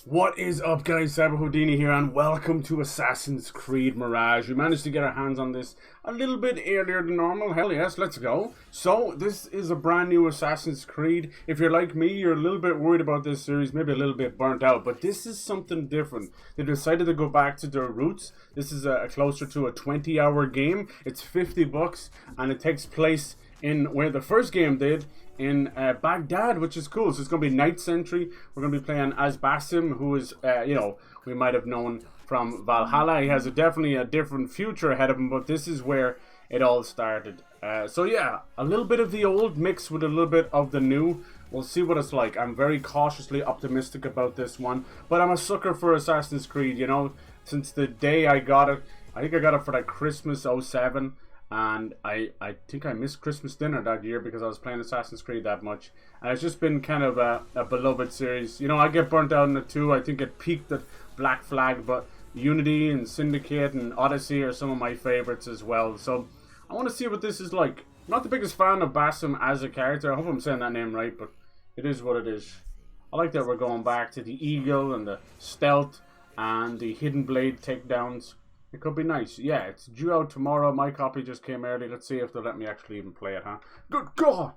What is up, guys? Cyber Houdini here, and welcome to Assassin's Creed Mirage. We managed to get our hands on this a little bit earlier than normal. Hell yes, let's go. So, this is a brand new Assassin's Creed. If you're like me, you're a little bit worried about this series, maybe a little bit burnt out, but this is something different. They decided to go back to their roots. This is a closer to a 20-hour game. It's $50, and it takes place in where the first game did, in Baghdad, which is cool. So it's going to be Night Sentry. We're going to be playing as Basim, who is, we might have known from Valhalla. He has definitely a different future ahead of him, but this is where it all started. So yeah, a little bit of the old mixed with a little bit of the new. We'll see what it's like. I'm very cautiously optimistic about this one, but I'm a sucker for Assassin's Creed, you know, since the day I got it. I think I got it for like Christmas '07. And I think I missed Christmas dinner that year because I was playing Assassin's Creed that much. And it's just been kind of a beloved series. You know, I get burnt out in it too. I think it peaked at Black Flag, but Unity and Syndicate and Odyssey are some of my favorites as well. So I want to see what this is like. I'm not the biggest fan of Basim as a character. I hope I'm saying that name right, but it is what it is. I like that we're going back to the Eagle and the Stealth and the Hidden Blade takedowns. It could be nice. Yeah, it's due out tomorrow. My copy just came early. Let's see if they'll let me actually even play it, huh? Good God!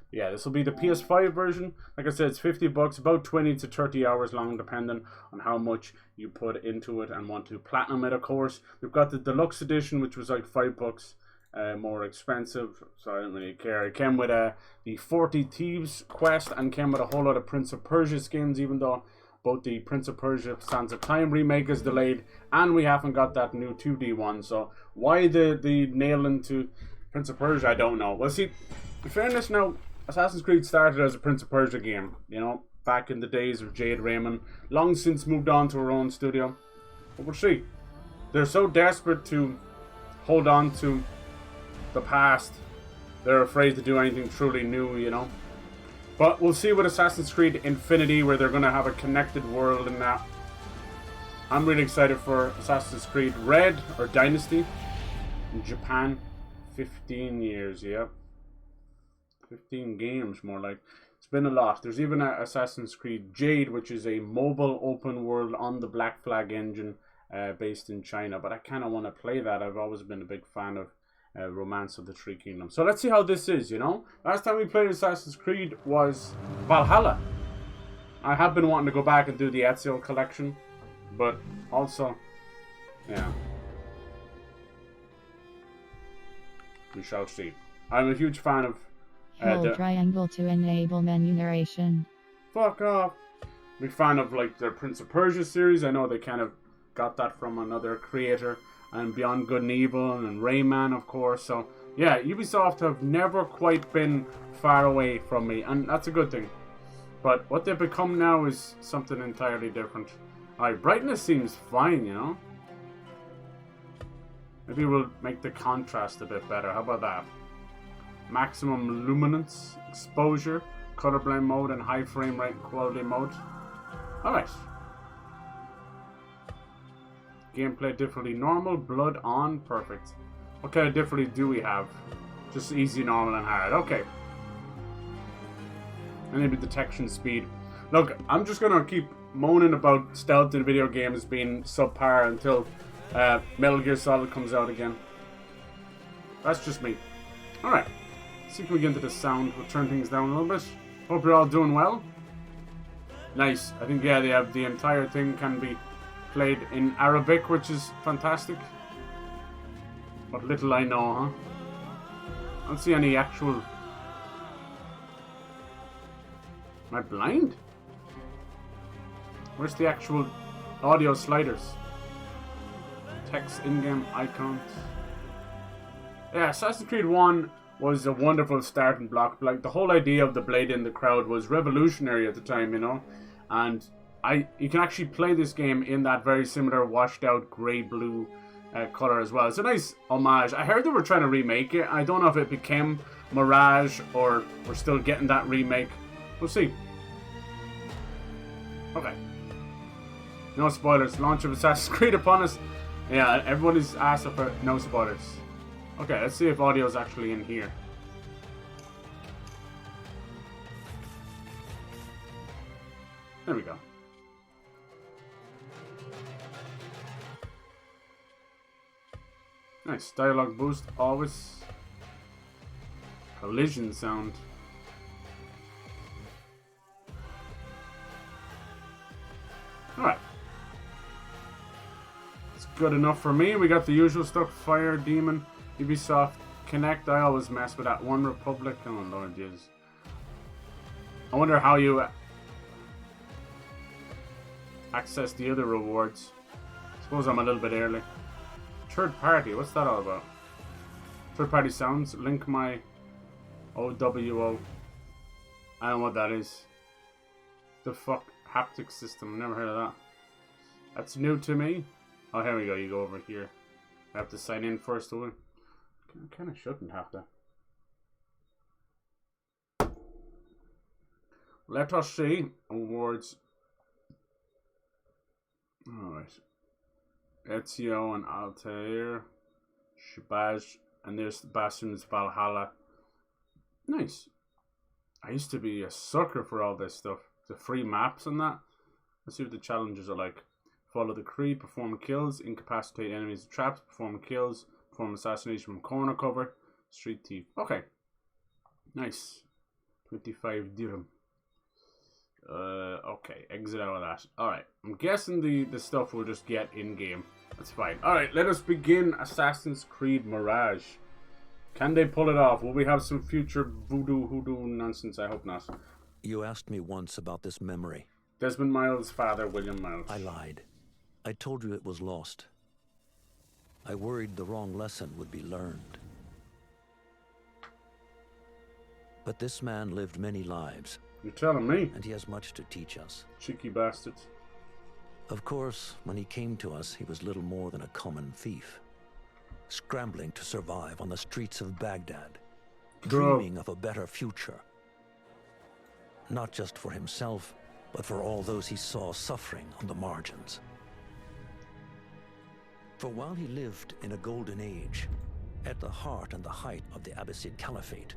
Yeah, this will be the PS5 version. Like I said, it's $50, about 20 to 30 hours long, depending on how much you put into it and want to platinum it, of course. We've got the deluxe edition, which was like $5 more expensive, so I don't really care. It came with the 40 Thieves quest and came with a whole lot of Prince of Persia skins, even though both the Prince of Persia Sands of Time remake is delayed, and we haven't got that new 2D one. So why the nail into Prince of Persia, I don't know. Well, see, in fairness now, Assassin's Creed started as a Prince of Persia game, you know, back in the days of Jade Raymond. Long since moved on to her own studio. But we'll see. They're so desperate to hold on to the past, they're afraid to do anything truly new, you know. But we'll see with Assassin's Creed Infinity, where they're going to have a connected world and that. I'm really excited for Assassin's Creed Red, or Dynasty, in Japan. 15 years, yep. 15 games, more like. It's been a lot. There's even a Assassin's Creed Jade, which is a mobile open world on the Black Flag engine, based in China. But I kind of want to play that. I've always been a big fan of Romance of the Three Kingdoms. So let's see how this is, you know. Last time we played Assassin's Creed was Valhalla. I have been wanting to go back and do the Ezio collection, but also, yeah, we shall see. I'm a huge fan of hold triangle to enable menu narration. Fuck off. Big fan of like their Prince of Persia series. I know they kind of got that from another creator. And Beyond Good and Evil, and Rayman, of course. So, yeah, Ubisoft have never quite been far away from me, and that's a good thing. But what they've become now is something entirely different. Alright, brightness seems fine, you know? Maybe we'll make the contrast a bit better. How about that? Maximum luminance, exposure, colorblind mode, and high frame rate quality mode. Alright. Gameplay difficulty normal, blood on, perfect. What kind of difficulty do we have? Just easy, normal, and hard. Okay. And maybe detection speed. Look, I'm just gonna keep moaning about stealth in video games being subpar until Metal Gear Solid comes out again. That's just me. Alright. See if we get into the sound. We'll turn things down a little bit. Hope you're all doing well. Nice. I think, yeah, they have the entire thing can be played in Arabic, which is fantastic. What little I know, huh? I don't see any actual... Am I blind? Where's the actual audio sliders? Text, in-game icons. Yeah, Assassin's Creed 1 was a wonderful starting block. Like, the whole idea of the blade in the crowd was revolutionary at the time, you know? And you can actually play this game in that very similar washed out grey-blue color as well. It's a nice homage. I heard they were trying to remake it. I don't know if it became Mirage or we're still getting that remake. We'll see. Okay. No spoilers. Launch of Assassin's Creed upon us. Yeah, everyone is asking for no spoilers. Okay, let's see if audio is actually in here. There we go. Nice. Dialogue boost, always. Collision sound. Alright. It's good enough for me. We got the usual stuff. Fire, Demon, Ubisoft, Connect. I always mess with that. One Republic. Oh, Lord Jesus. I wonder how you access the other rewards. Suppose I'm a little bit early. Third party, what's that all about? Third party sounds, link my OWO. I don't know what that is. The fuck? Haptic system, never heard of that. That's new to me. Oh, here we go, you go over here. I have to sign in first, do I? I kinda shouldn't have to. Let us see. Awards. Alright. Ezio and Altair. Shabazz. And there's Basim's Valhalla. Nice. I used to be a sucker for all this stuff. The free maps and that. Let's see what the challenges are like. Follow the creed, perform kills, incapacitate enemies with traps, perform kills, perform assassination from corner cover, street thief. Okay. Nice. 25 dirham. Okay, exit out of that. Alright, I'm guessing the stuff we'll just get in-game. That's fine. Alright, let us begin Assassin's Creed Mirage. Can they pull it off? Will we have some future voodoo hoodoo nonsense? I hope not. You asked me once about this memory. Desmond Miles' father, William Miles. I lied. I told you it was lost. I worried the wrong lesson would be learned. But this man lived many lives. You're telling me? And he has much to teach us. Cheeky bastards. Of course, when he came to us, he was little more than a common thief. Scrambling to survive on the streets of Baghdad. Dreaming of a better future. Not just for himself, but for all those he saw suffering on the margins. For while he lived in a golden age, at the heart and the height of the Abbasid Caliphate,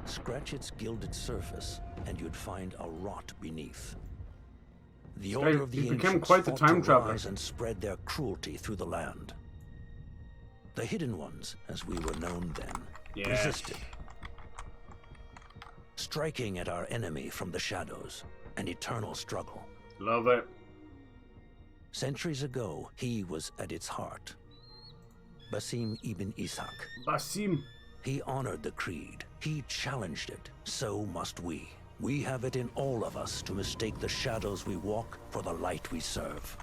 scratch its gilded surface, and you'd find a rot beneath. The order of the ancients fought to rise and spread their cruelty through the land. The hidden ones, as we were known then, resisted, striking at our enemy from the shadows, an eternal struggle. Love it. Centuries ago, he was at its heart. Basim ibn Ishaq. Basim. He honored the creed. He challenged it. So must we. We have it in all of us to mistake the shadows we walk for the light we serve.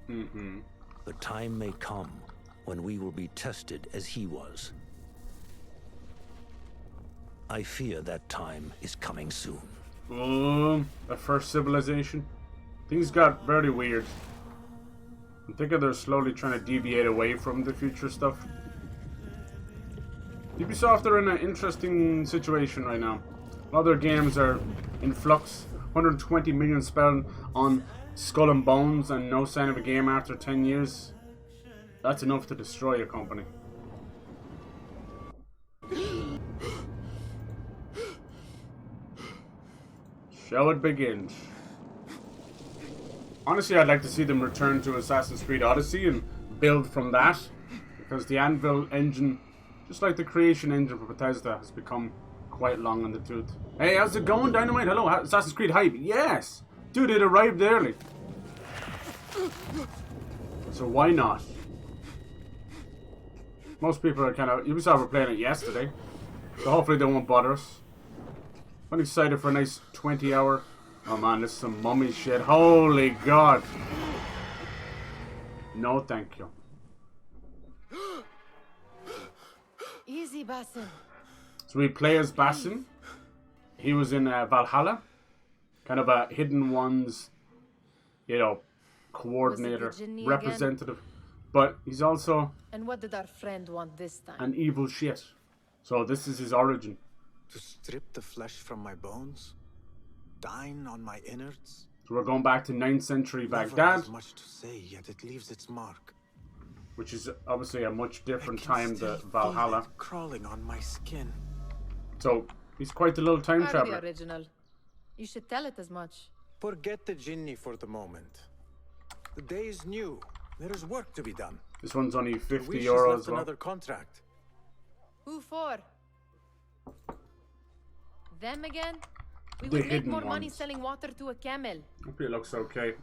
The time may come when we will be tested as he was. I fear that time is coming soon. The first civilization. Things got very weird. I'm thinking they're slowly trying to deviate away from the future stuff. Ubisoft are in an interesting situation right now. A lot of their games are in flux. 120 million spent on Skull and Bones and no sign of a game after 10 years. That's enough to destroy a company. Shall it begin? Honestly, I'd like to see them return to Assassin's Creed Odyssey and build from that. Because the Anvil engine, just like the creation engine for Bethesda, has become quite long in the tooth. Hey, how's it going, Dynamite? Hello, Assassin's Creed hype. Yes! Dude, it arrived early. So why not? Most people are kind of... Ubisoft were playing it yesterday. So hopefully they won't bother us. I'm excited for a nice 20-hour... Oh man, this is some mummy shit. Holy God. No, thank you. Easy, Basim. So we play as Basim. He was in Valhalla. Kind of a Hidden Ones, you know, coordinator, representative. But he's also... And what did our friend want this time? An evil shit. So this is his origin. To strip the flesh from my bones? Dine on my innards? So we're going back to 9th century Baghdad. Never has much to say, yet it leaves its mark. Which is obviously a much different time than Valhalla. Crawling on my skin. So he's quite a little time traveler. Very original. You should tell it as much. Forget the Jinni for the moment. The day is new. There is work to be done. This one's only We 50 just euros. left Well. another contract. Who for? Them again? We The would make hidden more money ones. selling water to a camel. Hope it looks okay.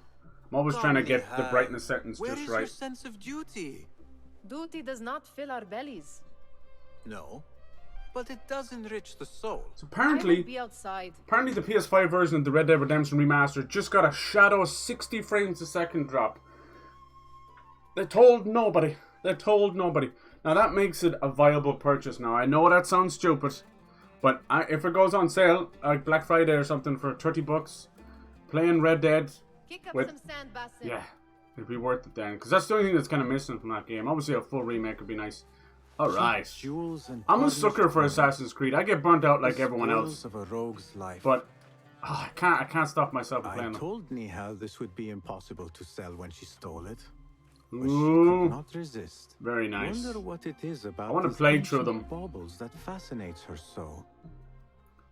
I'm always trying to get the brightness settings Where just is right. your sense of duty? Duty does not fill our bellies. No, but it does enrich the soul. So I would apparently be outside. the PS5 version of the Red Dead Redemption Remastered just got a shadow 60 frames a second drop. They told nobody. They told nobody. Now that makes it a viable purchase now. I know that sounds stupid, but if it goes on sale, like Black Friday or something for 30 bucks, playing Red Dead, Kick up with- some sand, Basim. yeah, it'd be worth it then. Because that's the only thing that's kind of missing from that game. Obviously a full remake would be nice. Alright. Jewels and I'm a tarnished sucker for gold. Assassin's Creed. I get burnt out like The everyone else. spoils of a rogue's life. But I can't stop myself from I playing them. told Nihal this would be impossible to sell when she stole it. But she Ooh, could not resist. very nice. Wonder what it is about I wanna these play through ancient them. baubles that fascinates her so.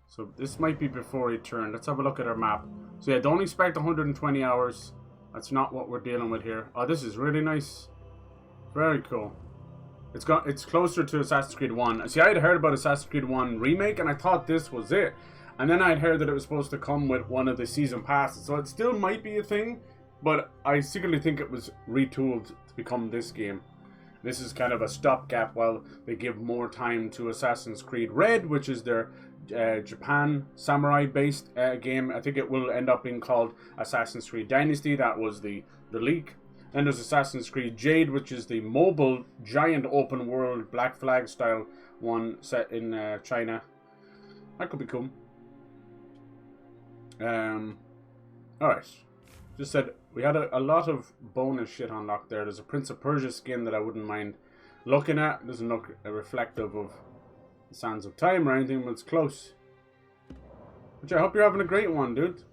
So this might be before he turned. Let's have a look at our map. So yeah, don't expect 120 hours. That's not what we're dealing with here. Oh, this is really nice. Very cool. It's closer to Assassin's Creed 1. See, I had heard about Assassin's Creed 1 remake, and I thought this was it. And then I'd heard that it was supposed to come with one of the season passes. So it still might be a thing, but I secretly think it was retooled to become this game. This is kind of a stopgap while they give more time to Assassin's Creed Red, which is their Japan samurai-based game. I think it will end up being called Assassin's Creed Dynasty. That was the leak. Then there's Assassin's Creed Jade, which is the mobile, giant open world, Black Flag style one set in China. That could be cool. Alright. Just said, we had a lot of bonus shit unlocked there. There's a Prince of Persia skin that I wouldn't mind looking at. It doesn't look reflective of the Sands of Time or anything, but it's close. Which I hope you're having a great one, dude. It's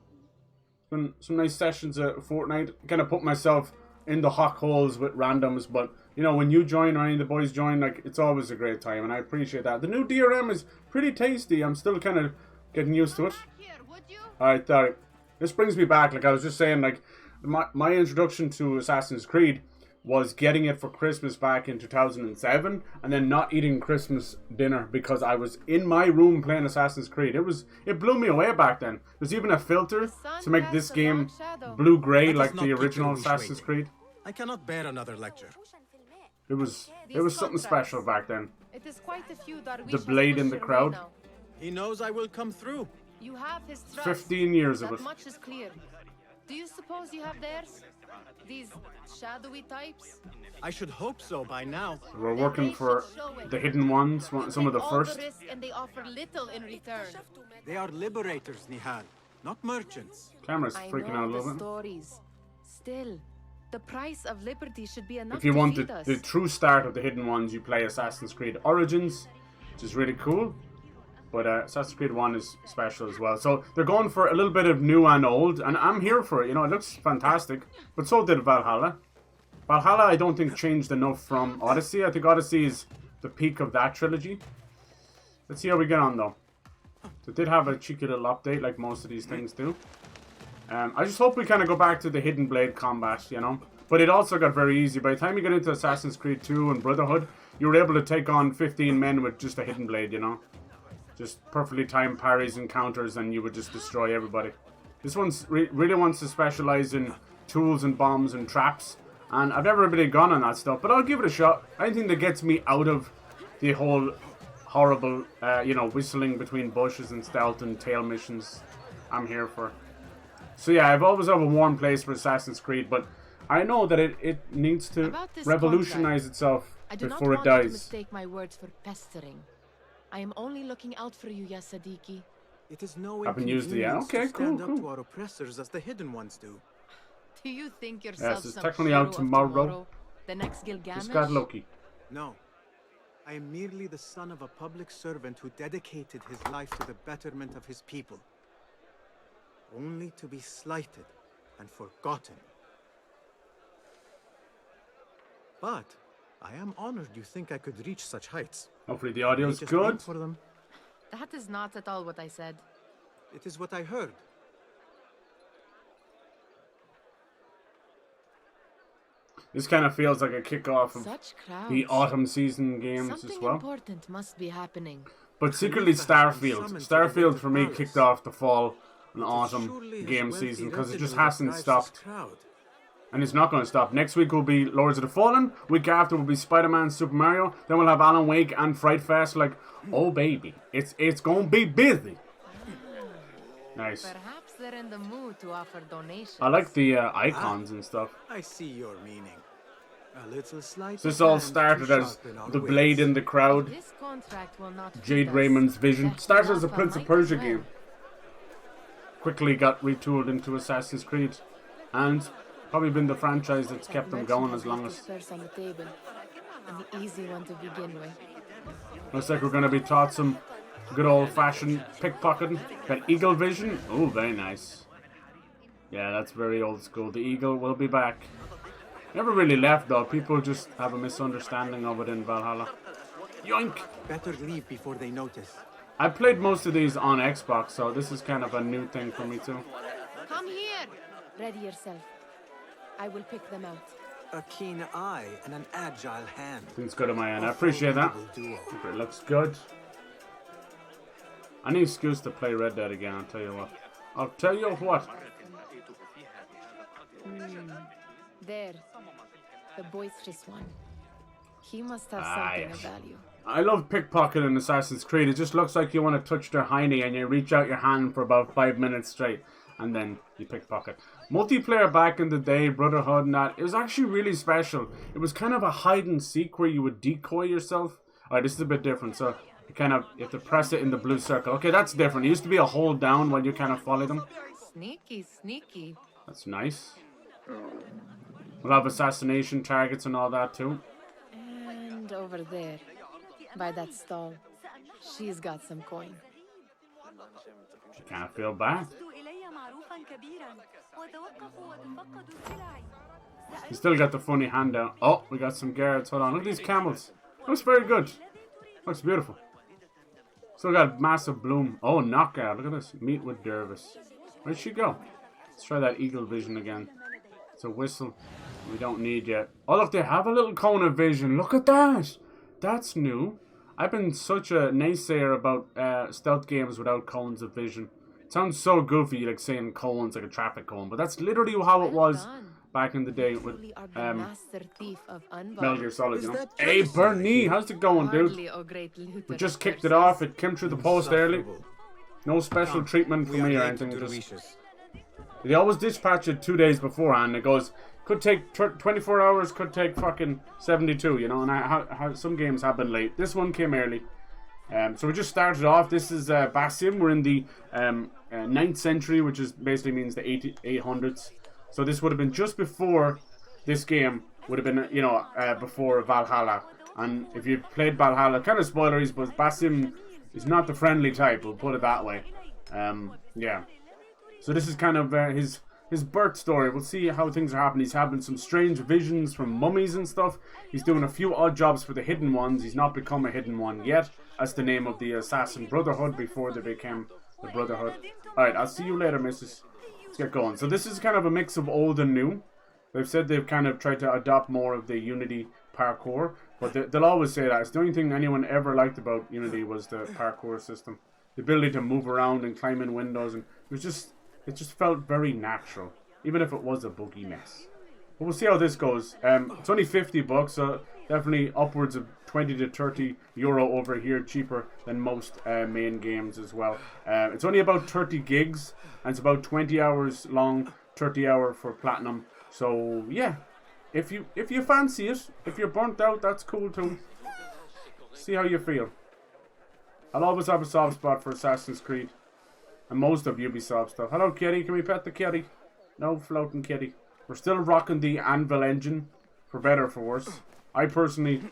been some nice sessions at Fortnite. Kind of put myself in the hot holes with randoms, but you know, when you join or any of the boys join, like, it's always a great time, and I appreciate that. The new DRM is pretty tasty. I'm still kind of getting used to it. Alright, there. This brings me back, like I was just saying, like, my introduction to Assassin's Creed was getting it for Christmas back in 2007, and then not eating Christmas dinner because I was in my room playing Assassin's Creed. It blew me away back then. There's even a filter to make this game blue-grey like the original Assassin's Creed. I cannot bear another lecture. It was something special back then. It is quite a few The blade in the crowd. He knows I will come through. You have his trust. 15 years of That it. much is clear. Do you suppose you have theirs? These shadowy types? I should hope so by now. We're working for the hidden ones, some of the All first. the risk and they offer little in return. They are liberators, Nihal, not merchants. Camera's I freaking know out a the little bit. stories. Still, the price of liberty should be enough If you to want feed us. the true start of the hidden ones, you play Assassin's Creed Origins, which is really cool. But Assassin's Creed 1 is special as well. So they're going for a little bit of new and old, and I'm here for it. You know, it looks fantastic. But so did Valhalla. Valhalla, I don't think changed enough from Odyssey. I think Odyssey is the peak of that trilogy. Let's see how we get on, though. It did have a cheeky little update, like most of these things do. I just hope we kind of go back to the Hidden Blade combat, you know. But it also got very easy. By the time you get into Assassin's Creed 2 and Brotherhood, you were able to take on 15 men with just a Hidden Blade, you know. Just perfectly timed parries and counters, and you would just destroy everybody. This one really wants to specialize in tools and bombs and traps, and I've never really gone on that stuff, but I'll give it a shot. Anything that gets me out of the whole horrible, you know, whistling between bushes and stealth and tail missions, I'm here for. So yeah, I've always had a warm place for Assassin's Creed, but I know that it needs to About this revolutionize contract, itself I do not before it want you to dies. mistake my words for pestering. I am only looking out for you, ya Sadiki. It is no Haven't used it yet. inconvenience Okay, to stand cool, up cool. to our oppressors as the hidden ones do. Do you think yourself Yes, it's some technically hero out of tomorrow. The next Gilgamesh? Just got lucky. No. I am merely the son of a public servant who dedicated his life to the betterment of his people. Only to be slighted and forgotten. But I am honored you think I could reach such heights. Hopefully the I audio's just aim good. for them. That is not at all what I said. It is what I heard. This kind of feels like a kickoff of Such crowds. the autumn season games Something as well. important must be happening. But secretly Starfield. Starfield for me kicked off the fall and autumn game season because it just hasn't stopped. And it's not going to stop. Next week will be Lords of the Fallen. Week after will be Spider-Man, Super Mario. Then we'll have Alan Wake and Fright Fest. Like, oh baby, it's going to be busy. Nice. Perhaps they're in the mood to offer donations. I like the icons and stuff. I see your meaning. A little slight. So this all started as the blade in the crowd. This contract will not Jade fit us. Raymond's vision. That Started as a Rafa Prince of might Persia as well. game. Quickly got retooled into Assassin's Creed. And probably been the franchise that's kept them going as long as. First on the table. An easy one to begin with. Looks like we're going to be taught some good old-fashioned pickpocketing. Got eagle vision. Oh, very nice. Yeah, that's very old school. The eagle will be back. Never really left though. People just have a misunderstanding of it in Valhalla. Yoink! Better leave before they notice. I played most of these on Xbox, so this is kind of a new thing for me too. Come here. Ready yourself. I will pick them out. A keen eye and an agile hand. Things good on my end. I appreciate that. It looks good. I need an excuse to play Red Dead again, I'll tell you what. I'll tell you what. There. The boisterous one. He must have something yes. of value. I love pickpocket in Assassin's Creed. It just looks like you want to touch their hiney and you reach out your hand for about 5 minutes straight. And then you pickpocket. Multiplayer back in the day, Brotherhood and that, it was actually really special. It was kind of a hide and seek where you would decoy yourself. Alright, this is a bit different. So you have to press it in the blue circle. Okay, that's different. It used to be a hold down while you kind of follow them. Sneaky, sneaky. That's nice. We'll have assassination targets and all that too. And over there, by that stall, she's got some coin. You can't feel bad. You still got the funny handout. Oh, we got some guards. Hold on, look at these camels. Looks very good. Looks beautiful. Still got massive bloom. Oh, knockout. Look at this. Meet with Dervis. Where'd she go? Let's try that eagle vision again. It's a whistle we don't need yet. Oh, look, they have a little cone of vision. Look at that. That's new. I've been such a naysayer about stealth games without cones of vision. It sounds so goofy, like saying cones like a traffic cone, but that's literally how it was back in the day with Metal Gear Solid, you know. Hey, Bernie, how's it going, dude? We just kicked it off. It came through the post early. No special treatment for me or anything. They always dispatch it 2 days beforehand. It goes, could take 24 hours, could take fucking 72, you know. And some games have been late. This one came early. So we just started off. This is Basim. We're in the 9th century, which is basically means the 800s. So this would have been just before this game would have been, you know, before Valhalla. And if you've played Valhalla, kind of spoilers, but Basim is not the friendly type. We'll put it that way. Yeah. So this is kind of his birth story. We'll see how things are happening. He's having some strange visions from mummies and stuff. He's doing a few odd jobs for the Hidden Ones. He's not become a Hidden One yet. That's the name of the Assassin Brotherhood before they became the Brotherhood. Alright, I'll see you later, missus. Let's get going. So this is kind of a mix of old and new. They've said they've kind of tried to adopt more of the Unity parkour. But they'll always say that. It's the only thing anyone ever liked about Unity was the parkour system. The ability to move around and climb in windows. And it just felt very natural. Even if it was a buggy mess. But we'll see how this goes. It's only $50, so definitely upwards of 20 to 30 euro over here, cheaper than most main games as well. It's only about 30 gigs, and it's about 20 hours long, 30 hour for platinum. So yeah, if you fancy it, if you're burnt out, that's cool too. See how you feel. I'll always have a soft spot for Assassin's Creed, and most of Ubisoft stuff. Hello, kitty. Can we pet the kitty? No floating kitty. We're still rocking the Anvil engine, for better or for worse. I personally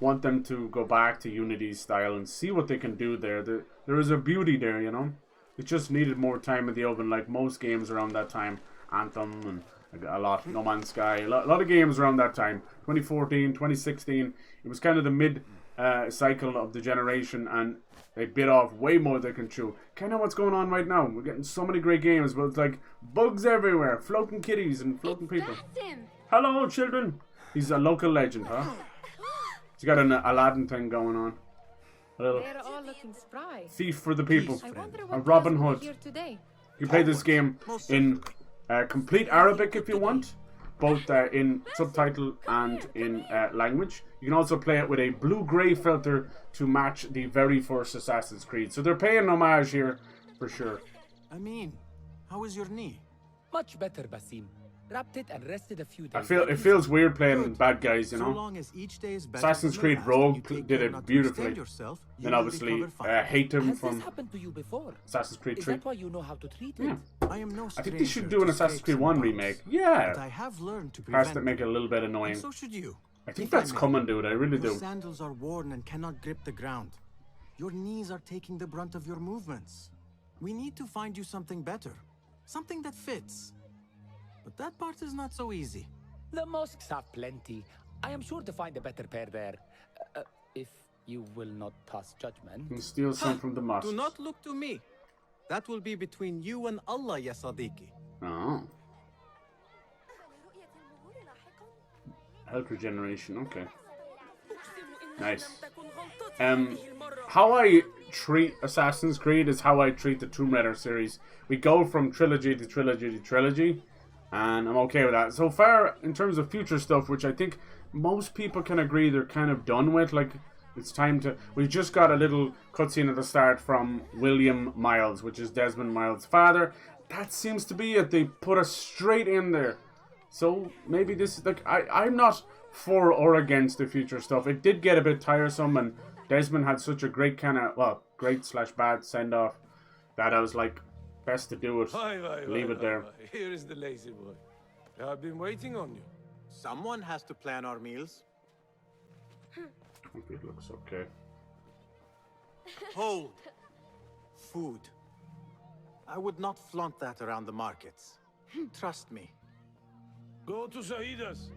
want them to go back to Unity's style and see what they can do there. There is a beauty there, you know. It just needed more time in the oven, like most games around that time. Anthem and a lot, No Man's Sky, a lot of games around that time. 2014, 2016. It was kind of the mid cycle of the generation, and they bit off way more than they can chew. Kind of what's going on right now. We're getting so many great games, but it's like bugs everywhere, floating kitties and floating people. Hello, children. He's a local legend, huh? He's got an Aladdin thing going on. A little They're all looking spry. thief for the people. I wonder A what Robin brought Hood. you here today. You play this game in complete Arabic if you want, both in subtitle and in language. You can also play it with a blue-grey filter to match the very first Assassin's Creed. So they're paying homage here for sure. I mean, how is your knee? Much better, Basim. Wrapped it and rested a few days. I feel it feels weird playing bad guys, you So know. long as each day is better Assassin's than the Creed last, Rogue you take did care it not to beautifully. extend yourself, you Then will obviously recover fine. hate him Has from this happened to you before? Assassin's Creed Is 3. that why you know how to treat it? Yeah. I am no I stranger think they should do an to Assassin's scrapes Creed and 1 bumps, remake. but Yeah. I have learned to Has prevent to make it a little bit them. annoying. And so should you. I think If I that's may. coming, dude. I really Your do. sandals are worn and cannot grip the ground. Your knees are taking the brunt of your movements. We need to find you something better. Something that fits. But that part is not so easy. The mosques have plenty. I am sure to find a better pair there. If you will not pass judgment. And steal some from the mosques. Do not look to me. That will be between you and Allah, ya Sadiqi. Oh. Health regeneration, okay. Nice. How I treat Assassin's Creed is how I treat the Tomb Raider series. We go from trilogy to trilogy to trilogy, and I'm okay with that. So far, in terms of future stuff, which I think most people can agree they're kind of done with, like, it's time to... We just got a little cutscene at the start from William Miles, which is Desmond Miles' father. That seems to be it. They put us straight in there. So maybe this is like I'm not for or against the future stuff. It did get a bit tiresome, and Desmond had such a great kind of great/bad send off that I was like, best to do it. Leave it there. Here is the lazy boy. I've been waiting on you. Someone has to plan our meals. Hope it looks okay. Hold. Food. I would not flaunt that around the markets. Trust me. Go to Saida's.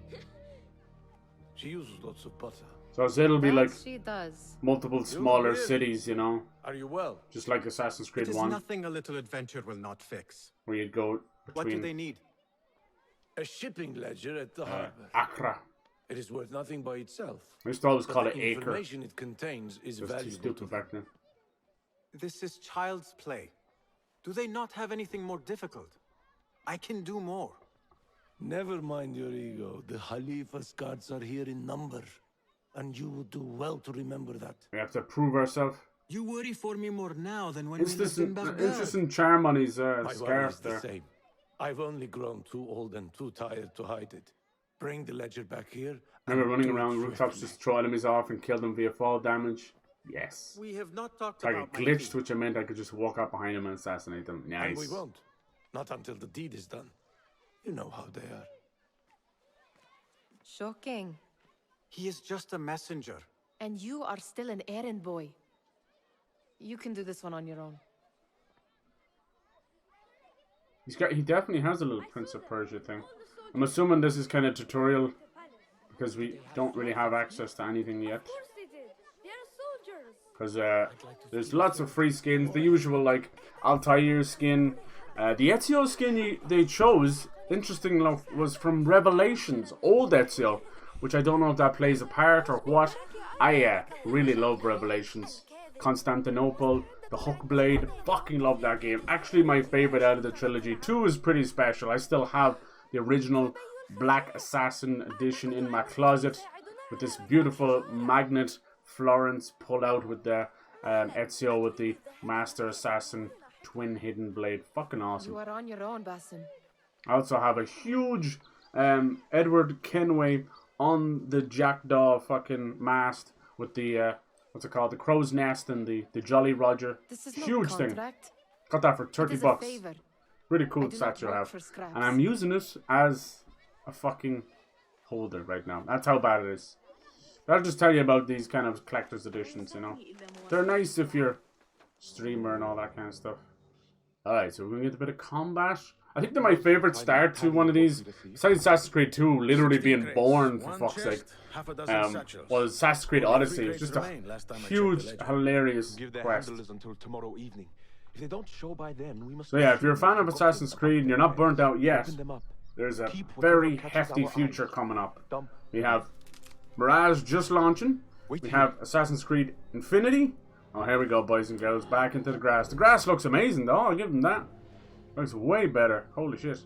She uses lots of butter. So it'll be like She does. multiple smaller really? cities, you know, Are you well? just like Assassin's It Creed is 1, nothing a little adventure will not fix. where you'd go What do they between need? A shipping ledger at the harbor. Accra. It is worth nothing by itself. I used to always But call the it acre. information it contains is That's too valuable to stupid them. back then. This is child's play. Do they not have anything more difficult? I can do more. Never mind your ego. The Khalifa's guards are here in number. And you would do well to remember that. We have to prove ourselves. You worry for me more now than when It's we this lived in Baghdad. interesting charm on his My worry scarf is the there. same. I've only grown too old and too tired to hide it. Bring the ledger back here. Remember and running do it around rooftops swiftly. just throw enemies off and kill them via fall damage? Yes. We have not talked It's like about it my glitched, feet. which I meant I could just walk up behind them and assassinate them. And Nice. we won't. Not until the deed is done. You know how they are. Shocking. He is just a messenger. And you are still an errand boy. You can do this one on your own. He definitely has a little Prince of Persia thing. I'm assuming this is kind of tutorial because we don't really have access to anything yet. Because there's lots of free skins. The usual like Altair skin. The Ezio skin they chose, interesting enough, was from Revelations, old Ezio, which I don't know if that plays a part or what. I really love Revelations. Constantinople, the Hook Blade, fucking love that game. Actually my favorite out of the trilogy. 2 is pretty special. I still have the original Black Assassin edition in my closet with this beautiful magnet Florence pulled out with the Ezio with the Master Assassin twin hidden blade. Fucking awesome. You are on your own, Basim. I also have a huge Edward Kenway on the jackdaw fucking mast with the what's it called, the crow's nest and the Jolly Roger. This is no Huge thing. contract. Got that for It 30 is a bucks. favor. Really cool I do not statue I work have. for scraps. And I'm using it as a fucking holder right now. That's how bad it is. I'll just tell you about these kind of collector's editions, you know. They're nice if you're a streamer and all that kind of stuff. Alright, so we're going to get a bit of combat. I think they're my favourite start to one of these, besides Assassin's Creed 2 literally being born, for fuck's sake, was Assassin's Creed Odyssey. It's just a huge, hilarious Give their quest. handlers until tomorrow evening. If they don't show by then, we must. So yeah, if you're a fan of Assassin's Creed and you're not burnt out yet, Open them up. there's a Keep whatever very catches hefty our future eyes. coming up. Dump. We have Mirage just launching. Wait We here. have Assassin's Creed Infinity. Oh, here we go, boys and girls. Back into the grass. The grass looks amazing, though. I'll give them that. Looks way better. Holy shit.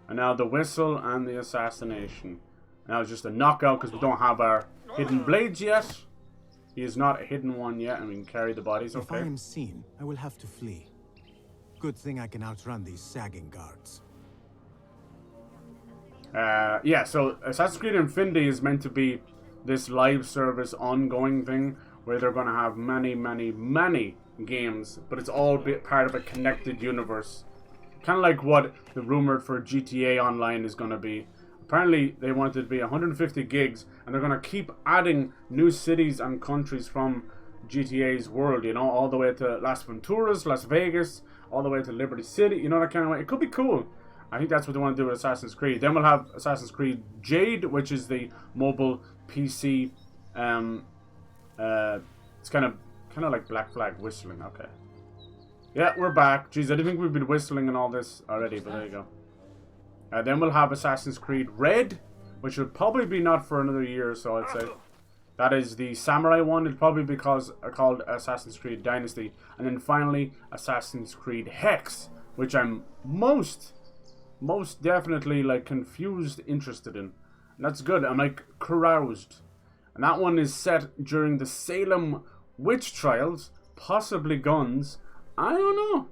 And now the whistle and the assassination. Now it's just a knockout because we don't have our hidden blades yet. He is not a hidden one yet, and we can carry the bodies. If I Okay. am seen, I will have to flee. Good thing I can outrun these sagging guards. Yeah, so Assassin's Creed Infinity is meant to be this live service ongoing thing where they're going to have many, many, many games, but it's all part of a connected universe. Kind of like what the rumored for GTA Online is going to be. Apparently, they want it to be 150 gigs, and they're going to keep adding new cities and countries from GTA's world, you know, all the way to Las Venturas, Las Vegas, all the way to Liberty City, you know, that kind of way. It could be cool. I think that's what they want to do with Assassin's Creed. Then we'll have Assassin's Creed Jade, which is the mobile PC. It's kind of like Black Flag whistling. Okay. Yeah, we're back. Jeez, I didn't think we'd been whistling and all this already, but there you go. Then we'll have Assassin's Creed Red, which will probably be not for another year or so, I'd say. That is the samurai one. It'll probably be called Assassin's Creed Dynasty. And then finally, Assassin's Creed Hex, which I'm most definitely like confused interested in. And that's good. I'm like caroused. And that one is set during the Salem witch trials, possibly guns. I don't know.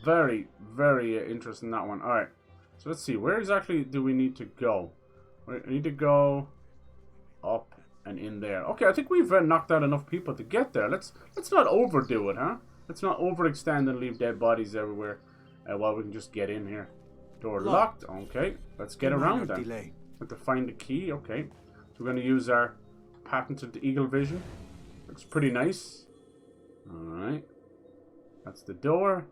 Very, very interesting, that one. Alright, so let's see. Where exactly do we need to go? We need to go up and in there. Okay, I think we've knocked out enough people to get there. Let's not overdo it, huh? Let's not overextend and leave dead bodies everywhere while we can just get in here. Door locked. Okay, let's get around then. Delay. Have to find the key. Okay, so we're going to use our patented eagle vision. Looks pretty nice. Alright, that's the door.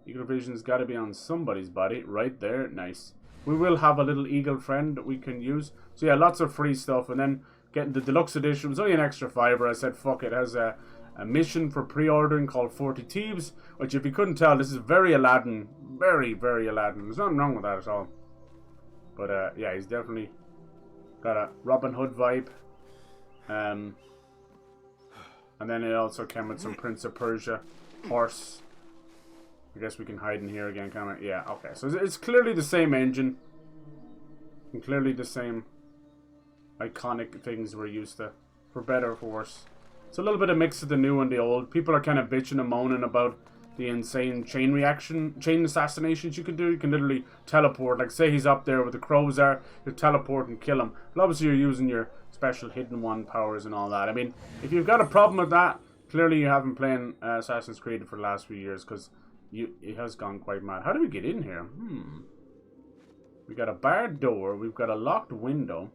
Eagle vision's got to be on somebody's body. Right there. Nice. We will have a little eagle friend that we can use. So yeah, lots of free stuff. And then getting the deluxe edition was only an extra $5. I said, fuck it. It has a mission for pre-ordering called 40 Thieves. Which, if you couldn't tell, this is very Aladdin. Very, very Aladdin. There's nothing wrong with that at all. But yeah, he's definitely got a Robin Hood vibe. And then it also came with some Prince of Persia horse. I guess we can hide in here again, can we? Yeah, okay. So it's clearly the same engine. And clearly the same iconic things we're used to. For better or for worse. It's a little bit of mix of the new and the old. People are kind of bitching and moaning about the insane chain assassinations you can do. You can literally teleport. Like, say he's up there where the crows are. You teleport and kill him. But obviously you're using your special hidden one powers and all that. I mean, if you've got a problem with that, clearly you haven't played Assassin's Creed for the last few years, because it has gone quite mad. How do we get in here? We got a barred door. We've got a locked window.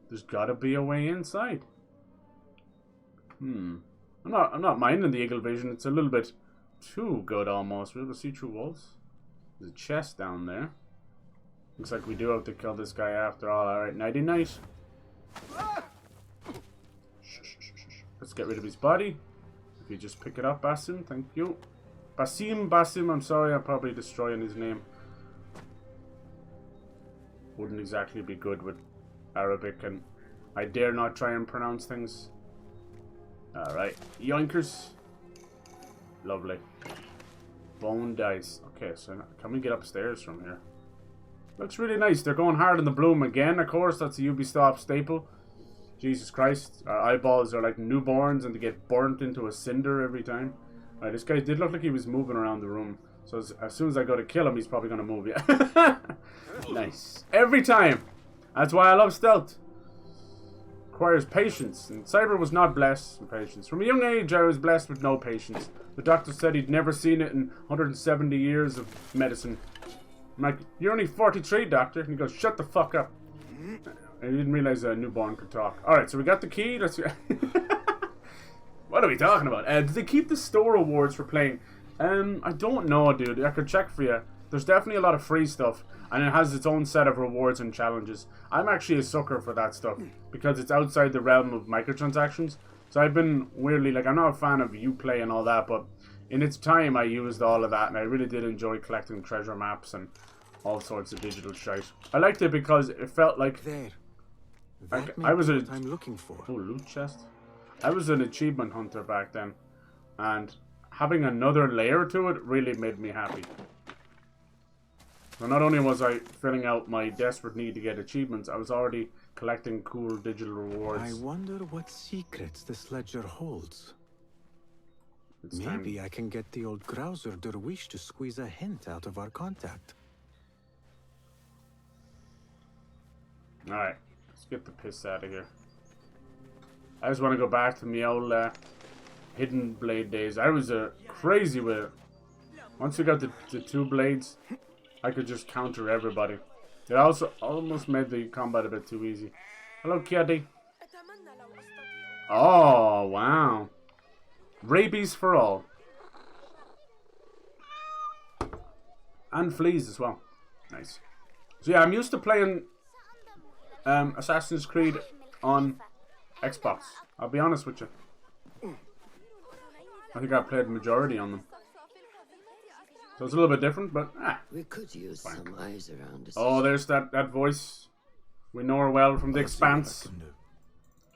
There's got to be a way inside. I'm not minding the eagle vision. It's a little bit too good almost. We're able to see through walls. There's a chest down there. Looks like we do have to kill this guy after all. Alright, nighty night. Let's get rid of his body. If you just pick it up, Basim, thank you. Basim, I'm sorry, I'm probably destroying his name. Wouldn't exactly be good with Arabic, and I dare not try and pronounce things. Alright, yoinkers. Lovely. Bone dice. Okay, so can we get upstairs from here? Looks really nice. They're going hard in the bloom again, of course. That's a Ubisoft staple. Jesus Christ. Our eyeballs are like newborns and they get burnt into a cinder every time. Alright, this guy did look like he was moving around the room. So as soon as I go to kill him, he's probably going to move. Yeah. Nice. Every time. That's why I love stealth. Requires patience. And Cyber was not blessed with patience. From a young age, I was blessed with no patience. The doctor said he'd never seen it in 170 years of medicine. I'm like, you're only 43, doctor. And he goes, shut the fuck up. I didn't realize a newborn could talk. Alright, so we got the key. Let's What are we talking about? Do they keep the store rewards for playing? I don't know, dude. I could check for you. There's definitely a lot of free stuff, and it has its own set of rewards and challenges. I'm actually a sucker for that stuff, because it's outside the realm of microtransactions. So I've been weirdly, like, I'm not a fan of Uplay and all that, but in its time I used all of that, and I really did enjoy collecting treasure maps and all sorts of digital shite. I liked it because it felt like There. Like, That I was may be a- what I'm looking for. oh, loot chest. I was an achievement hunter back then, and having another layer to it really made me happy. So not only was I filling out my desperate need to get achievements, I was already collecting cool digital rewards. I wonder what secrets this ledger holds. It's time. Maybe I can get the old grouser Derwish to squeeze a hint out of our contact. Alright, let's get the piss out of here. I just want to go back to my old hidden blade days. I was crazy with it. Once we got the two blades, I could just counter everybody. It also almost made the combat a bit too easy. Hello, kitty. Oh, wow. Rabies for all. And fleas as well. Nice. So yeah, I'm used to playing Assassin's Creed on Xbox. I'll be honest with you. I think I played the majority on them. So it's a little bit different, but we could use some eyes around us. Oh, there's that voice. We know her well from The Expanse.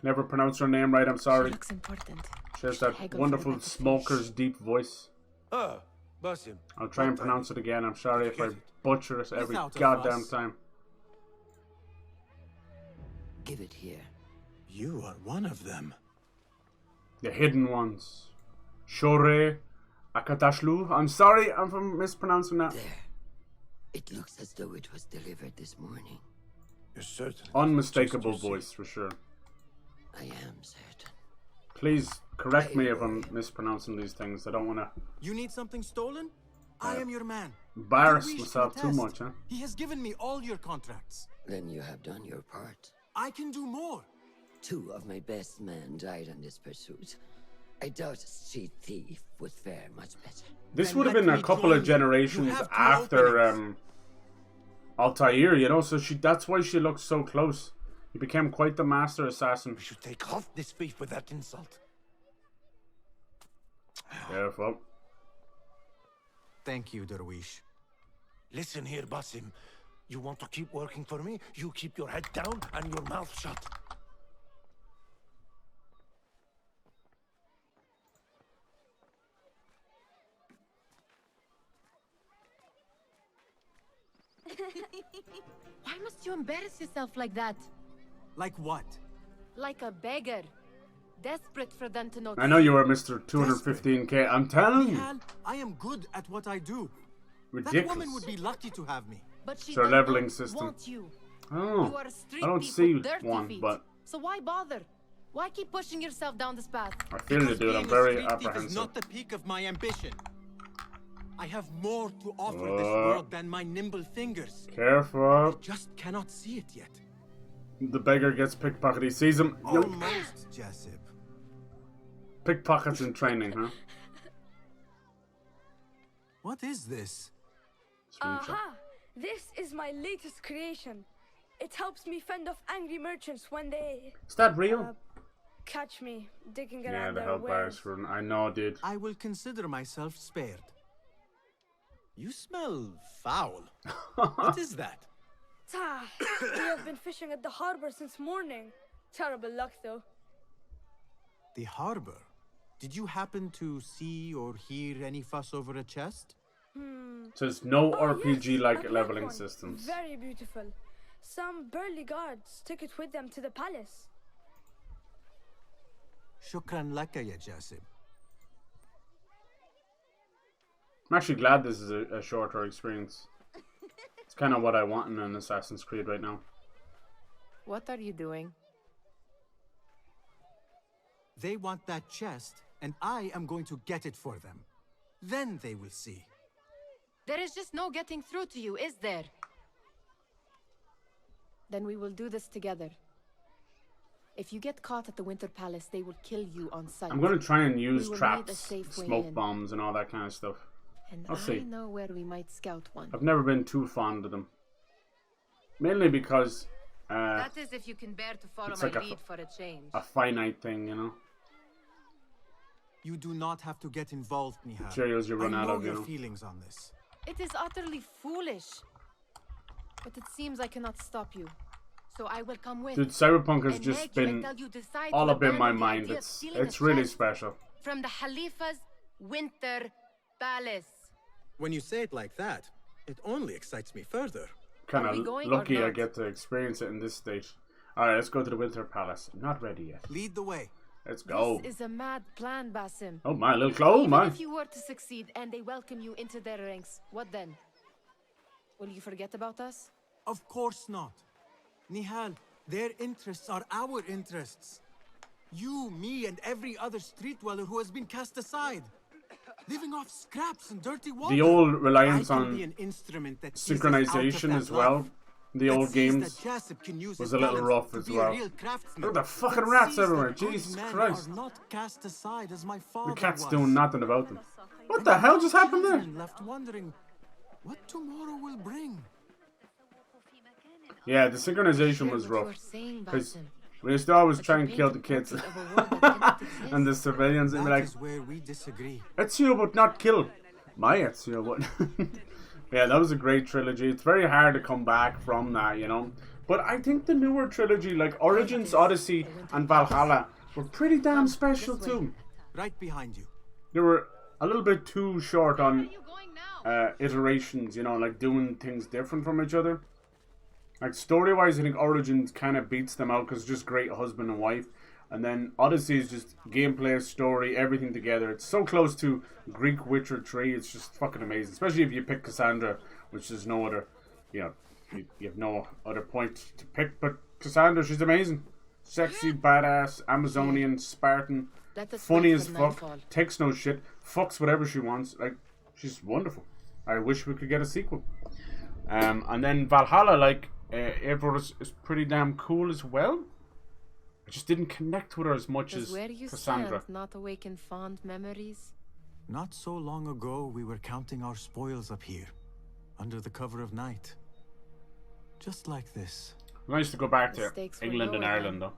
Never pronounced her name right, I'm sorry. She looks important. She has that wonderful smoker's deep voice. Ah, Basim. I'll try and pronounce it again. I'm sorry if I butcher it every Without a goddamn fuss. time. Give it here. You are one of them. The hidden ones. Shore Akatashlu. I'm sorry if I'm mispronouncing that. There. It looks as though it was delivered this morning. You're certain? Unmistakable Just you see. voice for sure. I am certain. Please correct me if I'm mispronouncing these things. I don't want to You need something stolen? I am your man. embarrass Derwish myself can too attest. much, huh? He has given me all your contracts. Then you have done your part. I can do more. 2 of my best men died on this pursuit. I doubt a street thief would fare much better. This Then would have let been a me couple join of you. You generations have 2 after openings. Altair, you know, so that's why she looked so close. He became quite the master assassin. We should take off this beef with that insult. Careful. Thank you, Derwish. Listen here, Basim. You want to keep working for me? You keep your head down and your mouth shut. Why must you embarrass yourself like that? Like what? Like a beggar. Desperate for them to notice. I know you were Mr. 215k. I'm telling you. Nihal, I am good at what I do. That Ridiculous. woman would be lucky to have me. But she It's our does leveling not system. want you. Oh, You are a street I don't thief see with dirty one, feet. but So why bother? Why keep pushing yourself down this path? I feel you, Because dude. being I'm a very street thief is apprehensive. not the peak of my ambition. I have more to offer this Uh. world than my nimble fingers. I Careful. just cannot see it yet. The beggar gets pickpocketed. He sees him. Yo, Almost, Jessup. pickpockets in training, huh? What is this? Screenshot. Aha! This is my latest creation. It helps me fend off angry merchants when they Is that real? catch me digging Yeah, around the their help wares. bars for. I know, dude. I will consider myself spared. You smell foul. What is that? Ah, we have been fishing at the harbor since morning. Terrible luck, though. The harbor. Did you happen to see or hear any fuss over a chest? Says no Oh, RPG-like yes, a black leveling one. systems. Very beautiful. Some burly guards took it with them to the palace. Shukran laka ya Jessup. I'm actually glad this is a shorter experience. It's kind of what I want in an Assassin's Creed right now. What are you doing? They want that chest, and I am going to get it for them. Then they will see. There is just no getting through to you, is there? Then we will do this together. If you get caught at the Winter Palace, they will kill you on sight. I'm going to try and use will need a traps, safe way smoke in. bombs, and all that kind of stuff. And I'll I see. know where we might scout one. I've never been too fond of them. Mainly because That is if you can bear to follow it's my like a lead for a change. a finite thing, you know? You do not have to get involved, Nihal. Materials you run I out know of, you your know? feelings on this. It is utterly foolish. But it seems I cannot stop you. So I will come with. Dude, Cyberpunk has And just make been until you decide all to up in my abandon the mind. idea of It's stealing a really chest special. from the Khalifa's winter palace. When you say it like that, it only excites me further. Kind Are we of going lucky or I not? get to experience it in this state. Alright, let's go to the Winter Palace. Not ready yet. Lead the way. Let's go. This is a mad plan, Basim. Oh my, little clothes, Even man. if you were to succeed and they welcome you into their ranks, what then? Will you forget about us? Of course not. Nihal, their interests are our interests. You, me, and every other street dweller who has been cast aside. Living off scraps and dirty water. The old reliance I can on be an instrument that sees us out of synchronization that as well. love. The That old sees games that Jasip can use was his a little talents rough to as be a well. real craftsman. Look at the fucking That rats sees that everywhere. good Jesus men Christ. Are not cast aside as my The father cat's was. doing nothing about them. What And the hell just happened there? children left wondering what tomorrow will bring. Yeah, the synchronization Hear was what you rough. are saying, Because Basim. we used to always But try you and kill the paint a kids portrait of a world that cannot exist. and the civilians and be That like, is where we disagree. Ezio but not kill. My Ezio but... Yeah, that was a great trilogy. It's very hard to come back from that, you know. But I think the newer trilogy, like Origins, Odyssey, and Valhalla, were pretty damn special too. Right behind you. They were a little bit too short Where are on you going now? iterations, you know, like doing things different from each other. Like story-wise, I think Origins kind of beats them out because it's just great husband and wife. And then Odyssey is just gameplay, story, everything together. It's so close to Greek Witcher 3. It's just fucking amazing. Especially if you pick Cassandra, which is no other, you know, you have no other point to pick. But Cassandra, she's amazing. Sexy, badass, Amazonian, Spartan, Let us funny wait as for fuck, nightfall. takes no shit, fucks whatever she wants. Like, she's wonderful. I wish we could get a sequel. And then Valhalla, like, Eivor is pretty damn cool as well. I just didn't connect with her as much Does as where you Cassandra. stand not awaken fond memories? Not so long ago, we were counting our spoils up here, under the cover of night. Just like this. Nice to go back The to stakes were England and lower Ireland, though.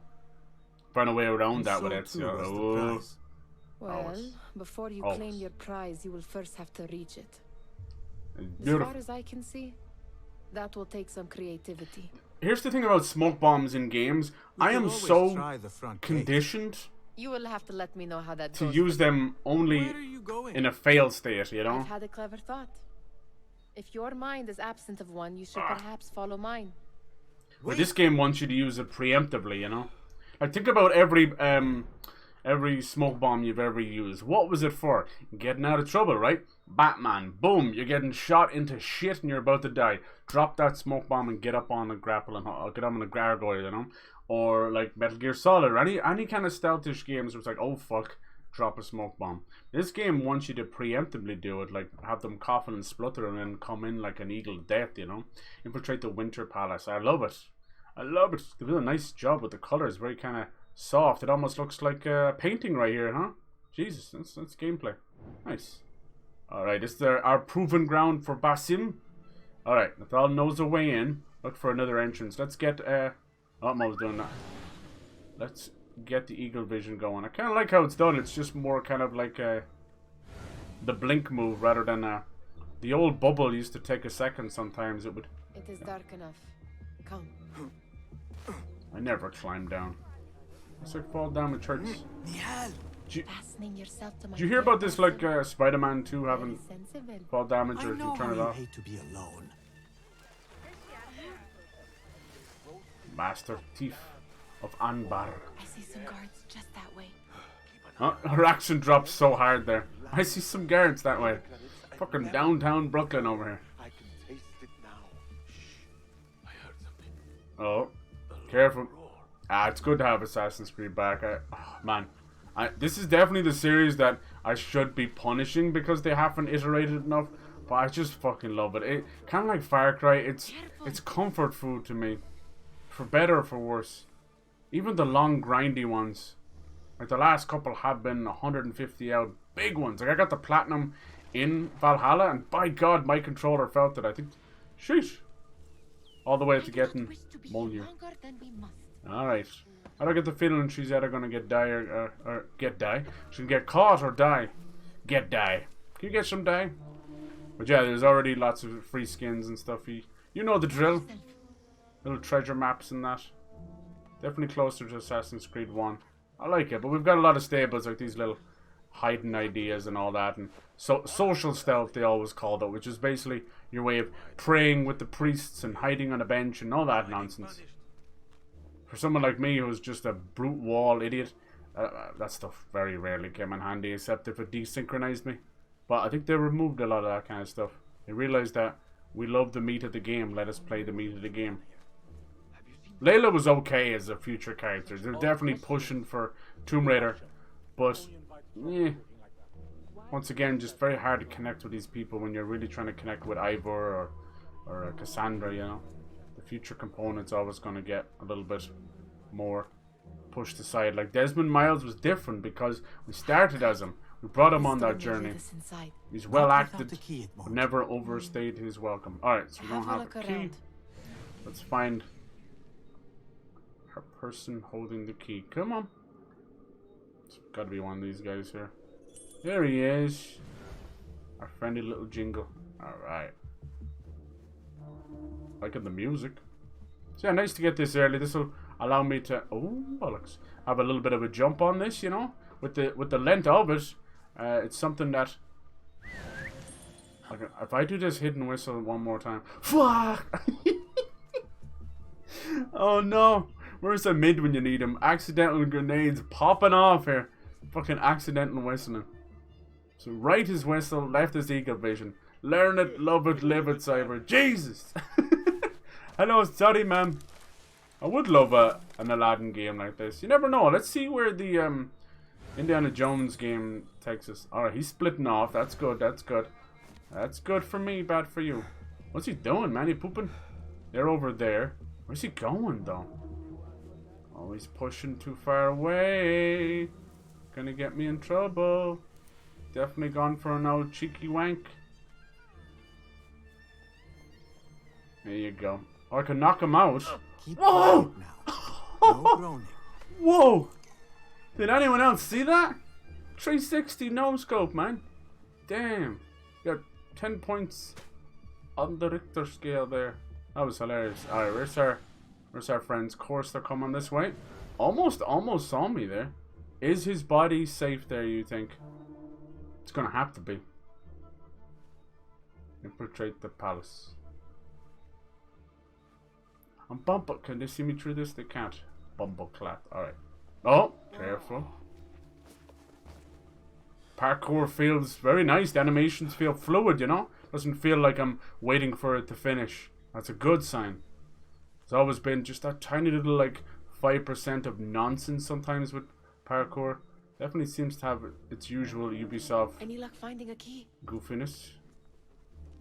Find a way around And that so with too Ezio. was the Oh. prize. Well, Always. before you Always. claim your prize, you will first have to reach it. As Beautiful. far as I can see, that will take some creativity. Here's the thing about smoke bombs in games. We I can am always so try the front gate. conditioned You will have to let me know how that to goes. use them only Where are you going? in a fail state, you know? I've had a clever thought. If your mind is absent of one, you should perhaps follow mine. But this game wants you to use it preemptively, you know? Like, think about every smoke bomb you've ever used. What was it for? Getting out of trouble, right? Batman. Boom. You're getting shot into shit and you're about to die. Drop that smoke bomb and get up on a grapple and get up on a gargoyle, you know? Or like Metal Gear Solid or any kind of stealthish games where it's like, oh fuck, drop a smoke bomb. This game wants you to preemptively do it, like have them coughing and spluttering and then come in like an eagle of death, you know? Infiltrate the Winter Palace. I love it. I love it. They did a nice job with the colors, very kind of soft. It almost looks like a painting right here, huh? Jesus, that's gameplay. Nice. Alright, this is our proven ground for Basim. Alright, Nathal knows the way in. Look for another entrance. Let's get, oh, I'm always doing that. Let's get the eagle vision going. I kind of like how it's done. It's just more kind of like the blink move rather than the old bubble used to take a second sometimes. It would. It is dark enough. Come. I never climbed down. It's like fall down with church. Fastening yourself to my Did you hear about this, like Spider-Man 2 Very having sensible. fall damage I or if know you turn how it you off? hate to be alone. Master Thief of Anbar. I see some guards just that way. Huh? Her action dropped so hard there. I see some guards that way. Fucking downtown Brooklyn over here. I can taste it now. Shh. I heard something. Oh, careful. It's good to have Assassin's Creed back. Man, this is definitely the series that I should be punishing because they haven't iterated enough. But I just fucking love it. It kind of like Far Cry. It's comfort food to me, for better or for worse. Even the long grindy ones, like the last couple have been 150 out big ones. Like I got the platinum in Valhalla, and by God, my controller felt it. I think, sheesh, all the way to getting Mjolnir. Alright. I don't get the feeling she's either gonna get die or get die. She can get caught or die. Get die. Can you get some die? But yeah, there's already lots of free skins and stuff you You know the drill. Little treasure maps and that. Definitely closer to Assassin's Creed 1. I like it, but we've got a lot of stables like these little hiding ideas and all that. And so social stealth they always call it, which is basically your way of praying with the priests and hiding on a bench and all that nonsense. For someone like me who's just a brute wall idiot, that stuff very rarely came in handy except if it desynchronized me. But I think they removed a lot of that kind of stuff. They realized that we love the meat of the game, let us play the meat of the game. Layla was okay as a future character. They're definitely pushing for Tomb Raider, but once again, just very hard to connect with these people when you're really trying to connect with Ivor or Cassandra, you know. The future component's always going to get a little bit more pushed aside. Like Desmond Miles was different because we started as him. We brought him on that journey. He's well acted, but never overstayed his welcome. Alright, so we don't have a key. Let's find her person holding the key. Come on. It's got to be one of these guys here. There he is. Our friendly little jingle. Alright. Liking the music. So yeah, nice to get this early. This will allow me to bollocks, have a little bit of a jump on this, you know, with the length of it. It's something that if I do this hidden whistle one more time, fuck. Oh no, where's the mid when you need him? Accidental grenades popping off here. Fucking accidental whistling. So right is whistle, left is eagle vision. Learn it, love it, live it, Cyber. Jesus. Hello, sorry, man. I would love an Aladdin game like this. You never know. Let's see where the Indiana Jones game takes us. Alright, he's splitting off. That's good, that's good. That's good for me, bad for you. What's he doing, man? He pooping? They're over there. Where's he going, though? Oh, he's pushing too far away. Gonna get me in trouble. Definitely gone for an old cheeky wank. There you go. Or I can knock him out. Whoa! Whoa! Did anyone else see that? 360 no scope, man. Damn. You got 10 points on the Richter scale there. That was hilarious. Alright, where's our friends? Of course they're coming this way. Almost saw me there. Is his body safe there, you think? It's gonna have to be. Infiltrate the palace. I'm bumble. Can they see me through this? They can't. Bumbleclap. Alright. Oh, careful. Parkour feels very nice. The animations feel fluid, you know? Doesn't feel like I'm waiting for it to finish. That's a good sign. It's always been just that tiny little, like, 5% of nonsense sometimes with parkour. Definitely seems to have its usual Ubisoft Any luck finding a key? goofiness.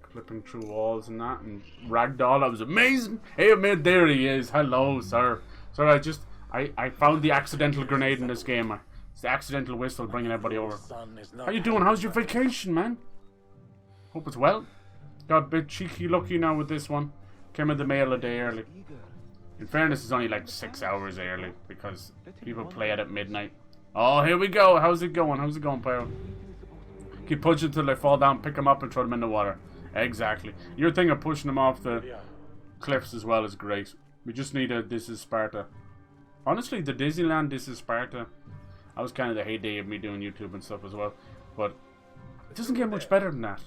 Clipping through walls and that, and ragdoll, that was amazing. Hey, man, there he is. Hello, sir. Sorry, I found the accidental grenade in this game. It's the accidental whistle bringing everybody over. How you doing? How's your vacation, man? Hope it's well. Got a bit cheeky lucky now with this one. Came in the mail a day early. In fairness, it's only like 6 hours early because people play it at midnight. Oh, here we go. How's it going? How's it going, Pyro? Keep pushing until they fall down, pick them up and throw them in the water. Exactly. Your thing of pushing them off the cliffs as well is great. We just need a This Is Sparta. Honestly, the Disneyland This Is Sparta, that was kind of the heyday of me doing YouTube and stuff as well. But it doesn't get much better than that.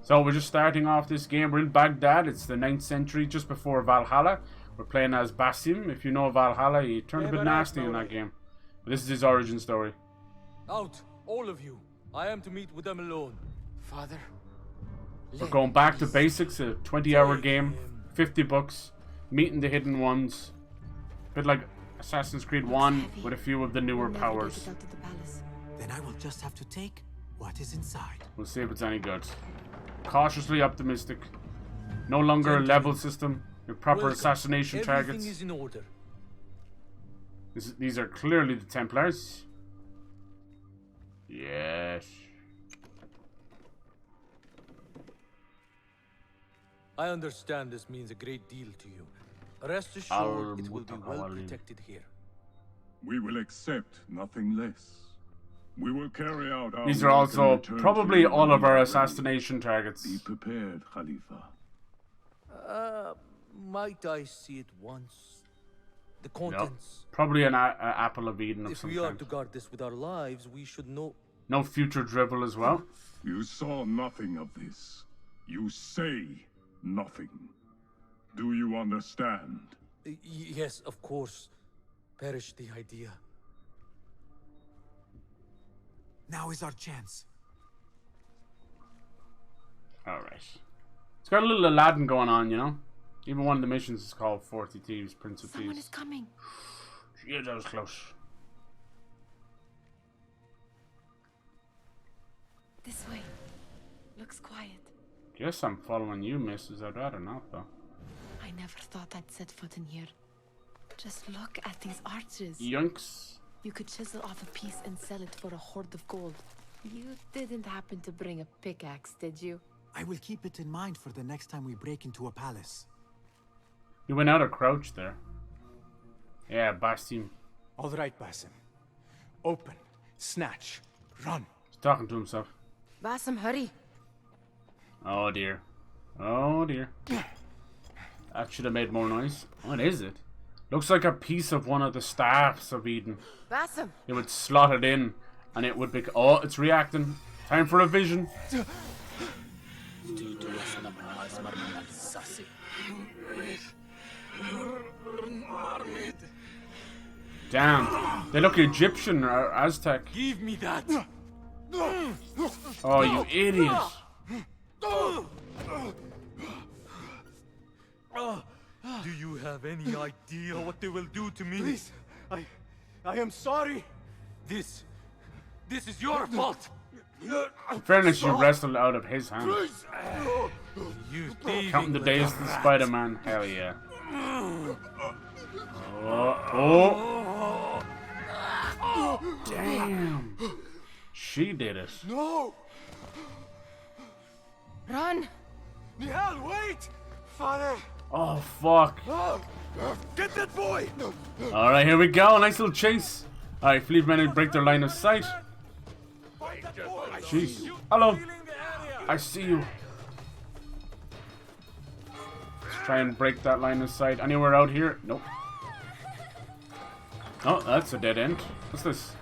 So we're just starting off this game. We're in Baghdad. It's the 9th century, just before Valhalla. We're playing as Basim. If you know Valhalla, he turned a bit nasty in that game. But this is his origin story. Out, all of you. I am to meet with them alone. Father. We're going back to basics, a 20-hour game, 50 bucks, meeting the hidden ones. A bit like Assassin's Creed 1 with a few of the newer powers. Then I will just have to take what is inside. We'll see if it's any good. Cautiously optimistic. No longer a level system with proper assassination targets. Is in order. These are clearly the Templars. Yes. I understand this means a great deal to you. Rest assured, it will be well protected here. We will accept nothing less. We will carry out our These are also probably all of our assassination targets. Be prepared, Khalifa. Might I see it once? The contents. Probably an apple of Eden of If some we are kind. to guard this with our lives, we should know. No future drivel as well. You saw nothing of this. You say nothing. Do you understand? Yes, of course. Perish the idea. Now is our chance. Alright. It's got a little Aladdin going on, you know? Even one of the missions is called 40 Thieves, Prince of Someone Thieves. is coming. Yeah, that was close. This way. Looks quiet. Guess I'm following you, missus. I'd rather not, though. I never thought I'd set foot in here. Just look at these arches. Yunks. You could chisel off a piece and sell it for a hoard of gold. You didn't happen to bring a pickaxe, did you? I will keep it in mind for the next time we break into a palace. You went out of crouch there. Yeah, Basim. All right, Basim. Open, snatch, run. He's talking to himself. Basim, hurry. Oh dear. Oh dear. That should have made more noise. What is it? Looks like a piece of one of the staffs of Eden. Basim! It would slot it in and it would be... Oh, it's reacting. Time for a vision. Damn. They look Egyptian or Aztec. Give me that! Oh, you idiot. Do you have any idea what they will do to me? Please, I am sorry. This is your fault. In fairness, you wrestled out of his hands. You Counting the days to Spider-Man. Hell yeah. Oh. Damn. She did it. No! Run! Nihal, wait! Father! Oh, fuck. Get that boy! Alright, here we go. Nice little chase. Alright, fleet men break their line of sight. Jeez. Hello. I see you. Let's try and break that line of sight. Anywhere out here? Nope. Oh, that's a dead end. What's this?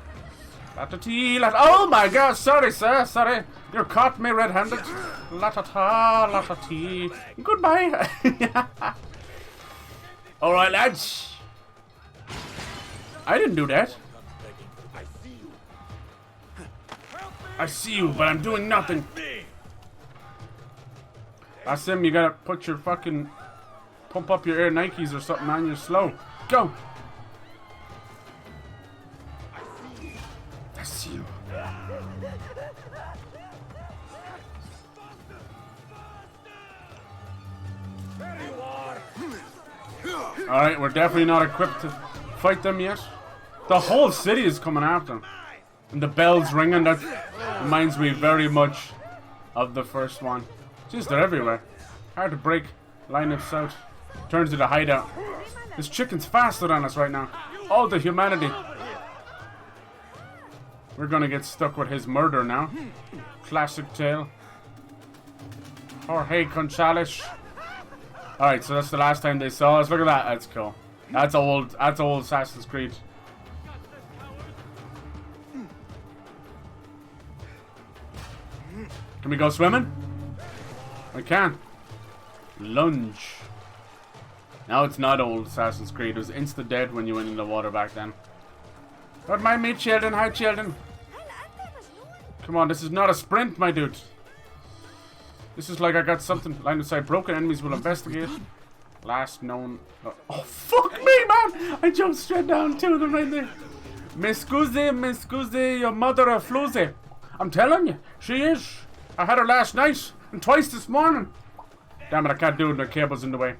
Oh my god, sorry sir, sorry. You caught me red-handed. La-ta-ta, la-ta-tee. Goodbye. Alright lads. I didn't do that. I see you, but I'm doing nothing. Basim, you gotta put your fucking... Pump up your Air Nikes or something, man. You're slow. Go. I see you. Alright, we're definitely not equipped to fight them yet. The whole city is coming after them. And the bells ringing, that reminds me very much of the first one. Jeez, they're everywhere. Hard to break. Line of sight. Turns to the hideout. This chicken's faster than us right now. All the humanity. We're gonna get stuck with his murder now. Classic tale. Jorge Gonzalez. Alright, so that's the last time they saw us. Look at that. That's cool. That's old Assassin's Creed. Can we go swimming? We can. Lunge. Now it's not old Assassin's Creed. It was insta-dead when you went in the water back then. Don't mind me, children. Hi, children. Come on, this is not a sprint, my dude. This is like I got something. Line of sight broken. Enemies will investigate. Last known... Oh, fuck me, man! I jumped straight down to them right there. Me scusi, your mother a floozy. I'm telling you, she is. I had her last night and twice this morning. Damn it, I can't do it. The cable's in the way.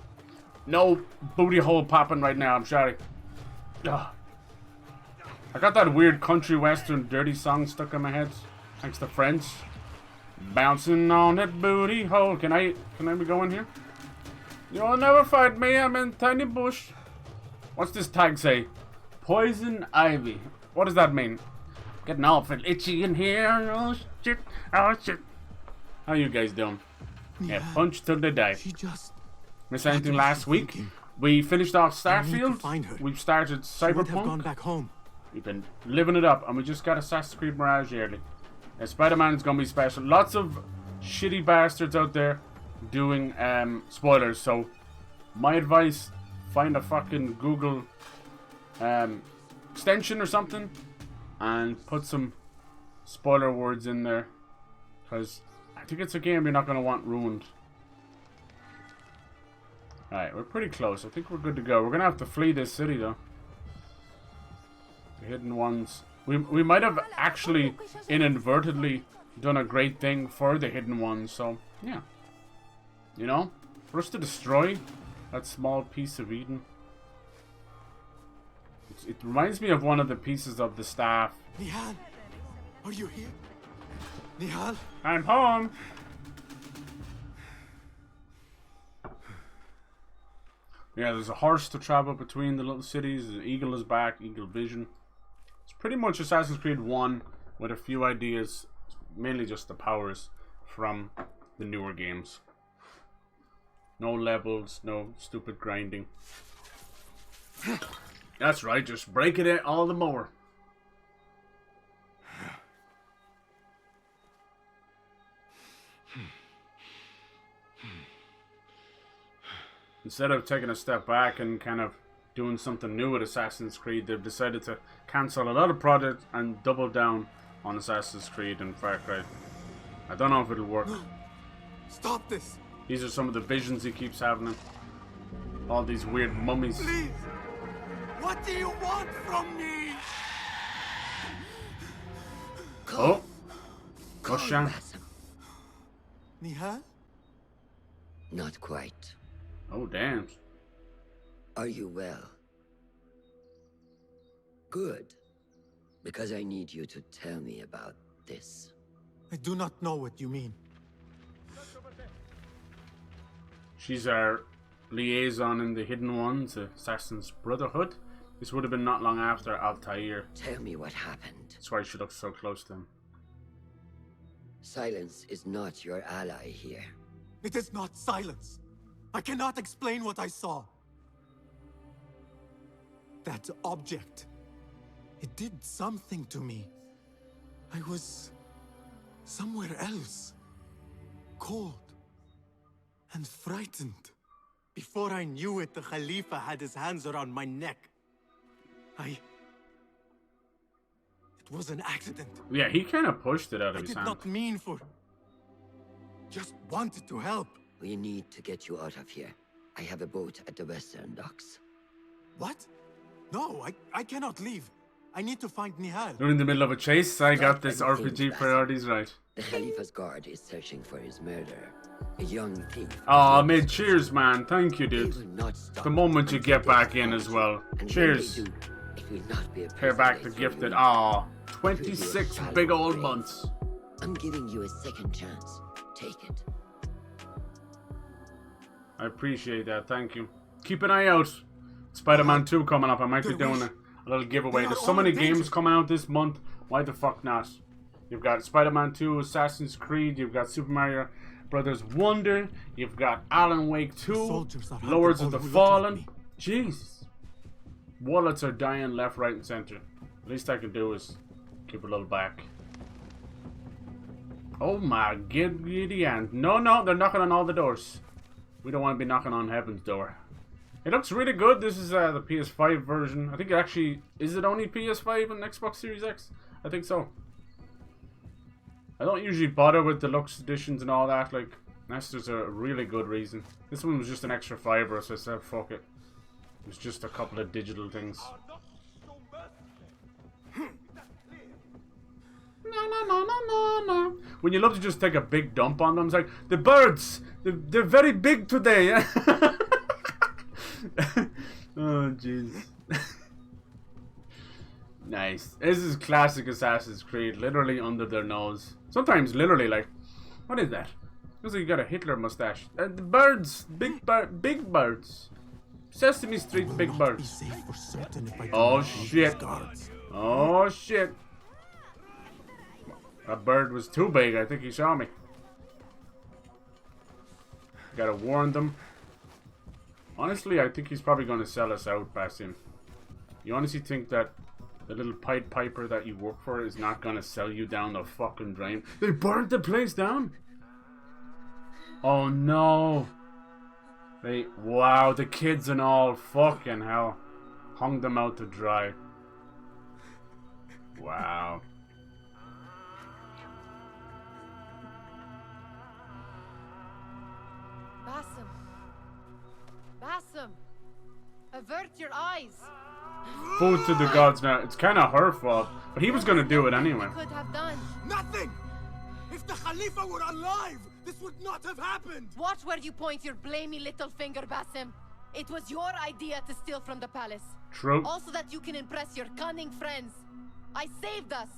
No booty hole popping right now. I'm sorry. Ugh. I got that weird country western dirty song stuck in my head. Thanks to friends. Bouncing on that booty hole. Can I be going here? You'll never find me. I'm in tiny bush. What's this tag say? Poison ivy. What does that mean? Getting awful itchy in here. Oh shit. Oh shit. How you guys doing? Yeah, punch till they die. She just Miss anything last week? We finished off Starfield. Find her. We've started She would have Cyberpunk. gone back home. We've been living it up, and we just got Assassin's Creed Mirage early. Spider-Man is gonna be special. Lots of shitty bastards out there doing spoilers. So my advice: find a fucking Google extension or something, and put some spoiler words in there, because I think it's a game you're not gonna want ruined. Alright, we're pretty close. I think we're good to go. We're gonna have to flee this city though. The hidden ones. We might have actually inadvertently done a great thing for the hidden ones, so yeah. You know? For us to destroy that small piece of Eden. It reminds me of one of the pieces of the staff. Nihal, are you here? Nihal? I'm home! Yeah, there's a horse to travel between the little cities. The eagle is back, eagle vision. It's pretty much Assassin's Creed 1 with a few ideas, mainly just the powers from the newer games. No levels, no stupid grinding. That's right, just breaking it all the more. Instead of taking a step back and kind of doing something new with Assassin's Creed, they've decided to cancel a lot of projects and double down on Assassin's Creed and Far Cry. I don't know if it'll work. No. Stop this! These are some of the visions he keeps having. All these weird mummies. Please! What do you want from me? Oh! Basim. Nihal? Not quite. Oh, damn. Are you well? Good. Because I need you to tell me about this. I do not know what you mean. She's our liaison in the Hidden Ones, Assassin's Brotherhood. This would have been not long after Altair. Tell me what happened. That's why she looks so close to him. Silence is not your ally here. It is not silence. I cannot explain what I saw. That object. It did something to me. I was somewhere else. Cold. And frightened. Before I knew it, the Khalifa had his hands around my neck. It was an accident. Yeah, he kind of pushed it out of his I hand. did not mean for... Just wanted to help. We need to get you out of here. I have a boat at the western docks. What? No, I cannot leave. I need to find Nihal. You're in the middle of a chase. I got this RPG priorities right. The Khalifa's guard is searching for his murderer. A young thief. Oh, man, cheers, man. Thank you, dude. The moment you get back in as well. Cheers. Pay back the gifted. Aw, 26 big old months. I'm giving you a second chance. Take it. I appreciate that. Thank you. Keep an eye out. Spider-Man 2 coming up. I might be doing a little giveaway. There's so many games coming out this month. Why the fuck not? You've got Spider-Man 2, Assassin's Creed. You've got Super Mario Brothers Wonder. You've got Alan Wake 2. Lords of the Fallen. Jesus. Wallets are dying left, right, and center. The least I can do is keep a little back. Oh my giddy aunt. No, they're knocking on all the doors. We don't want to be knocking on heaven's door. It looks really good. This is the PS5 version. I think it actually... Is it only PS5 and Xbox Series X? I think so. I don't usually bother with deluxe editions and all that, like, unless there's a really good reason. This one was just an extra $5, so I said fuck it. It was just a couple of digital things. No. When you love to just take a big dump on them, it's like, the birds! They're very big today! Oh, jeez. Nice. This is classic Assassin's Creed, literally under their nose. Sometimes literally, like, what is that? Looks like you got a Hitler mustache. The birds! Big birds. Sesame Street big birds. Oh shit. Oh shit. That bird was too big. I think he saw me. Gotta warn them. Honestly, I think he's probably going to sell us out, Basim. You honestly think that the little Pied Piper that you work for is not going to sell you down the fucking drain? They burnt the place down? Oh no. Wow, the kids and all, fucking hell. Hung them out to dry. Wow. Basim. Basim. Avert your eyes. Food to the gods now. It's kind of her fault, but he was going to do it anyway. Could have done. Nothing! If the Khalifa were alive, this would not have happened! Watch where you point your blamey little finger, Basim. It was your idea to steal from the palace. True. Also that you can impress your cunning friends. I saved us.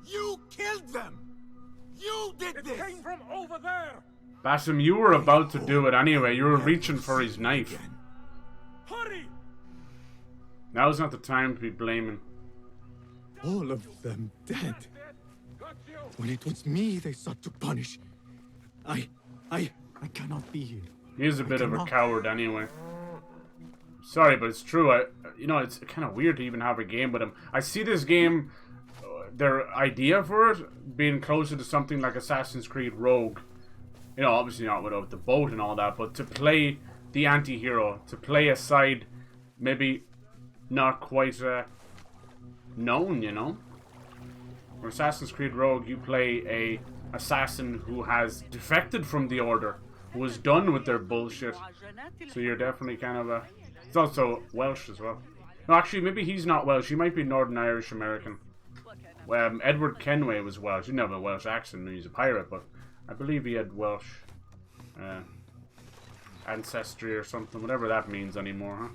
You killed them! You did this! It came from over there! Basim, you were about to do it anyway. You were reaching for his knife. Hurry! Now's not the time to be blaming. All of them dead. When it was me they sought to punish. I cannot be here. He is a bit of a coward anyway. Sorry, but it's true. You know, it's kind of weird to even have a game with him. I see this game, their idea for it, being closer to something like Assassin's Creed Rogue. You know, obviously not without the boat and all that, but to play the anti-hero, to play a side maybe not quite known, you know? For Assassin's Creed Rogue, you play a assassin who has defected from the Order, who is done with their bullshit. So you're definitely kind of a... He's also Welsh as well. No, actually, maybe he's not Welsh. He might be Northern Irish American. Edward Kenway was Welsh. He didn't have a Welsh accent when he was a pirate, but I believe he had Welsh ancestry or something, whatever that means anymore, huh?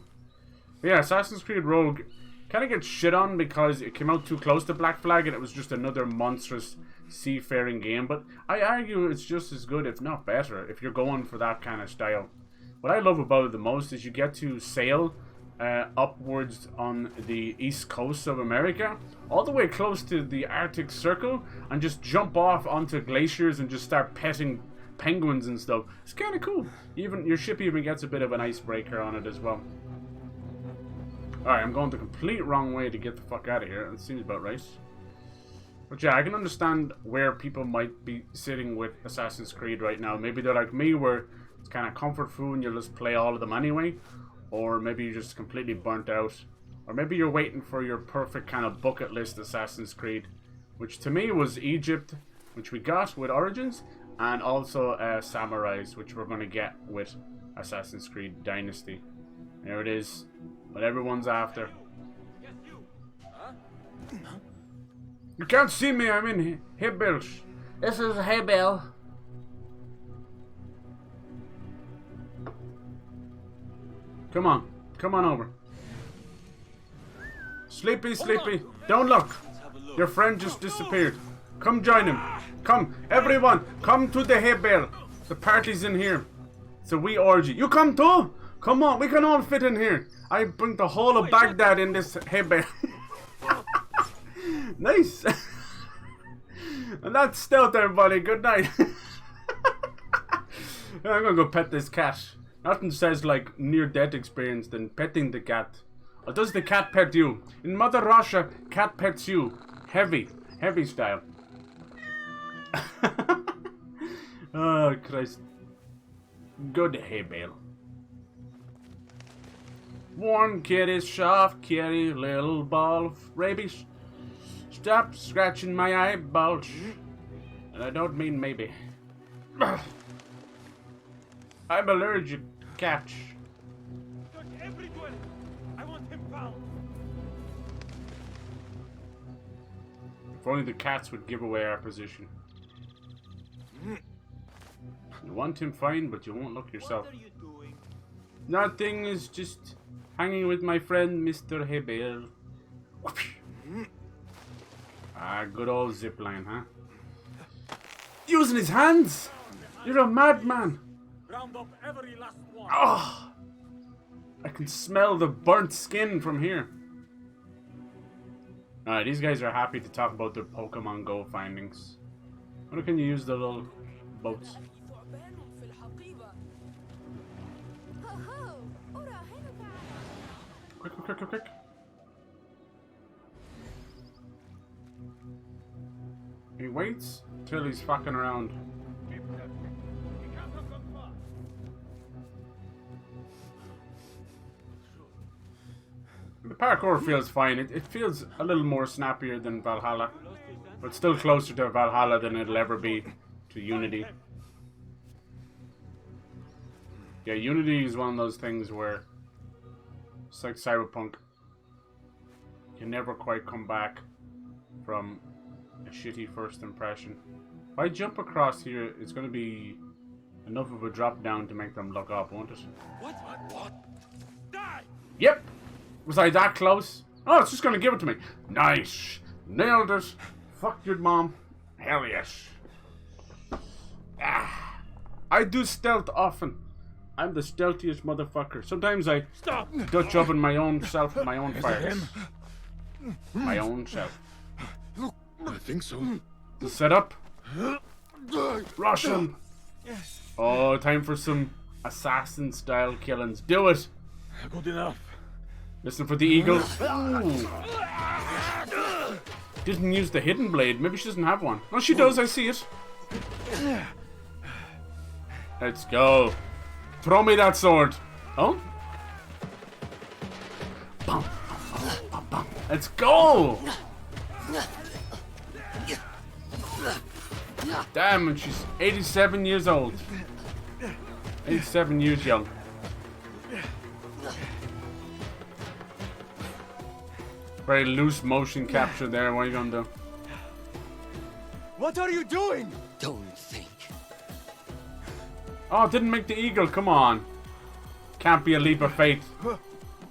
But yeah, Assassin's Creed Rogue kind of gets shit on because it came out too close to Black Flag and it was just another monstrous seafaring game, but I argue it's just as good, if not better, if you're going for that kind of style. What I love about it the most is you get to sail upwards on the east coast of America, all the way close to the Arctic Circle, and just jump off onto glaciers and just start petting penguins and stuff. It's kind of cool. Even your ship even gets a bit of an icebreaker on it as well. Alright, I'm going the complete wrong way to get the fuck out of here. It seems about right. But yeah, I can understand where people might be sitting with Assassin's Creed right now. Maybe they're like me, where it's kind of comfort food and you'll just play all of them anyway. Or maybe you're just completely burnt out. Or maybe you're waiting for your perfect kind of bucket list Assassin's Creed. Which to me was Egypt, which we got with Origins. And also Samurais, which we're going to get with Assassin's Creed Dynasty. There it is. What everyone's after. You can't see me, I'm in Hebel. This is Hebel. Come on. Come on over. Sleepy, sleepy. Don't look. Your friend just disappeared. Come join him. Come, everyone. Come to the Hebel. The party's in here. It's a wee orgy. You come too? Come on, we can all fit in here. I bring the whole of Baghdad in this Hebel. Nice. And that's stealth, everybody. Good night. I'm gonna go pet this cat. Nothing says like near-death experience than petting the cat. Or does the cat pet you? In Mother Russia, cat pets you. Heavy. Heavy style. Oh, Christ. Good Hebel. Warm kitty, soft kitty, little ball of rabies. Stop scratching my eyeballs. And I don't mean maybe. I'm allergic, catch. I want him found. If only the cats would give away our position. You want him fine, but you won't look yourself. What are you doing? Nothing, is just hanging with my friend Mr. Hebel. Ah, good old zipline, huh? Using his hands! You're a madman! Round up every last one. Oh! I can smell the burnt skin from here. Alright, these guys are happy to talk about their Pokemon Go findings. How can you use the little boats? Quick, quick, quick, quick, quick. He waits till he's fucking around. The parkour feels fine. It feels a little more snappier than Valhalla, but still closer to Valhalla than it'll ever be to Unity. Yeah, Unity is one of those things where it's like Cyberpunk. You never quite come back from a shitty first impression. If I jump across here, it's going to be enough of a drop down to make them look up, won't it? What? Die! Yep! Was I that close? Oh, it's just going to give it to me. Nice! Nailed it! Fuck your mom. Hell yes. Ah, I do stealth often. I'm the stealthiest motherfucker. Sometimes I Dutch oven my own self with my own fires. My own self. I think so. The setup. Rush him. Oh, time for some assassin style killings. Do it. Good enough. Listen for the eagle. Ooh. Didn't use the hidden blade. Maybe she doesn't have one. Oh, she does. I see it. Let's go. Throw me that sword. Oh? Bum, bum, bum, bum. Let's go. Damn, and she's 87 years old. 87 years young. Very loose motion capture there. What are you gonna do? What are you doing? Don't think. Oh, didn't make the eagle. Come on. Can't be a leap of faith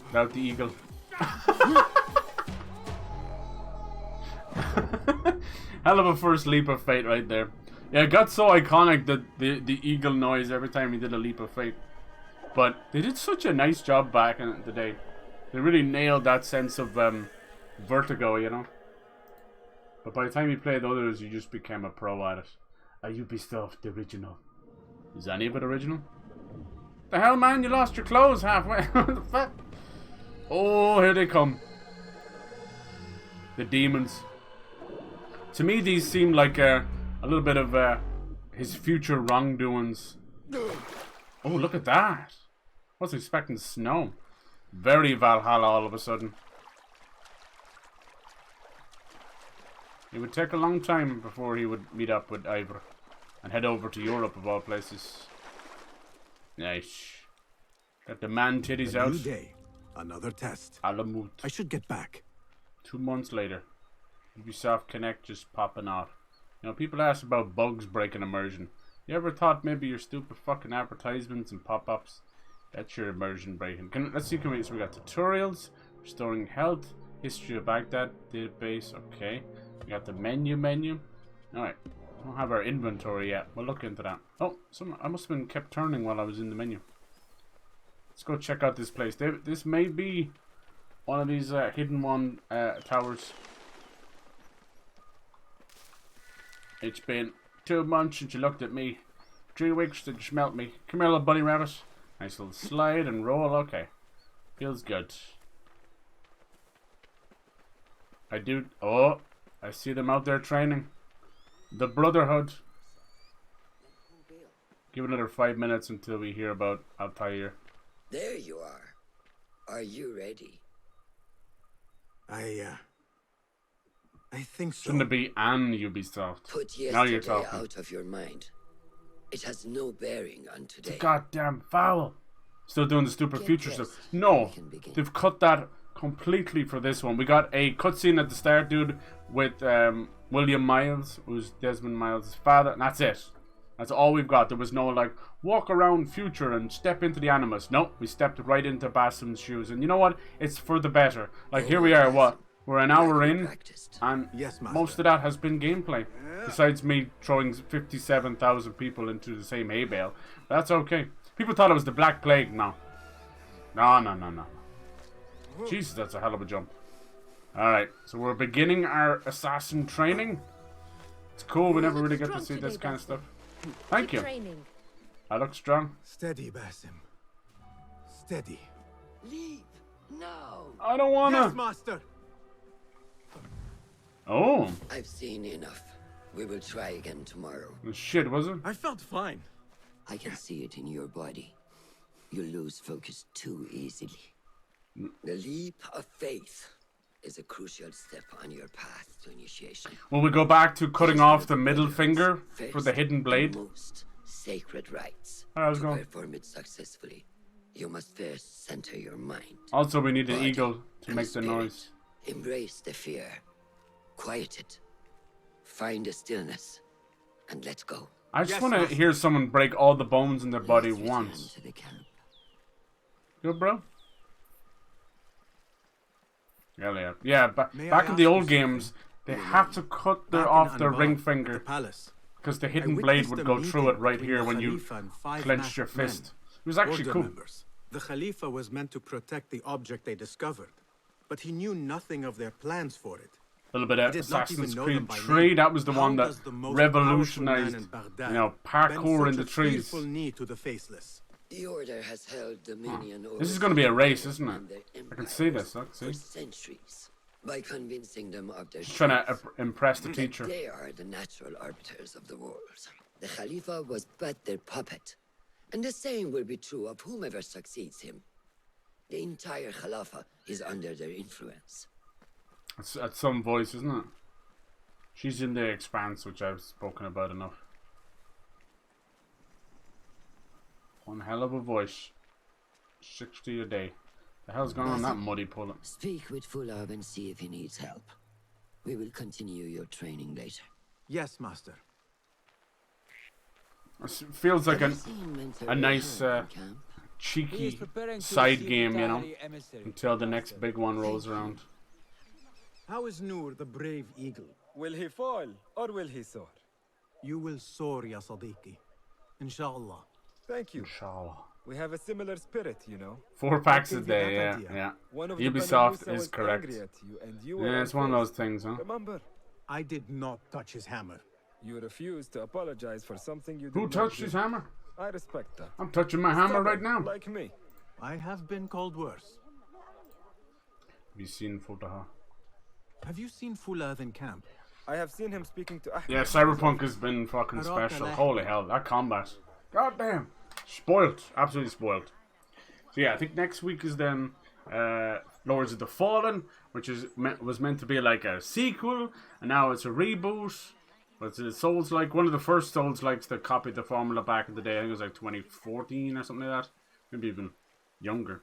without the eagle. Hell of a first leap of faith right there. Yeah, it got so iconic that the eagle noise every time he did a leap of faith. But they did such a nice job back in the day. They really nailed that sense of vertigo, you know. But by the time you played others, you just became a pro at it. A Ubisoft original. Is any of it original? The hell, man? You lost your clothes halfway. What the fuck? Oh, here they come. The demons. To me, these seem like a little bit of his future wrongdoings. Oh, look at that. I wasn't expecting snow. Very Valhalla all of a sudden. It would take a long time before he would meet up with Ivor and head over to Europe of all places. Nice. Got the man titties out. New day. Another test. Alamut. I should get back. 2 months later. Ubisoft Connect just popping off. You know, people ask about bugs breaking immersion. You ever thought maybe your stupid fucking advertisements and pop-ups? That's your immersion breaking. Let's see, so we got tutorials, restoring health, history of Baghdad, database, okay. We got the menu. Alright. We don't have our inventory yet. We'll look into that. Oh, I must have been kept turning while I was in the menu. Let's go check out this place. This may be one of these hidden towers. It's been 2 months since you looked at me. 3 weeks since you smelt me. Come here, little bunny rabbit. Nice little slide and roll. Okay. Feels good. Oh, I see them out there training. The Brotherhood. Give it another 5 minutes until we hear about Altair. There you are. Are you ready? I think so. Shouldn't it be an Ubisoft? Put Now you're yesterday talking. out of your mind. It has no bearing on today. It's a goddamn foul. Still doing the stupid future stuff. No, they've cut that completely for this one. We got a cutscene at the start, dude, with William Miles, who's Desmond Miles' father, and that's it. That's all we've got. There was no, like, walk around future and step into the Animus. Nope, we stepped right into Basim's shoes. And you know what? It's for the better. Like, here we are, what? We're an hour in, and most of that has been gameplay. Besides me throwing 57,000 people into the same hay bale. That's okay. People thought it was the Black Plague. No. No. Jesus, that's a hell of a jump. Alright, so we're beginning our assassin training. It's cool, we never really get to see this kind of stuff. Thank you. I look strong. Steady, Basim. Steady. Leave. No. I don't wanna. Yes, master. Oh. I've seen enough. We will try again tomorrow. Shit, was it? I felt fine. I can see it in your body. You lose focus too easily. The leap of faith is a crucial step on your path to initiation. Will we go back to cutting off the middle finger for the hidden blade? Most sacred rites. How's it To going? perform it successfully, you must first center your mind. Also, we need an body, eagle to and make the spirit. noise. Embrace the fear. Quiet it. Find a stillness. And let go. I just want to hear someone break all the bones in their body Let's return once. to the camp. Good, bro? Yeah, May back I in the ask old you games, they had to cut off the ring finger because the hidden blade would go through it right here when you clenched your fist. It was actually cool. Members. The Khalifa was meant to protect the object they discovered, but he knew nothing of their plans for it. A little bit of He did not even Assassin's know Creed them by 3, name. that was the How one that does the most revolutionized, powerful man in Baghdad you know, bend parkour in such the a trees. fearful knee to the faceless? The Order has held dominion over This is going to be a race, isn't it? and their I can see this, look, for see? centuries. By convincing them of their Just trying to truth, impress the that teacher. they are the natural arbiters of the world. The Khalifa was but their puppet. And the same will be true of whomever succeeds him. The entire Khalifa is under their influence. That's some voice, isn't it? She's in the Expanse, which I've spoken about enough. One hell of a voice. 60 a day. The hell's going on in that muddy pull? Speak with Fulab and see if he needs help. We will continue your training later. Yes, master. It feels like a nice cheeky side game, you know, until the next big one rolls around. How is Noor, the brave eagle? Will he fall or will he soar? You will soar, ya Sadiqi. Inshallah. Thank you. Inshallah. We have a similar spirit, you know. 4 packs a day, yeah. One of the Ubisoft Banu is was correct. angry at you and you were Yeah, it's one of those unfazed. things, huh? Remember? I did not touch his hammer. You refused to apologize for something you did Who not touched do. his hammer? I respect that. I'm touching my hammer right now. Like me. I have been called worse. Have you seen Futaha? Have you seen Fulad in camp? I have seen him speaking to Ahmed. Yeah, Cyberpunk has been fucking special. Holy hell, that combat. Goddamn. Spoiled. Absolutely spoiled. So yeah, I think next week is then Lords of the Fallen, which was meant to be like a sequel, and now it's a reboot. But it's a Souls-like, one of the first Souls-likes that copied the formula back in the day. I think it was like 2014 or something like that. Maybe even younger.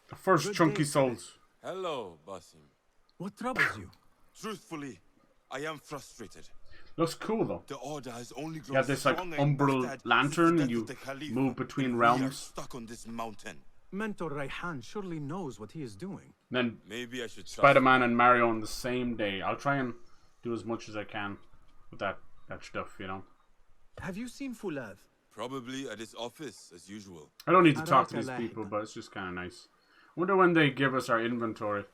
The first chunky Souls. Hello, Basim. What troubles you? Truthfully, I am frustrated. Looks cool though. The Order has only grown You have this like stronger in umbral Baghdad lantern since and the you death of the Khalifa, move between and we are realms. stuck on this mountain. Mentor Rayhan surely knows what he is doing. Then Maybe I should trust Spider-Man and Mario on the same day. I'll try and do as much as I can with that stuff, you know. Have you seen Fulad? Probably at his office, as usual. I don't need to talk to these people, but it's just kind of nice. I wonder when they give us our inventory.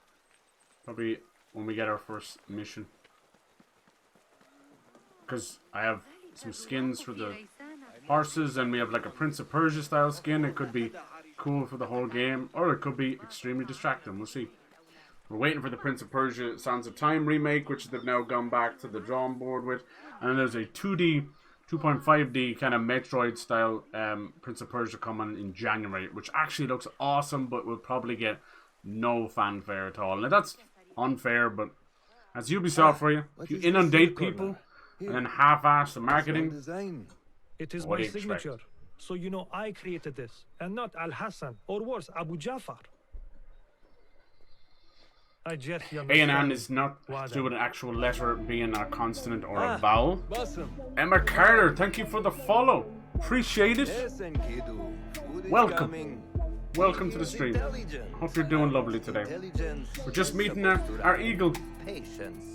Probably when we get our first mission. Because I have some skins for the horses, and we have like a Prince of Persia style skin. It could be cool for the whole game, or it could be extremely distracting. We'll see. We're waiting for the Prince of Persia Sands of Time remake, which they've now gone back to the drawing board with. And then there's a 2D, 2.5D kind of Metroid style Prince of Persia coming in January, which actually looks awesome, but will probably get no fanfare at all. Now that's unfair, but that's Ubisoft for you. If you inundate people and then half-ass the marketing, it is what do my you expect? signature. So you know I created this, and not Al Hassan, or worse, Abu Jafar. I just A&N is not to do with an actual letter being a consonant or a vowel. Emma Carter, thank you for the follow. Appreciate it. Welcome. Welcome to the stream. Hope you're doing lovely today. We're just meeting our eagle. Patience.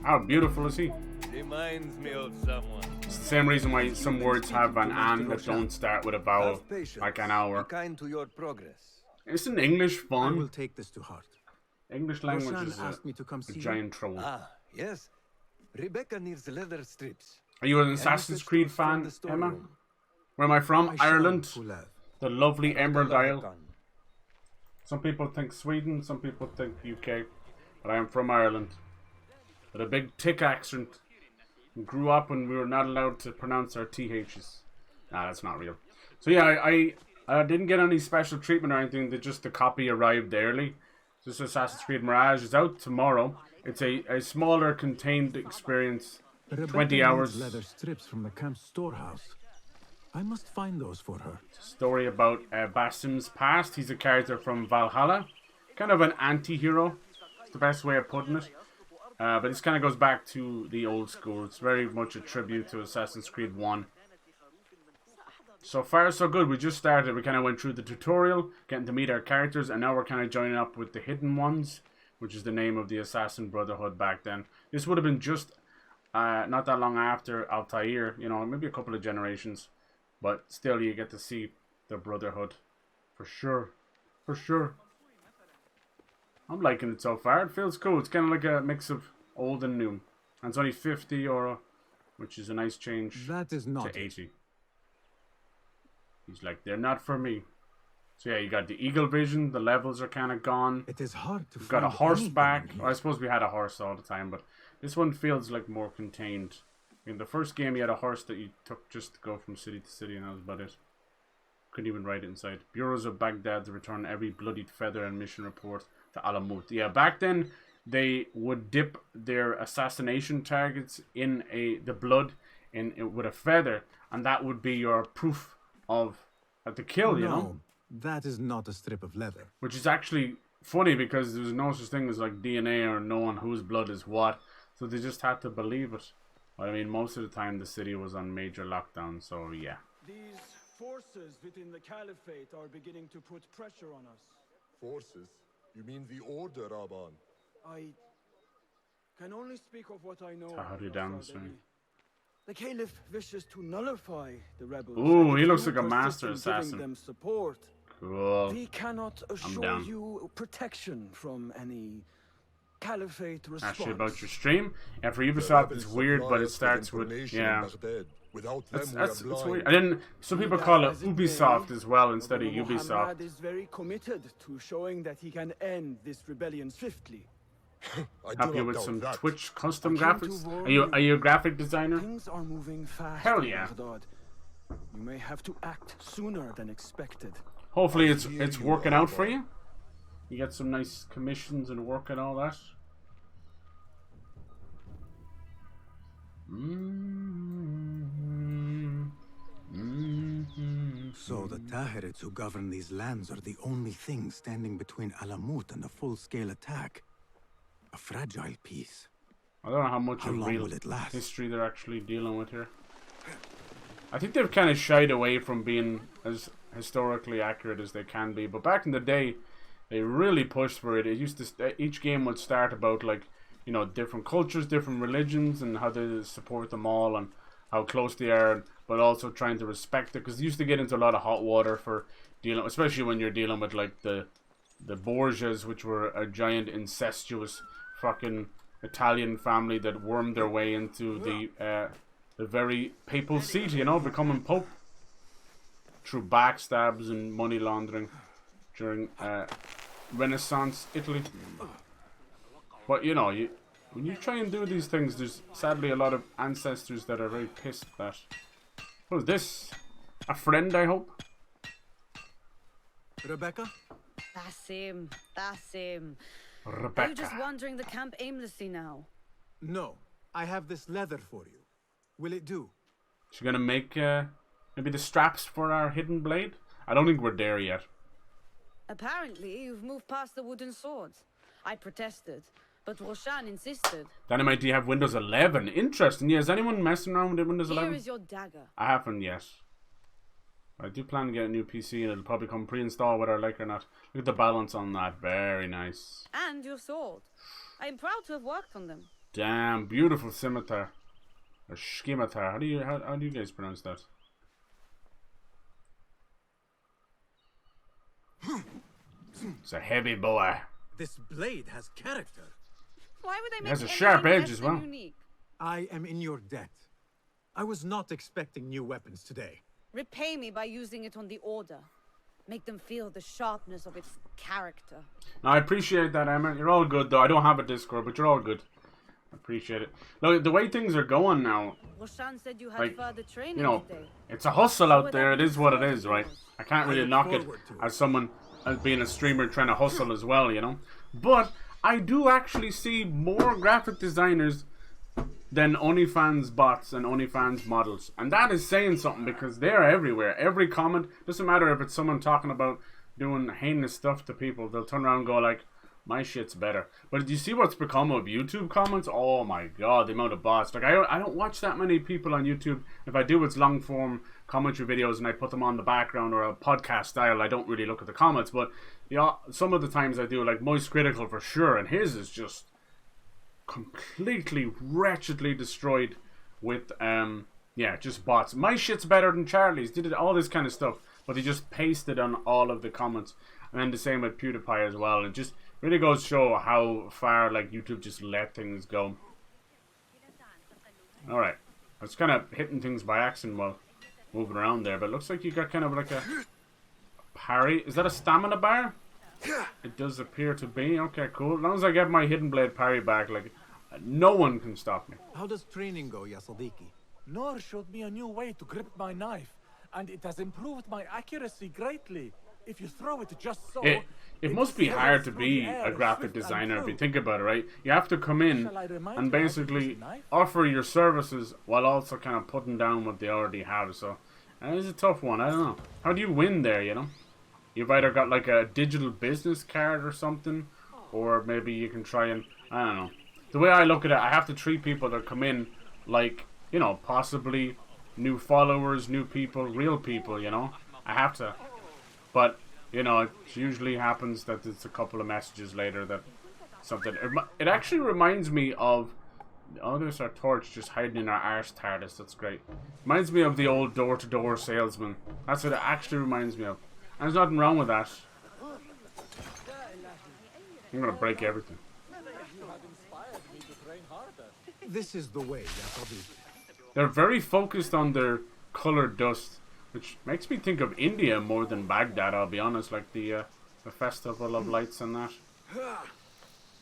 How beautiful is he? Reminds me of someone. It's the same reason why some words have an "and" that don't start with a vowel, like an hour. Kind to your progress. Isn't English fun? I will take this to heart. English language Roshan is asked me to come a see giant troll. Ah, yes. Rebecca needs leather strips. Are you an Assassin's Creed fan, Emma? Where am I from? Ireland. The lovely Emerald Isle. Some people think Sweden, some people think UK. But I am from Ireland. With a big tick accent. Grew up when we were not allowed to pronounce our THs. Nah, that's not real. So yeah, I didn't get any special treatment or anything. Just the copy arrived early. This Assassin's Creed Mirage is out tomorrow. It's a smaller, contained experience. 20 hours. Leather strips from the camp's storehouse. I must find those for her. Story about Basim's past. He's a character from Valhalla. Kind of an anti-hero. It's the best way of putting it. But this kind of goes back to the old school. It's very much a tribute to Assassin's Creed 1. So far, so good. We just started. We kind of went through the tutorial, getting to meet our characters, and now we're kind of joining up with the Hidden Ones, which is the name of the Assassin Brotherhood back then. This would have been just not that long after Altair, you know, maybe a couple of generations. But still, you get to see the Brotherhood. For sure. For sure. I'm liking it so far. It feels cool. It's kind of like a mix of old and new. And it's only 50 euro, which is a nice change that is not to 80. He's like, they're not for me. So yeah, you got the eagle vision. The levels are kind of gone. It is hard to We've got a horseback. Well, I suppose we had a horse all the time, but this one feels like more contained. In the first game, you had a horse that you took just to go from city to city, and that was about it. Couldn't even write it inside. Bureaus of Baghdad to return every bloodied feather and mission report to Alamut. Yeah, back then, they would dip their assassination targets in the blood with a feather, and that would be your proof of the kill, you know? That is not a strip of leather. Which is actually funny because there's no such thing as like DNA or knowing whose blood is what. So they just had to believe it. I mean, most of the time the city was on major lockdown, so yeah. These forces within the Caliphate are beginning to put pressure on us. Forces? You mean the Order, Raban? I can only speak of what I know. The Caliph wishes to nullify the rebels. Ooh, he looks like a master assassin. Them support. Cool. We cannot assure you protection from any Caliphate response. Actually, about your stream, and for Ubisoft, it's weird, but it starts with That's weird. I didn't. Some people call it Ubisoft as well instead of Ubisoft. Muhammad is very committed to showing that he can end this rebellion swiftly. Help you with some Twitch custom graphics? Are you a graphic designer? Things are moving fast. Hell yeah. Baghdad. You may have to act sooner than expected. Hopefully it's working out for you. You get some nice commissions and work and all that. So the Tahirids who govern these lands are the only thing standing between Alamut and a full-scale attack. A fragile peace. I don't know how much of real history they're actually dealing with here. I think they've kind of shied away from being as historically accurate as they can be. But back in the day, they really pushed for it. It used to each game would start about like, you know, different cultures, different religions, and how they support them all and how close they are, but also trying to respect it. Because they used to get into a lot of hot water for dealing, especially when you're dealing with like the Borgias, which were a giant incestuous fucking Italian family that wormed their way into the very papal seat, you know, becoming pope through backstabs and money laundering during Renaissance Italy. But you know, when you try and do these things, there's sadly a lot of ancestors that are very pissed that. What is this? A friend, I hope? Rebecca? Basim. Rebecca. Are you just wandering the camp aimlessly now? No. I have this leather for you. Will it do? She's gonna make maybe the straps for our hidden blade? I don't think we're there yet. Apparently, you've moved past the wooden swords. I protested, but Roshan insisted. Dynamite, do you have Windows 11? Interesting. Yeah, is anyone messing around with Windows 11? Here is your dagger. I haven't yet. I do plan to get a new PC and it'll probably come pre-installed whether I like it or not. Look at the balance on that. Very nice. And your sword. I am proud to have worked on them. Damn, beautiful scimitar. Or scimitar. How do you guys pronounce that? It's a heavy boy. This blade has character. Why would they make it has a sharp edge as well. Unique? I am in your debt. I was not expecting new weapons today. Repay me by using it on the Order. Make them feel the sharpness of its character. No, I appreciate that, Emma. You're all good, though. I don't have a Discord, but you're all good. I appreciate it. Look, the way things are going now, Roshan said you had like, further training you know, today. it's a hustle out there. It is what it is, right? I can't really knock it as someone as being a streamer trying to hustle as well, you know. But I do actually see more graphic designers than OnlyFans bots and OnlyFans models. And that is saying something because they're everywhere. Every comment, doesn't matter if it's someone talking about doing heinous stuff to people, they'll turn around and go like, my shit's better. But do you see what's become of YouTube comments? Oh my god, the amount of bots. Like, I don't watch that many people on YouTube. If I do, it's long form commentary videos and I put them on the background or a podcast style. I don't really look at the comments. But yeah, some of the times I do, like Moist Critical for sure. And his is just completely wretchedly destroyed with yeah, just bots. My shit's better than Charlie's. Did it, all this kind of stuff, but he just pasted on all of the comments. And then the same with PewDiePie as well. It just really goes to show how far like YouTube just let things go. All right, I was kind of hitting things by accident while moving around there, but it looks like you got kind of like a parry. Is that a stamina bar? It does appear to be. Okay, cool. As long as I get my hidden blade parry back, like no one can stop me. How does training go, ya Sadiki? Noor showed me a new way to grip my knife, and it has improved my accuracy greatly. If you throw it just so... It must be hard to be a graphic designer if you think about it, right? You have to come in and basically offer your services while also kind of putting down what they already have. So it's a tough one. I don't know. How do you win there, you know? You've either got like a digital business card or something, or maybe you can try and, I don't know. The way I look at it, I have to treat people that come in like, you know, possibly new followers, new people, real people, you know? I have to. But, you know, it usually happens that it's a couple of messages later that something... It actually reminds me of... Oh, there's our torch just hiding in our arse TARDIS. That's great. Reminds me of the old door-to-door salesman. That's what it actually reminds me of. And there's nothing wrong with that. I'm gonna break everything. This is the way, Yakobi. They're very focused on their colored dust, which makes me think of India more than Baghdad, I'll be honest, like the Festival of Lights and that.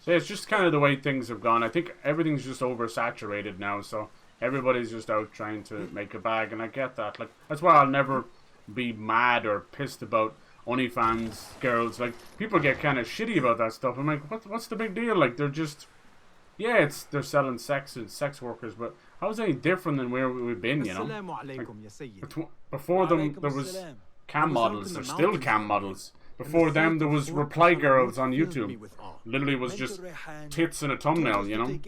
So it's just kind of the way things have gone. I think everything's just oversaturated now, so everybody's just out trying to make a bag, and I get that. Like, that's why I'll never be mad or pissed about OnlyFans girls. Like, people get kind of shitty about that stuff. I'm like, what's the big deal? Like, they're just... Yeah, they're selling sex and sex workers, but how is it any different than where we've been, you know? Like, before them, there was cam models. There's still cam models. Before them, there was reply girls on YouTube. Literally was just tits in a thumbnail, you know?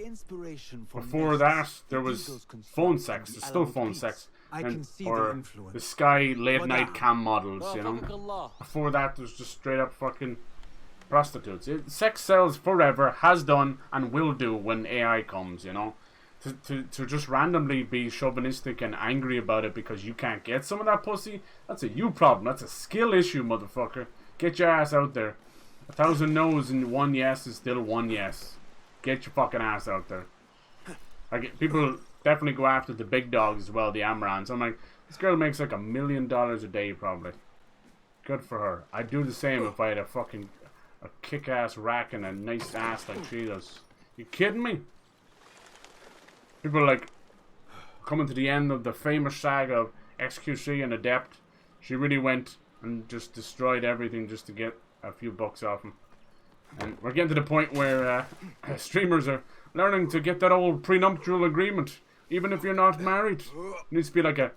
Before that, there was phone sex. There's still phone sex. Or the Sky late night cam models, you know? Before that, there's just straight up fucking... prostitutes. Sex sells forever, has done, and will do when AI comes, you know. To just randomly be chauvinistic and angry about it because you can't get some of that pussy, that's a you problem. That's a skill issue, motherfucker. Get your ass out there. 1,000 no's and 1 yes is still 1 yes. Get your fucking ass out there. Like, people definitely go after the big dogs as well, the Amrans. I'm like, this girl makes like $1 million a day probably. Good for her. I'd do the same if I had a kick-ass rack and a nice ass like she does. You kidding me? People are like coming to the end of the famous saga of XQC and Adept. She really went and just destroyed everything just to get a few bucks off him. And we're getting to the point where streamers are learning to get that old prenuptial agreement. Even if you're not married. It needs to be like a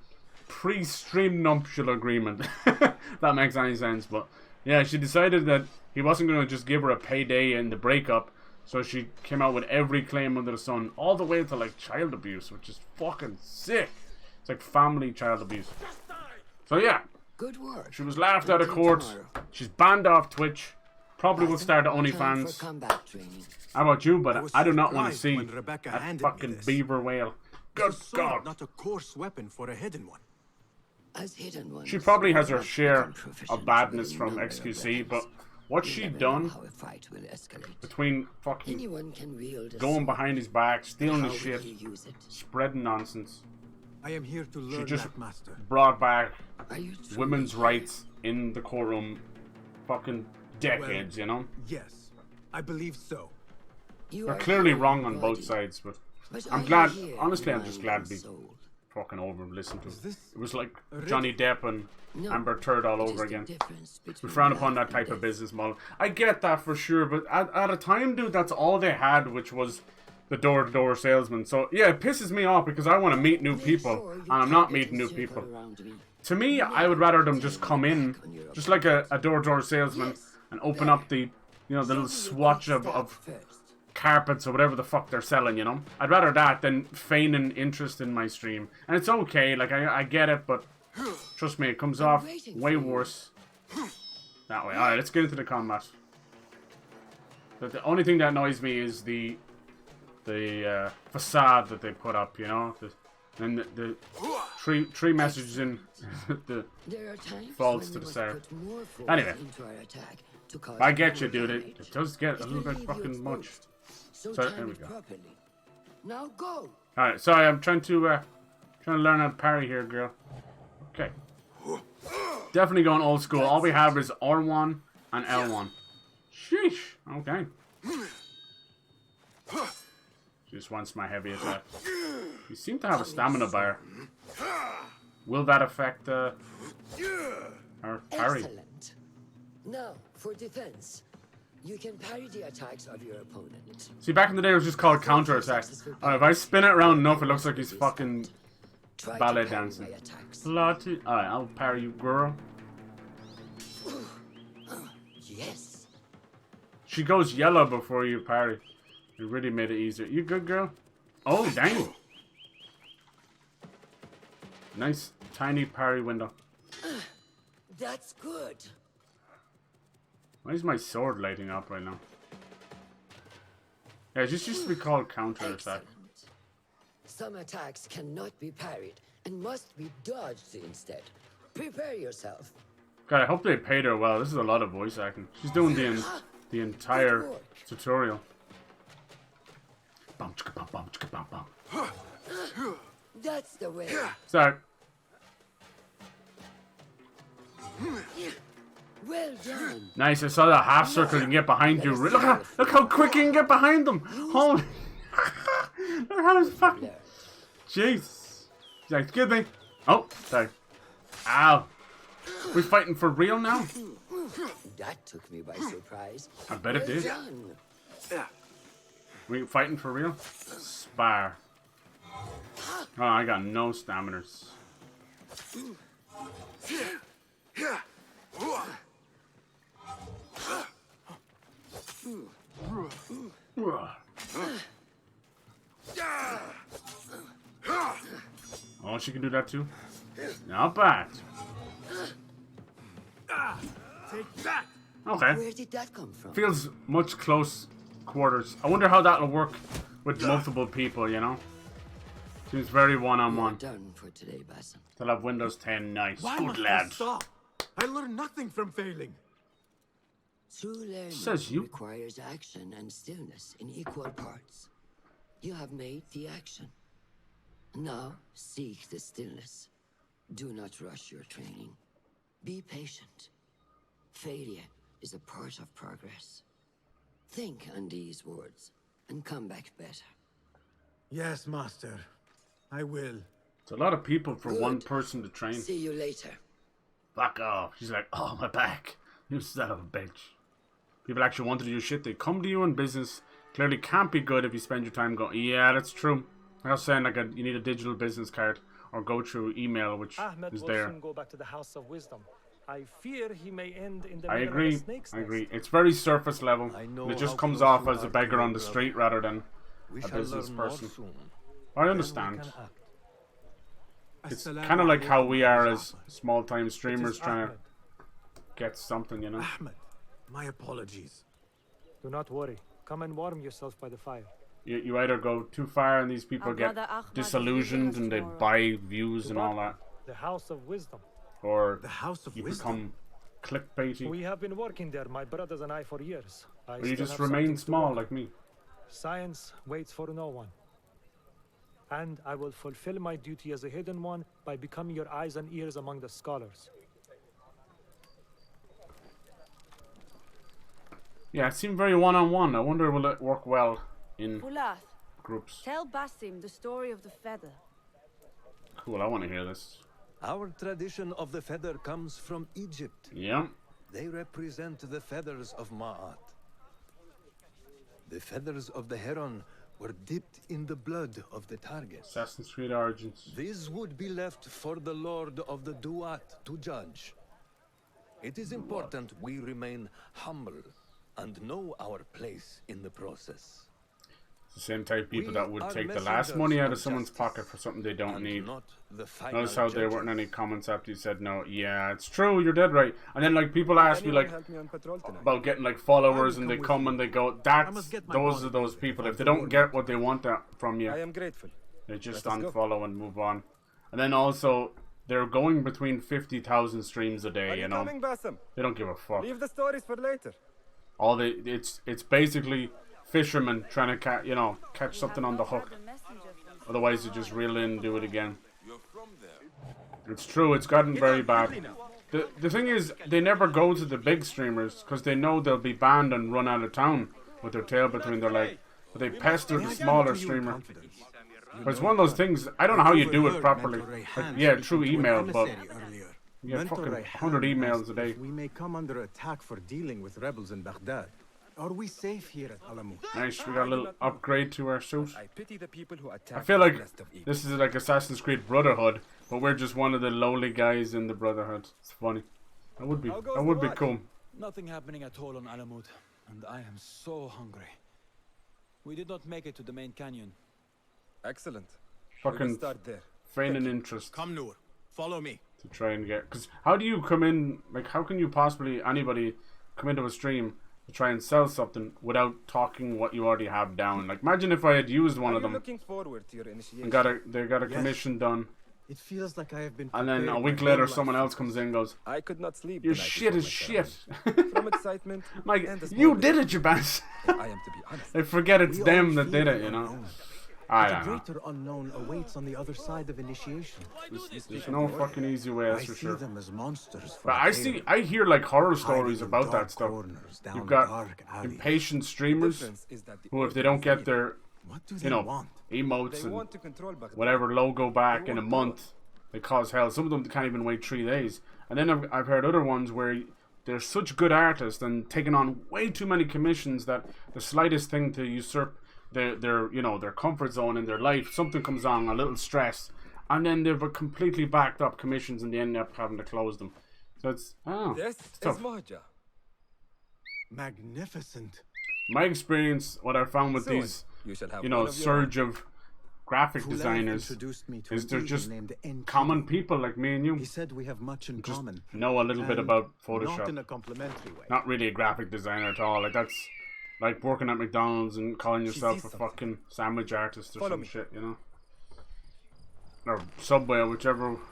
pre-stream nuptial agreement. If that makes any sense. But yeah, she decided that he wasn't going to just give her a payday in the breakup, so she came out with every claim under the sun, all the way to like child abuse, which is fucking sick. It's like family child abuse. So yeah, good work. She was laughed out of court. She's banned off Twitch. Probably will start OnlyFans. How about you? But I do not want to see that fucking beaver whale. Good God. Not a coarse weapon for a hidden one. She probably has her share of badness from XQC, but what's she done between fucking going behind his back, stealing his shit, spreading nonsense? I am here to learn she just that, master. brought back women's rights in the courtroom fucking decades, you know? Yes, I believe so. They're clearly wrong on both sides, but I'm glad, honestly, I'm just glad to be fucking over and listen to it. It was like Johnny Depp and Amber Heard all over again. We frown upon that type of business model. I get that for sure, but at a time, dude, that's all they had, which was the door-to-door salesman. So, yeah, it pisses me off because I want to meet new people, and I'm not meeting new people. To me, I would rather them just come in, just like a door-to-door salesman, and open up the, you know, the little swatch of carpets or whatever the fuck they're selling, you know? I'd rather that than feigning interest in my stream. And it's okay, like, I get it, but trust me, it comes off way worse that way. Alright, let's get into the combat. But the only thing that annoys me is the facade that they put up, you know? And the three messages in the faults to the start. Anyway, I get you, dude. It does get a little bit fucking much. So there we go. Now go. Alright, sorry, I'm trying to learn how to parry here, girl. Okay. Definitely going old school. All we have is R1 and L1. Sheesh. Okay. She just wants my heavy attack. You seem to have a stamina bar. Will that affect her parry? Excellent. Now, for defense, you can parry the attacks of your opponent. See, back in the day, it was just called counter attack. Alright, if I spin it around enough, it looks like he's fucking ballet dancing. Alright, I'll parry you, girl. Yes. She goes yellow before you parry. You really made it easier. You good, girl? Oh, dang. Nice, tiny parry window. That's good. Why is my sword lighting up right now? Yeah, it just used to be called counter attack. Some attacks cannot be parried and must be dodged instead. Prepare yourself. God, I hope they paid her well. This is a lot of voice acting. She's doing the entire tutorial. That's the way. Sorry. Well done. Nice, I saw that half circle you can get behind you. Look how quick you can get behind them. Holy. Look how it's fucking. Jeez. He's like, excuse me. Oh, sorry. Ow. We fighting for real now? That took me by surprise. I bet it did. Yeah. We fighting for real? Spar. Oh, I got no staminers. Oh, she can do that too? Not bad. Take that. Okay. Where did that come from? Feels much close quarters. I wonder how that'll work with multiple people, you know? Seems very one-on-one. Done for today, Basim. They'll have Windows 10. Nice. Why Good must I lad. stop? I learned nothing from failing. True learning Says you. requires action and stillness in equal parts. You have made the action. Now seek the stillness. Do not rush your training. Be patient. Failure is a part of progress. Think on these words and come back better. Yes, master. I will. It's a lot of people for one person to train. See you later. Fuck off. She's like, oh, my back. You son of a bitch. People actually want to do shit. They come to you in business. Clearly can't be good if you spend your time going, yeah, that's true. I was saying, like, you need a digital business card or go through email, which Ahmed is will there. soon go back to the House of Wisdom. I fear he may end in the I middle of agree. a snake's I agree. nest. It's very surface level. It just comes off as a beggar on the street rather than a business person. I understand. It's kind of like how we are as small-time streamers trying to get something, you know? Ahmed, my apologies. Do not worry. Come and warm yourself by the fire. You either go too far and these people get disillusioned and they buy views and all that. The House of Wisdom. Or the House of you Wisdom. become clickbaity. We have been working there, my brothers and I, for years. Or you just remain small like me. Science waits for no one. And I will fulfill my duty as a hidden one by becoming your eyes and ears among the scholars. Yeah, it seemed very one-on-one. I wonder will it work well in Bulath, groups. tell Basim the story of the feather. Cool, I want to hear this. Our tradition of the feather comes from Egypt. Yeah. They represent the feathers of Ma'at. The feathers of the heron were dipped in the blood of the target. Assassin's Creed Origins. This would be left for the Lord of the Duat to judge. It is important we remain humble and know our place in the process. It's the same type of people that would take the last money out of someone's pocket for something they don't need. Notice how there weren't any comments after you said no. Yeah, it's true, you're dead right. And then like people ask me like about getting like followers and they come and they go, those are those people. If they don't get what they want from you, I am grateful. they just unfollow and move on. And then also they're going between 50,000 streams a day, you know. Coming, Basim? They don't give a fuck. Leave the stories for later. It's basically fishermen trying to catch something on the hook. Otherwise, they just reel in and do it again. It's true. It's gotten very bad. The thing is, they never go to the big streamers because they know they'll be banned and run out of town with their tail between their legs. But they pester the smaller streamer. But it's one of those things. I don't know how you do it properly. Like, yeah, through email, but you get fucking 100 emails a day. We may come under attack for dealing with rebels in Baghdad. Are we safe here at Alamut? Nice, we got a little upgrade to our suit. I pity the people who attack. I feel like this is like Assassin's Creed Brotherhood, but we're just one of the lowly guys in the Brotherhood. It's funny. That would be cool. Nothing happening at all on Alamut, and I am so hungry. We did not make it to the main canyon. Excellent. Fucking feigning interest. Come, Noor. Follow me. To try and get, because how do you come in? Like, how can you possibly anybody come into a stream to try and sell something without talking what you already have down? Like, imagine if I had used one of them. Looking forward to your initiation. And they got a commission done. It feels like I have been. And then a week later, someone else comes in and goes, I could not sleep. Your shit is shit. From excitement. Like, you did it, you bastard. I am to be honest. They forget it's them that did it, you know. I don't know. A greater unknown awaits on the other side of initiation. There's no fucking easy way, that's for sure. I see them as monsters. But I hear like horror stories about that stuff. You've got impatient streamers who, if they don't get their, emotes and whatever logo back in a month, they cause hell. Some of them can't even wait 3 days. And then I've heard other ones where they're such good artists and taking on way too many commissions that the slightest thing to usurp their comfort zone in their life, something comes on, a little stress, and then they've completely backed up commissions and they end up having to close them. So it's tough. Magnificent. My experience, what I found with these, surge of graphic designers is they're just common people like me and you. He said we have much in common. Know a little bit about Photoshop. Not in a complimentary way. Not really a graphic designer at all. Like that's like working at McDonald's and calling yourself a fucking sandwich artist or some shit, you know? Or Subway,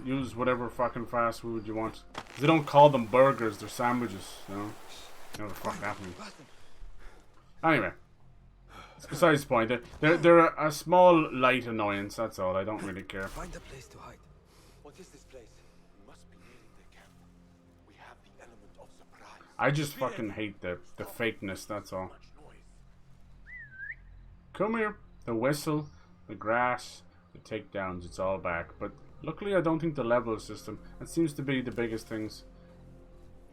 use whatever fucking fast food you want. They don't call them burgers, they're sandwiches, you know? You know what the fuck that means. Anyway. It's besides the point. They're a small, light annoyance, that's all. I don't really care. Find a place to hide. What is this place? We must be nearing the camp. We have the element of surprise. I just fucking hate the fakeness, that's all. Come here. The whistle, the grass, the takedowns, it's all back. But luckily I don't think the level system, that seems to be the biggest things.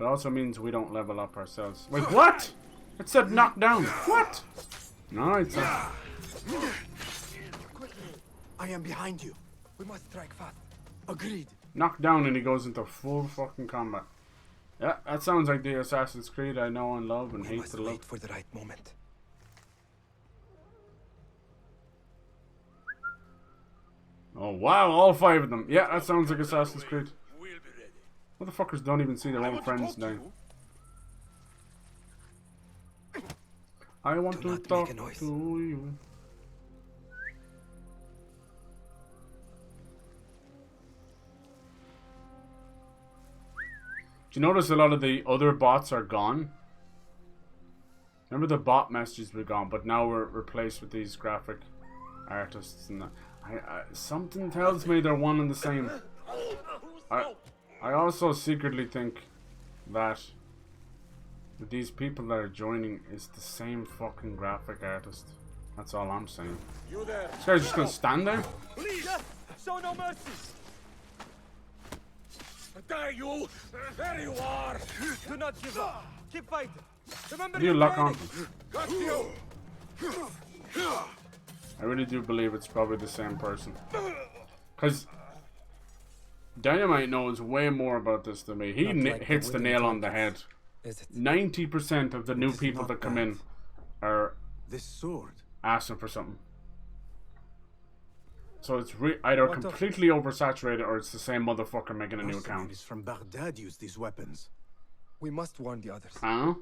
It also means we don't level up ourselves. Wait, what? It said knock down. What? No, it's not. I am behind you. We must strike fast. Agreed. Knock down and he goes into full fucking combat. Yeah, that sounds like the Assassin's Creed I know and love and hate to love. Wait for the right moment. Oh wow, all 5 of them. Yeah, that sounds like Assassin's Creed. Motherfuckers don't even see their own friends now. I want to talk to you. Do you notice a lot of the other bots are gone? Remember the bot messages were gone, but now we're replaced with these graphic artists and that. Something tells me they're one and the same. I also secretly think that But these people that are joining is the same fucking graphic artist. That's all I'm saying. You there? This guy's just gonna stand there? Please, show no mercy. There you! There you are! Do not give up. Keep fighting. Remember You lock on. Got you! I really do believe it's probably the same person. Because Dynamite knows way more about this than me. He hits the nail on the head. 90% of the new people that come in are this sword asking for something. So it's either completely oversaturated or it's the same motherfucker making a new account. From Baghdad use these weapons. We must warn the others. Huh?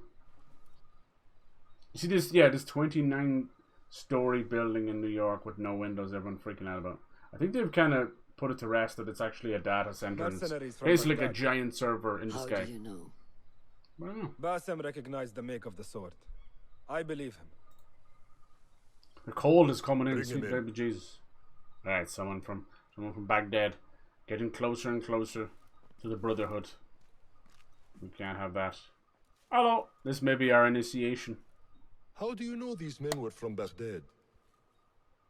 You see this? Yeah, this 29-story building in New York with no windows. Everyone freaking out about. I think they've kind of put it to rest that it's actually a data center. And it's basically like a giant server in the sky. How do you know? I don't know. Basim recognized the make of the sword. I believe him. The cold is coming in, sweet baby Jesus. Alright, someone from Baghdad, getting closer and closer to the Brotherhood. We can't have that. Hello, this may be our initiation. How do you know these men were from Baghdad?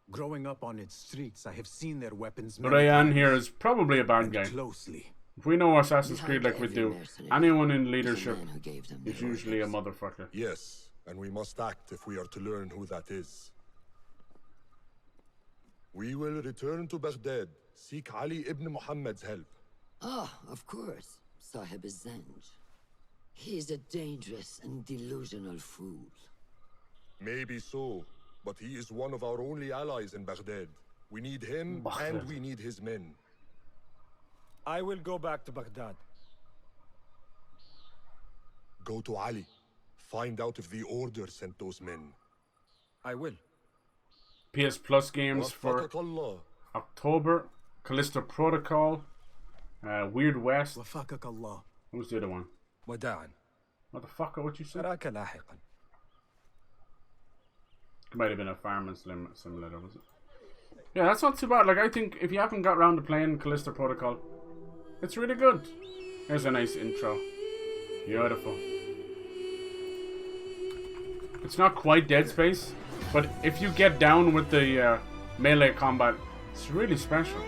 Growing up on its streets, I have seen their weapons. Rayan here is probably a bad guy. Closely. If we know Assassin's Creed like we do, anyone in leadership is usually a motherfucker. Yes, and we must act if we are to learn who that is. We will return to Baghdad, seek Ali ibn Muhammad's help. Ah, of course. Sahib is Zanj. He's a dangerous and delusional fool. Maybe so, but he is one of our only allies in Baghdad. We need him and we need his men. I will go back to Baghdad. Go to Ali. Find out if the Order sent those men. I will. PS Plus games for October. Callisto Protocol. Weird West. Who's the other one? وداعا. Motherfucker, what you said? أراك لاحقا. It might have been a farming simulator, was it? Yeah, that's not too bad. Like, I think if you haven't got around to playing Callisto Protocol, it's really good. Here's a nice intro. Beautiful. It's not quite Dead Space, but if you get down with the melee combat, it's really special.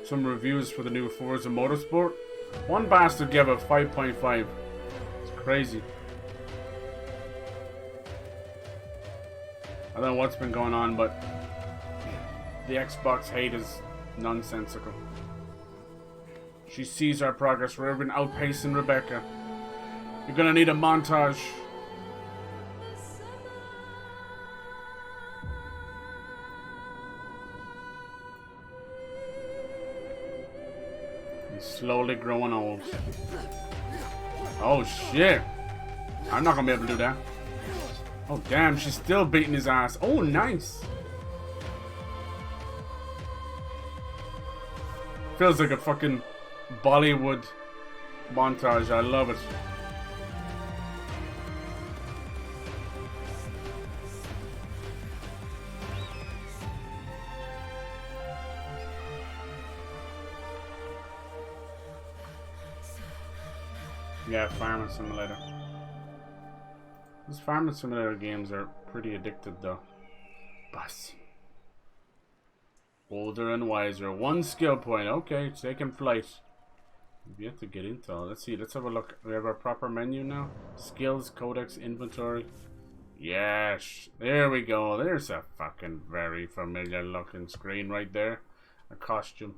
Some reviews for the new Forza Motorsport. One bastard gave it 5.5. It's crazy. I don't know what's been going on, but the Xbox hate is nonsensical. She sees our progress. We're even outpacing Rebecca. You're gonna need a montage. Slowly growing old. Oh shit. I'm not gonna be able to do that. Oh damn, she's still beating his ass. Oh nice. Feels like a fucking Bollywood montage. I love it. Yeah, Farming Simulator. These Farming Simulator games are pretty addictive though. Basim. Older and wiser. 1 skill point. Okay, taking flight. We've yet to get into all. Let's see, let's have a look. We have our proper menu now. Skills, codex, inventory. Yes, there we go. There's a fucking very familiar looking screen right there. A costume.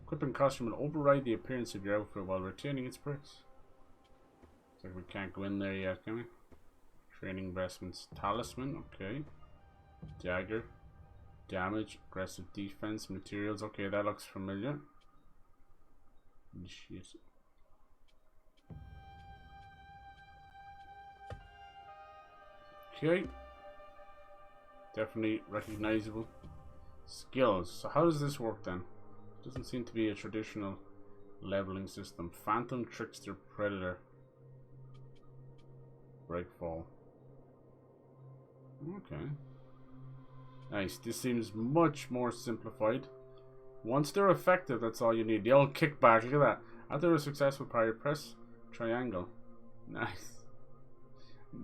Equipping costume will override the appearance of your outfit while retaining its perks. Like we can't go in there yet, can we? Training investments. Talisman, okay. Dagger. Damage. Aggressive defense. Materials, okay, that looks familiar. Shit. Okay. Definitely recognizable. Skills. So how does this work then? Doesn't seem to be a traditional leveling system. Phantom, Trickster, Predator. break fall. Okay. Nice. This seems much more simplified. Once they're effective, that's all you need. The old kickback, look at that. After a successful parry, press triangle. Nice.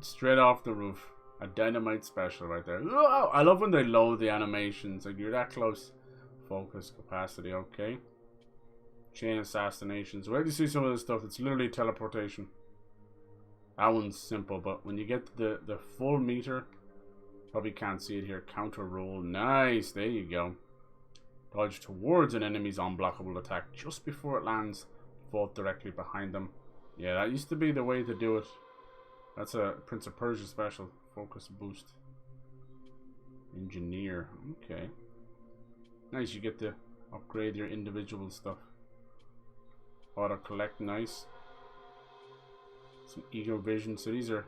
Straight off the roof. A dynamite special right there. Whoa! I love when they load the animations. Like, you're that close. Focus, capacity, okay. Chain assassinations. Where do you see some of this stuff? It's literally teleportation. That one's simple, but when you get the full meter, probably can't see it here. Counter roll. Nice. There you go. Dodge towards an enemy's unblockable attack just before it lands. Vault directly behind them. Yeah, that used to be the way to do it. That's a Prince of Persia special. Focus boost. Engineer. Okay. Nice, you get to upgrade your individual stuff. Auto collect, nice. Some ego vision. So these are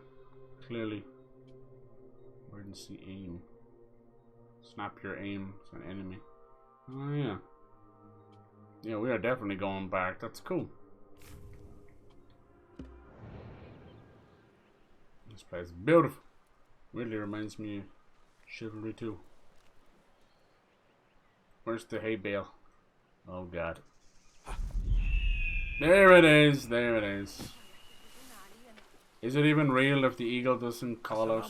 clearly emergency aim. Snap your aim to an enemy. Oh yeah. Yeah, we are definitely going back. That's cool. This place is beautiful. Really reminds me of Chivalry 2. Where's the hay bale? Oh god. There it is. There it is. Is it even real if the eagle doesn't call out?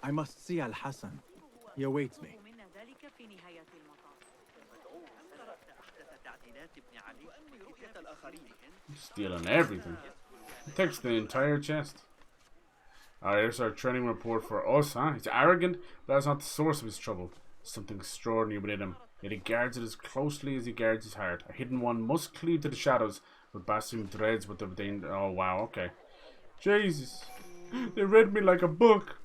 I must see Al-Hassan. He awaits me. Stealing everything. It takes the entire chest. Alright, here's our training report for us, huh? He's arrogant, but that's not the source of his trouble. Something extraordinary within him. Yet he guards it as closely as he guards his heart. A hidden one must cleave to the shadows, but Basim dreads what they've done. Oh wow, okay. Jesus. They read me like a book.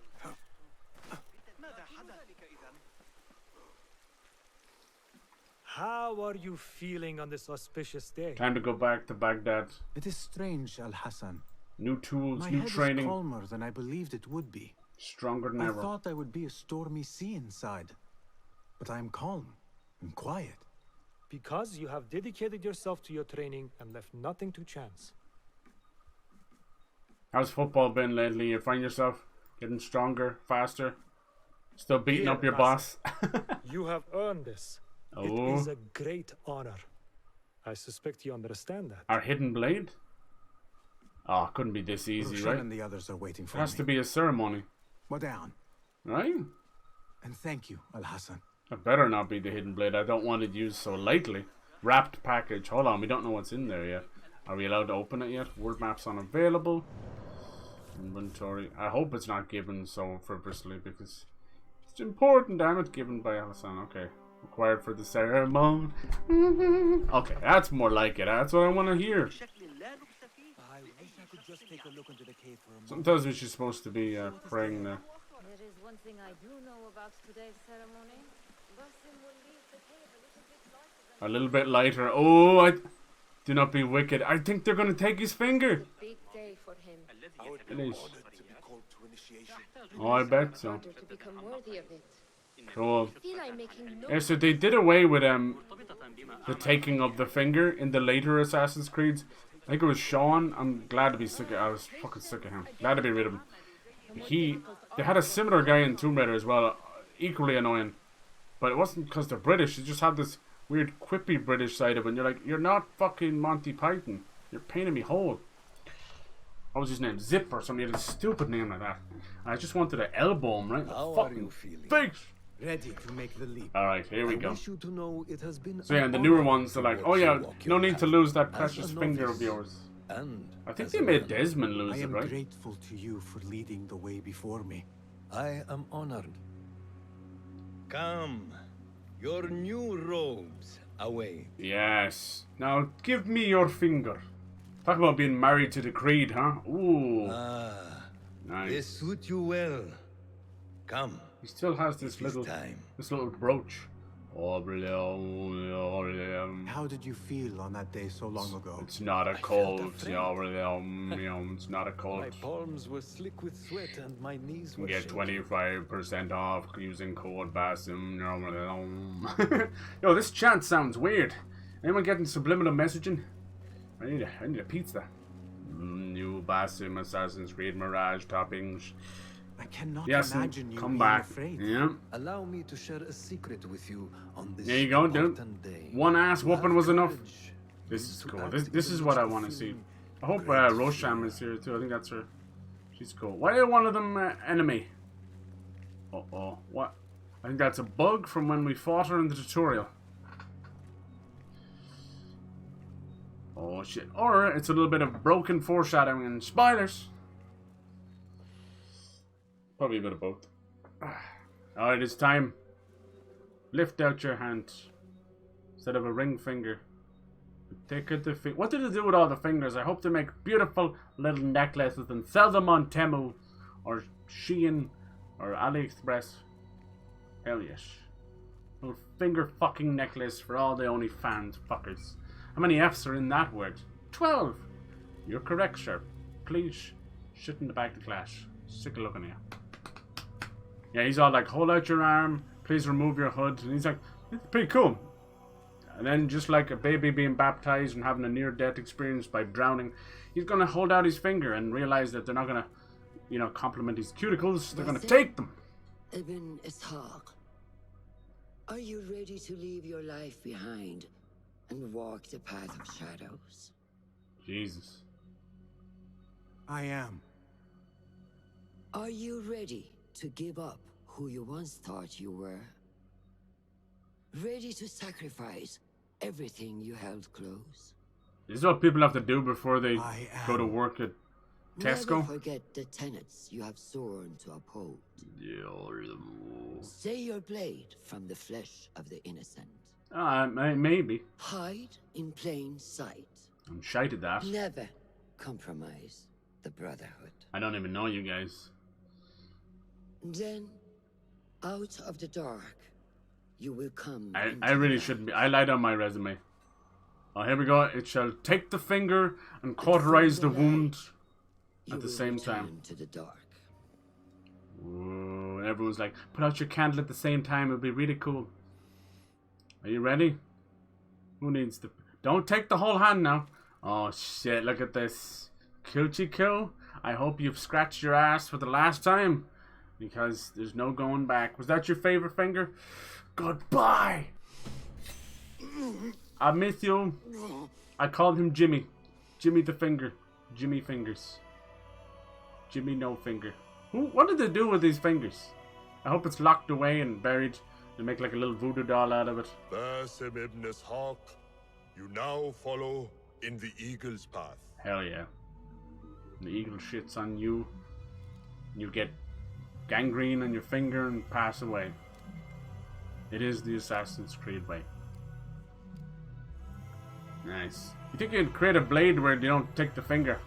How are you feeling on this auspicious day? Time to go back to Baghdad. It is strange, Al-Hassan. New tools, My new head training. is calmer than I believed it would be. Stronger than I ever. thought I would be a stormy sea inside. But I am calm and quiet. Because you have dedicated yourself to your training and left nothing to chance. How's football been lately? You find yourself getting stronger, faster? Still beating up your boss? You have earned this. Oh. It is a great honor. I suspect you understand that. Our hidden blade? Oh, it couldn't be this easy, Roshan right? and the others are waiting for It has me. to be a ceremony. Well down. Right? And thank you, Al-Hassan. It better not be the hidden blade. I don't want it used so lightly. Wrapped package. Hold on, we don't know what's in there yet. Are we allowed to open it yet? World maps unavailable. Inventory. I hope it's not given so frivolously because it's important, damn it. Given by Al-Hassan. Okay. Required for the ceremony. Okay, that's more like it. That's what I want to hear. I wish I could just take a look into the cave for a moment. Sometimes we're supposed to be praying there. There is one thing I do know about today's ceremony. Basim will leave the cave a little bit lighter than A little bit lighter. Oh, do not be wicked. I think they're going to take his finger. Big day for him. It is. Oh, I bet so. To become worthy of it. Cool. Feel like making no Yeah, so they did away with the taking of the finger in the later Assassin's Creeds. I think it was Sean. I'm glad to be sick of. I was fucking sick of him. Glad to be rid of him. They had a similar guy in Tomb Raider as well, equally annoying. But it wasn't because they're British. It just had this weird quippy British side of it. And you're like, you're not fucking Monty Python. You're painting me whole. What was his name? Zip or something. He had a stupid name like that. I just wanted to elbow him right in the fucking face. Ready to make the leap. Alright, here we go. Wish you to know it has been So yeah, and the newer ones are like, oh yeah, no need to lose that precious finger of yours. And I think they made Desmond lose I it, am right? grateful to you for leading the way before me. I am honored. Come, your new robes await. Yes. Now give me your finger. Talk about being married to the creed, huh? Ooh. Ah, nice. They suit you well. Come. He still has this little brooch. How did you feel on that day so long ago? It's not a cold. It's not a cold. My palms were slick with sweat and my knees were Get shaking. 25% off using code Basim. Yo, this chant sounds weird. Anyone getting subliminal messaging? I need a pizza. New Basim Assassin's Creed Mirage toppings. I cannot Yes, imagine you come being back. afraid. Yeah. Allow me to share a secret with you on this There you go, dude. important day. One ass To whooping have was enough. courage This means is to cool. act This even is what I whilst want to see. feeling I hope great Rosham fear. is here too. I think that's her. She's cool. Why are one of them enemy? Uh-oh. What? I think that's a bug from when we fought her in the tutorial. Oh shit. Or it's a little bit of broken foreshadowing and spoilers. Probably a bit of both. Alright, it's time. Lift out your hand. Instead of a ring finger. Take out the what did they do with all the fingers? I hope they make beautiful little necklaces and sell them on Temu or Shein or AliExpress. Hell yes. Little finger fucking necklace for all the OnlyFans fuckers. How many F's are in that word? 12! You're correct, sir. Please sit in the back of the class. Sick of looking at you. Yeah, he's all like, hold out your arm, please remove your hood. And he's like, it's pretty cool. And then just like a baby being baptized and having a near-death experience by drowning, he's going to hold out his finger and realize that they're not going to, you know, compliment his cuticles. They're going to take them. Ibn Ishaq, are you ready to leave your life behind and walk the path of shadows? Jesus. I am. Are you ready to give up who you once thought you were? Ready to sacrifice everything you held close? This is what people have to do before they go to work at Tesco. Never forget the tenets you have sworn to uphold. Stay your blade from the flesh of the innocent. Maybe. Hide in plain sight. I'm shite at that. Never compromise the Brotherhood. I don't even know you guys. Then, out of the dark, you will come. I really shouldn't be. I lied on my resume. Oh, here we go. It shall take the finger and cauterize the wound at the same time. To the dark. Ooh, everyone's like, put out your candle at the same time. It'll be really cool. Are you ready? Who needs the... Don't take the whole hand now. Oh, shit. Look at this. Kilty kill. I hope you've scratched your ass for the last time. Because there's no going back. Was that your favorite finger? Goodbye. I miss you. I called him Jimmy. Jimmy the finger. Jimmy fingers. Jimmy no finger. What did they do with these fingers? I hope it's locked away and buried. They make like a little voodoo doll out of it. Basim ibn Ishaq, you now follow in the eagle's path. Hell yeah. The eagle shits on you. You get gangrene on your finger and pass away. It is the Assassin's Creed way. Nice. You think you could create a blade where you don't take the finger?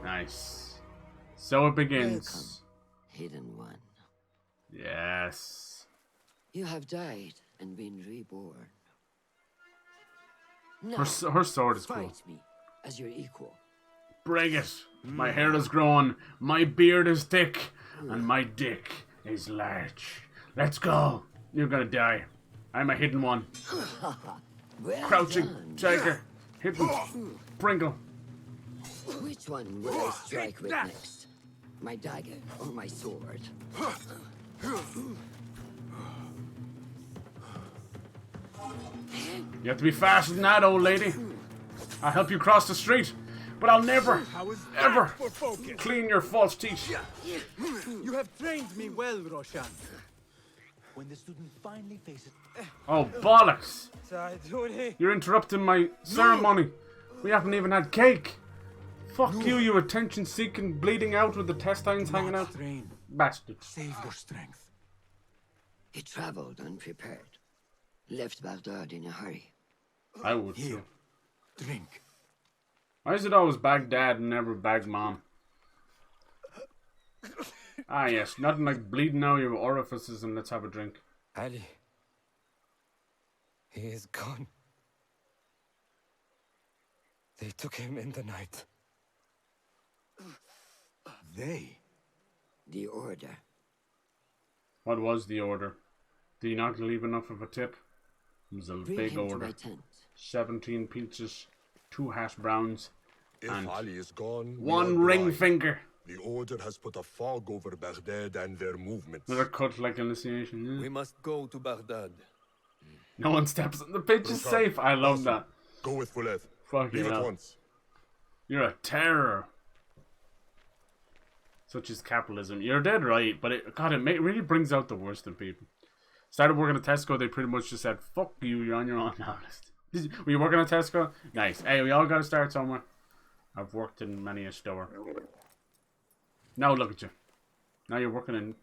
Nice. So it begins. Welcome, hidden one. Yes. You have died and been reborn. Now, Her sword is cool. fight me as your equal. Bring it. My hair is grown, my beard is thick, and my dick is large. Let's go. You're gonna die. I'm a hidden one. Well Crouching, done. tiger, hidden, Pringle. Which one will I strike with next? My dagger or my sword? You have to be faster than that, old lady. I'll help you cross the street, but I'll never, ever clean your false teeth. You have trained me well, Roshan. When the student finally faces... Oh, bollocks. You're interrupting my ceremony. We haven't even had cake. Fuck you, you attention-seeking, bleeding out with the intestines hanging out. Bastard. Save your strength. He traveled unprepared. Left Baghdad in a hurry. I would too. Drink. Why is it always Baghdad and never Bagmom? Ah yes, nothing like bleeding out your orifices and let's have a drink. Ali. He is gone. They took him in the night. They? The order. What was the order? Did you not leave enough of a tip? It was a Bring big him to order. my tent. 17 pizzas. 2 hash browns, If and Ali is gone, we 1 are ring blind. finger. The Order has put a fog over Baghdad and their movements. Another cult-like initiation. Yeah. We must go to Baghdad. No one steps on the pitch is Rukan, safe. I love Basim, that. Go with Fuleth. Fucking Leave hell. at once. You're a terror. Such is capitalism. You're dead right, but it really brings out the worst in people. Started working at Tesco, they pretty much just said, fuck you, you're on your own now. Were you working at Tesco? Nice. Hey, we all gotta start somewhere. I've worked in many a store. Now look at you. Now you're working in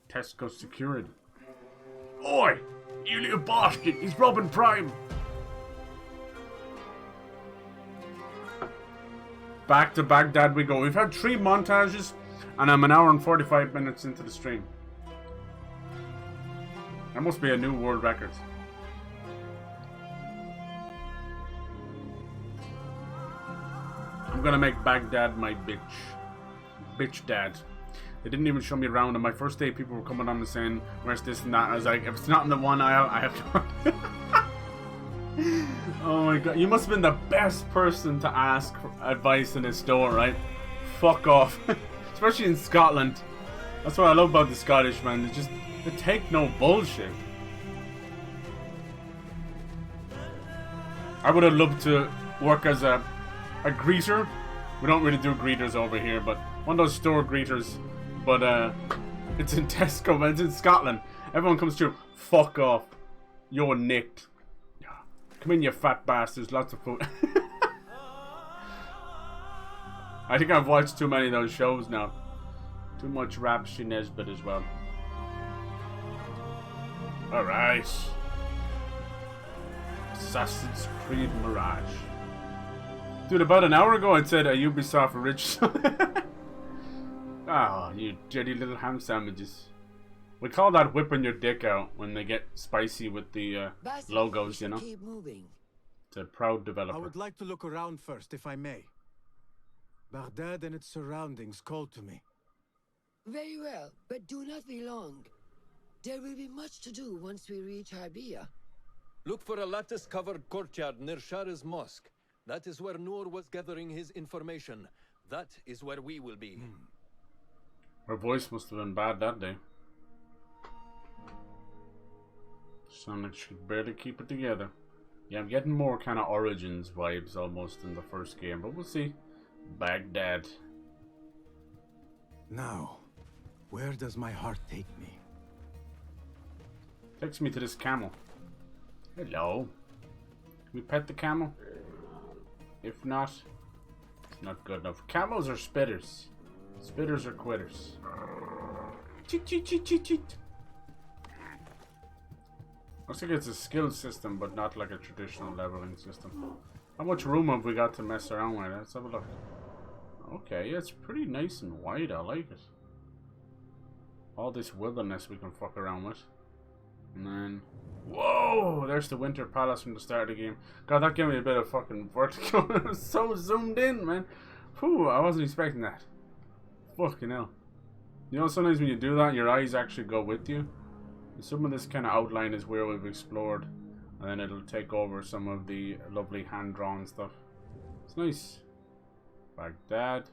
Tesco security. Oi! You little bastard! He's robbing Prime! Back to Baghdad we go. We've had 3 montages, and I'm an hour and 45 minutes into the stream. That must be a new world record. I'm gonna make Baghdad my bitch. Bitch dad. They didn't even show me around. On my first day, people were coming on and saying, where's this and that? I was like, if it's not in the one aisle, I have to... Oh my god. You must have been the best person to ask for advice in a store, right? Fuck off. Especially in Scotland. That's what I love about the Scottish, man. They take no bullshit. I would have loved to work as a greeter. We don't really do greeters over here, but one of those store greeters. But it's in Tesco, man. It's in Scotland. Everyone comes through. Fuck off. You're nicked. Come in, you fat bastards. Lots of food. I think I've watched too many of those shows now. Too much Rapshi Nesbitt as well. Alright. Assassin's Creed Mirage. Dude, about an hour ago I said a Ubisoft original. Oh, you dirty little ham sandwiches. We call that whipping your dick out when they get spicy with the logos, you know? Keep moving. It's a proud developer. I would like to look around first, if I may. Baghdad and its surroundings call to me. Very well, but do not be long. There will be much to do once we reach Harbia. Look for a lattice-covered courtyard near Shah's mosque. That is where Noor was gathering his information. That is where we will be. Her voice must have been bad that day. Sound like she could barely keep it together. Yeah, I'm getting more kind of Origins vibes almost in the first game, but we'll see. Baghdad. Now, where does my heart take me? Takes me to this camel. Hello. Can we pet the camel? If not, it's not good enough. Camels are spitters. Spitters are quitters. Cheat, cheat, cheat, cheat, cheat. Looks like it's a skill system, but not like a traditional leveling system. How much room have we got to mess around with? Let's have a look. Okay, it's pretty nice and wide. I like it. All this wilderness we can fuck around with. And then... Whoa! There's the Winter Palace from the start of the game. God, that gave me a bit of fucking vertigo. It was so zoomed in, man. Whew, I wasn't expecting that. Fucking hell. You know, sometimes when you do that, your eyes actually go with you. And some of this kind of outline is where we've explored. And then it'll take over some of the lovely hand-drawn stuff. It's nice. Baghdad.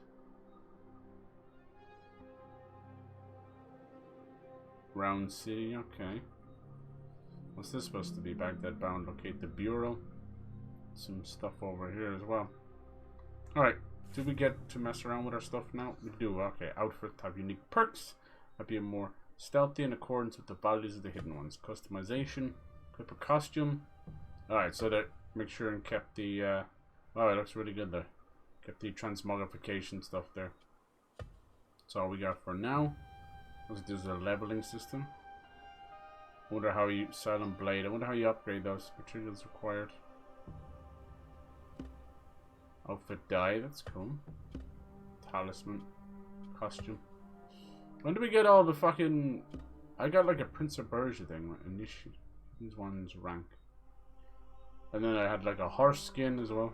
Round City, okay. What's this supposed to be? Baghdad bound. Locate the bureau. Some stuff over here as well. Alright. Do we get to mess around with our stuff now? We do. Okay. Outfit have unique perks. Might be more stealthy in accordance with the values of the hidden ones. Customization. Equip a costume. Alright, so that make sure and kept the wow, it looks really good there. Kept the transmogrification stuff there. That's all we got for now. There's a leveling system. Wonder how you Silent Blade. I wonder how you upgrade those. Materials required. Outfit dye, that's cool. Talisman. Costume. When do we get all the fucking... I got like a Prince of Persia thing. Initiate. These ones rank. And then I had like a horse skin as well.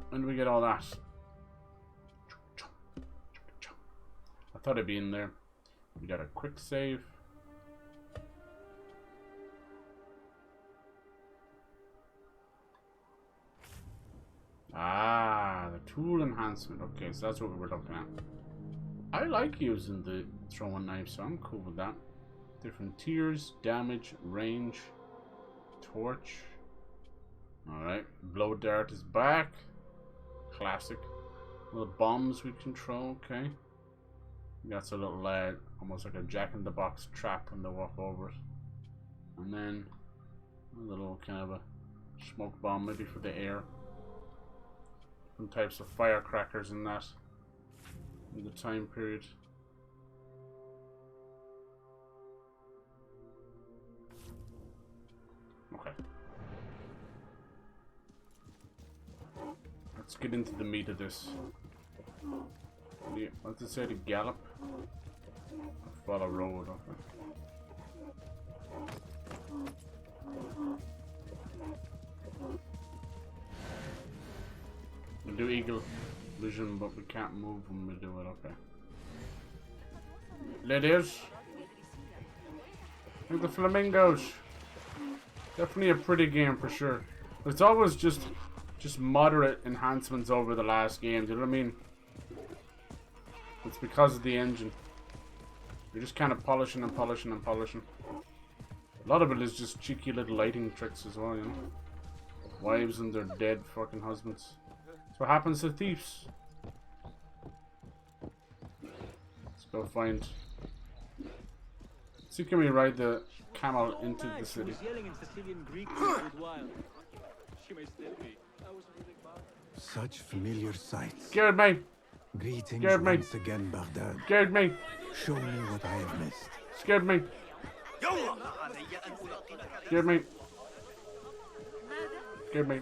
When do we get all that? I thought it'd be in there. We got a quick save. Ah, the tool enhancement. Okay, so that's what we were looking at. I like using the throwing knife, so I'm cool with that. Different tiers, damage, range, torch. Alright, blow dart is back. Classic. Little bombs we control, okay. That's a little, almost like a jack-in-the-box trap when they walk over it. And then a little kind of a smoke bomb, maybe for the air. Some types of firecrackers in that. In the time period. Okay. Let's get into the meat of this. What's it say to gallop? Follow road, okay. We'll do eagle vision, but we can't move when we do it, okay. Ladies. Look at the flamingos. Definitely a pretty game for sure. But it's always just moderate enhancements over the last game, do you know what I mean? It's because of the engine. You're just kind of polishing and polishing and polishing. A lot of it is just cheeky little lighting tricks as well, you know? Wives and their dead fucking husbands. That's what happens to thieves. Let's go find... See, can we ride the camel into the city? Such familiar sights. Scared me. Greetings Scared me. once again, Baghdad. Scared me. Show me what I have missed. Scared me. Scared me. Scared me.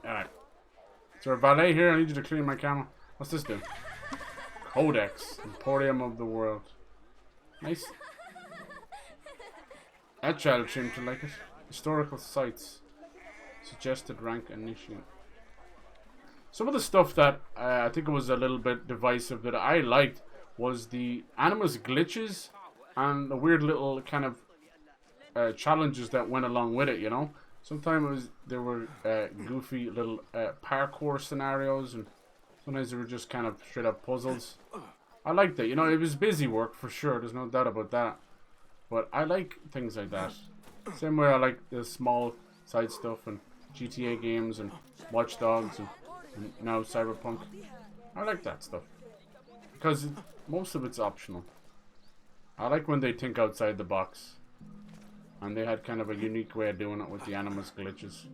Alright. Is there a valet here? I need you to clean my camel. What's this do? Codex. Emporium of the World. Nice. That child seemed to like it. Historical sites. Suggested rank initiate. Some of the stuff that I think it was a little bit divisive that I liked was the Animus glitches and the weird little kind of challenges that went along with it, you know. Sometimes there were goofy little parkour scenarios, and sometimes they were just kind of straight up puzzles. I liked it, you know. It was busy work for sure, there's no doubt about that. But I like things like that. Same way I like the small side stuff and GTA games and Watch Dogs and now Cyberpunk. I like that stuff. Because most of it's optional. I like when they think outside the box. And they had kind of a unique way of doing it with the Animus glitches.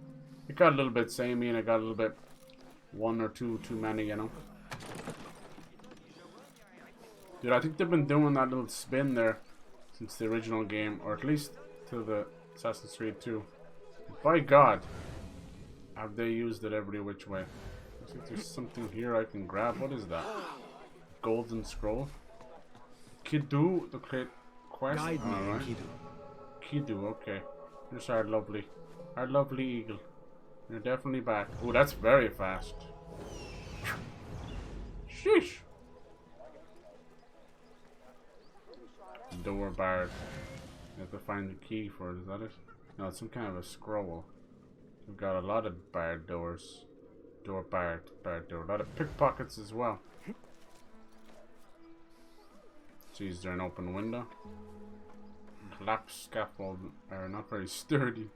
It got a little bit samey and it got a little bit one or two too many, you know. Dude, I think they've been doing that little spin there since the original game, or at least to the Assassin's Creed 2. By God, have they used it every which way. Looks like there's something here I can grab. What is that? Golden scroll. Kidu, the quest. Guide me, right. Kidu, okay. Here's our lovely eagle. You're definitely back. Oh, that's very fast. Sheesh. Door barred. You have to find the key for it, is that it? No, it's some kind of a scroll. We've got a lot of barred doors. Door barred door. A lot of pickpockets as well. See, is there an open window? Collapse scaffold are not very sturdy.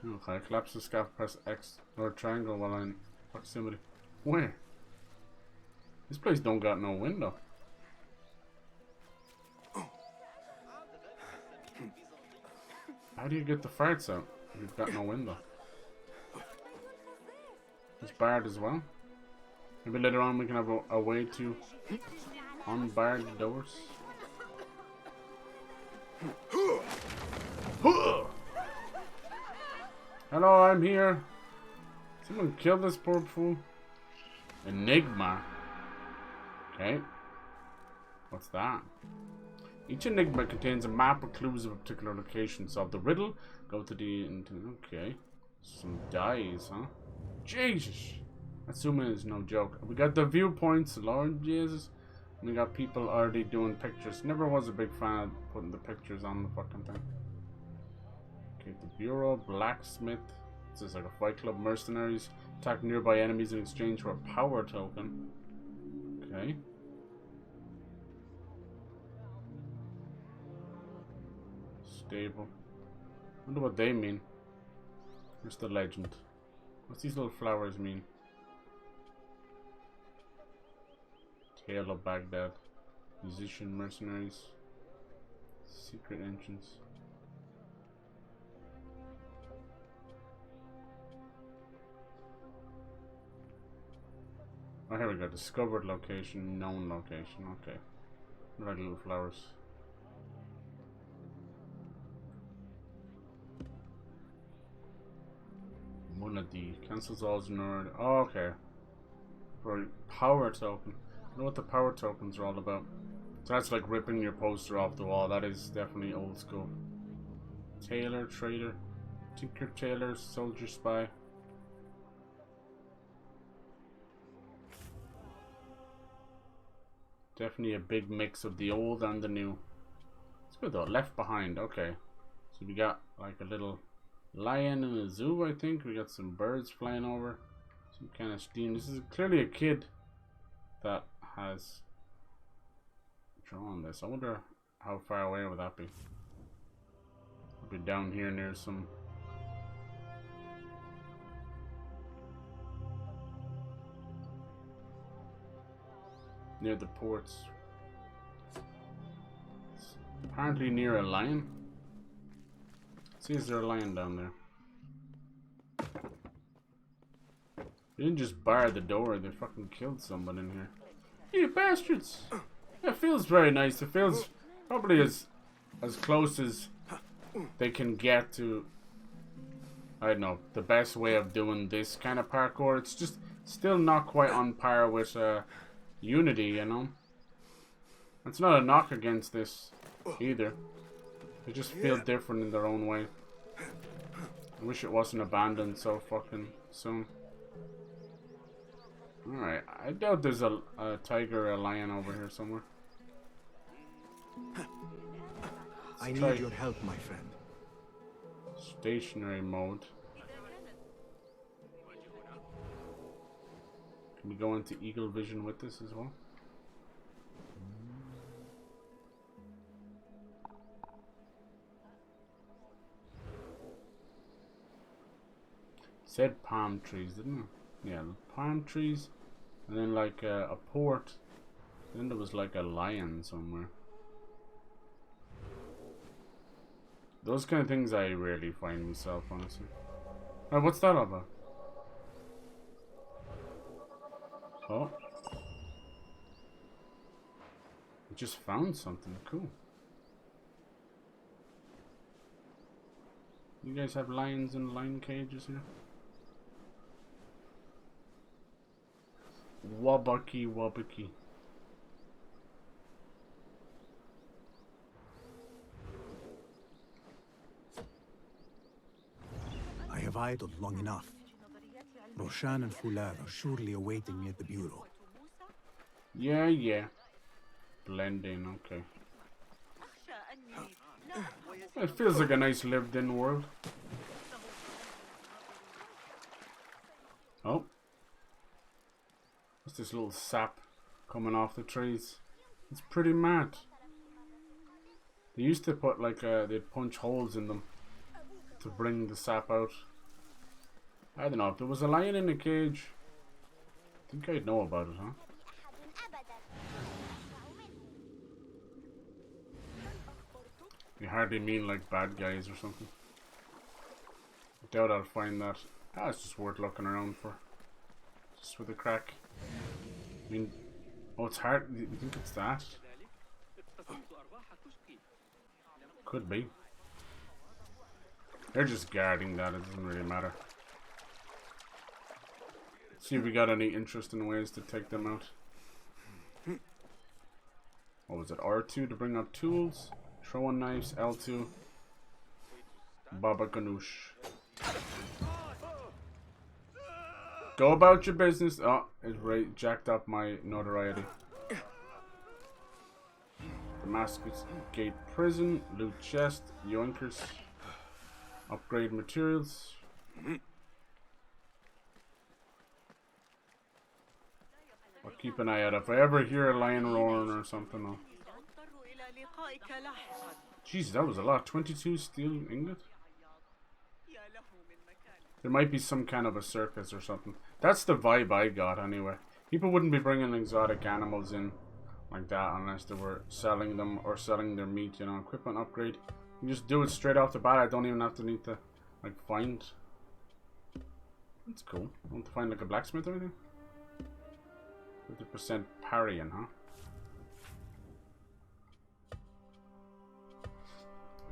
Okay, collapse the scaffold, press X or triangle while in proximity. Where? This place don't got no window. How do you get the farts out? You've got no window. It's barred as well. Maybe later on we can have a way to unbar the doors. Hello, I'm here. Someone killed this poor fool. Enigma. Okay. What's that? Each enigma contains a map or clues of a particular location. Solve the riddle. Go to the... Okay. Some dice, huh? Jesus! Assuming it's no joke. We got the viewpoints. Lord Jesus. And we got people already doing pictures. Never was a big fan of putting the pictures on the fucking thing. Okay, The Bureau, Blacksmith. This is like a Fight Club. Mercenaries. Attack nearby enemies in exchange for a power token. Okay. Stable. Wonder what they mean. Where's the legend? What's these little flowers mean? Tale of Baghdad. Musician, mercenaries. Secret entrance. Oh, here we go. Discovered location, known location. Okay. Like little flowers. Monady. Cancels all ignored. Oh, okay. For power token. I know what the power tokens are all about. So that's like ripping your poster off the wall. That is definitely old school. Tailor, trader. Tinker, tailor, soldier, spy. Definitely a big mix of the old and the new. It's good though. Left behind. Okay. So we got like a little lion in a zoo, I think. We got some birds flying over. Some kind of steam. This is clearly a kid that has drawn this. I wonder how far away would that be? It'll be down here near some... near the ports. It's apparently near a lion. See, is there a lion down there? They didn't just bar the door, they fucking killed someone in here. You bastards! It feels very nice. It feels probably as close as they can get to, I don't know, the best way of doing this kind of parkour. It's just still not quite on par with Unity, you know. It's not a knock against this either. They just feel different in their own way. I wish it wasn't abandoned so fucking soon. Alright, I doubt there's a tiger or a lion over here somewhere. I need your help, my friend. Stationary mode. Can we go into eagle vision with this as well? Said palm trees, didn't it? Yeah, palm trees, and then like a port. Then there was like a lion somewhere. Those kind of things I rarely find myself, honestly. Alright, what's that all about? Oh. I just found something cool. You guys have lions in lion cages here? Wabaki wabaki. I have idled long enough. Roshan and Foulad are surely awaiting me at the bureau. Yeah. Blend in, okay. It feels like a nice lived-in world. Oh. What's this little sap coming off the trees? It's pretty mad. They used to put like, they'd punch holes in them to bring the sap out. I don't know, if there was a lion in a cage, I think I'd know about it, huh? They hardly mean like bad guys or something. I doubt I'll find that. Ah, it's just worth looking around for. Just for the crack. I mean, oh, it's hard. You think it's that? Could be. They're just guarding that, it doesn't really matter. See if we got any interesting ways to take them out. What was it? R2 to bring up tools. Throwing knives. L2. Baba Ganoush. Go about your business. Oh, it jacked up my notoriety. Damascus Gate Prison. Loot chest. Yoinkers. Upgrade materials. I'll keep an eye out. If I ever hear a lion roaring or something, I'll... Jeez, that was a lot. 22 steel ingot? There might be some kind of a circus or something. That's the vibe I got anyway. People wouldn't be bringing exotic animals in like that unless they were selling them or selling their meat, you know. Equipment upgrade. You just do it straight off the bat. I don't even have to need to like find. That's cool. I want to find like a blacksmith or anything. 50% parrying, huh?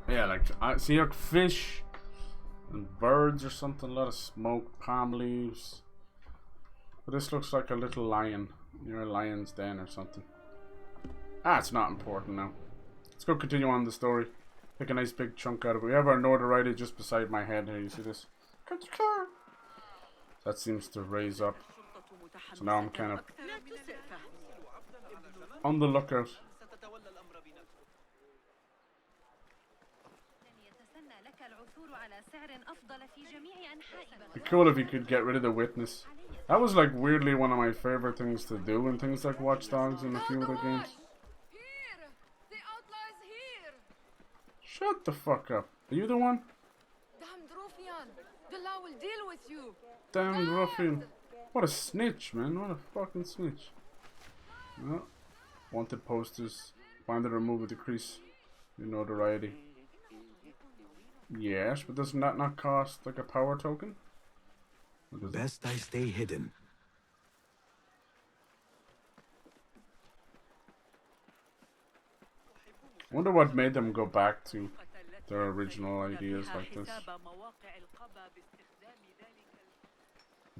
Yeah, like I see like fish and birds or something. A lot of smoke, palm leaves. But this looks like a little lion. You're a lion's den or something. Ah, it's not important now. Let's go continue on the story. Take a nice big chunk out of it. We have our notoriety just beside my head here. You see this? That seems to raise up. So now I'm kind of on the lookout. It'd be cool if you could get rid of the witness. That was like weirdly one of my favorite things to do in things like Watch Dogs and a few other games. Shut the fuck up. Are you the one? Damned ruffian. The law will deal with you. Damn ruffian. What a snitch, man. What a fucking snitch. Oh. Wanted posters. Find the remove or decrease your notoriety. Yes, but doesn't that not cost like a power token? Best I stay hidden. I wonder what made them go back to their original ideas like this.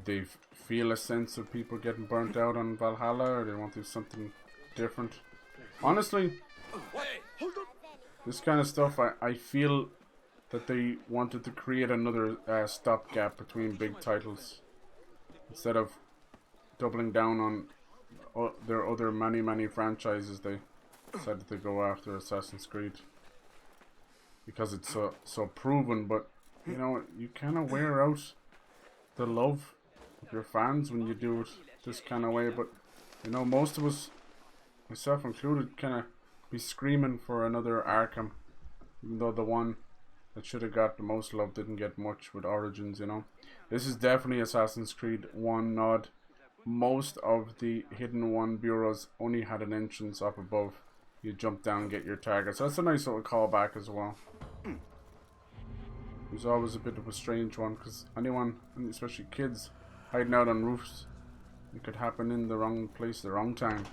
They feel a sense of people getting burnt out on Valhalla, or they want to do something different. Honestly, this kind of stuff, I feel that they wanted to create another stopgap between big titles instead of doubling down on their other many franchises. They decided to go after Assassin's Creed because it's so proven, but you know, you kind of wear out the love of your fans when you do it this kind of way. But you know, most of us, myself included, kind of be screaming for another Arkham, even though the one that should have got the most love didn't get much with Origins, you know. This is definitely Assassin's Creed 1 nod. Most of the Hidden One bureaus only had an entrance up above. You jump down and get your target. So that's a nice little callback as well. It was always a bit of a strange one, because anyone, especially kids, hiding out on roofs, it could happen in the wrong place, the wrong time.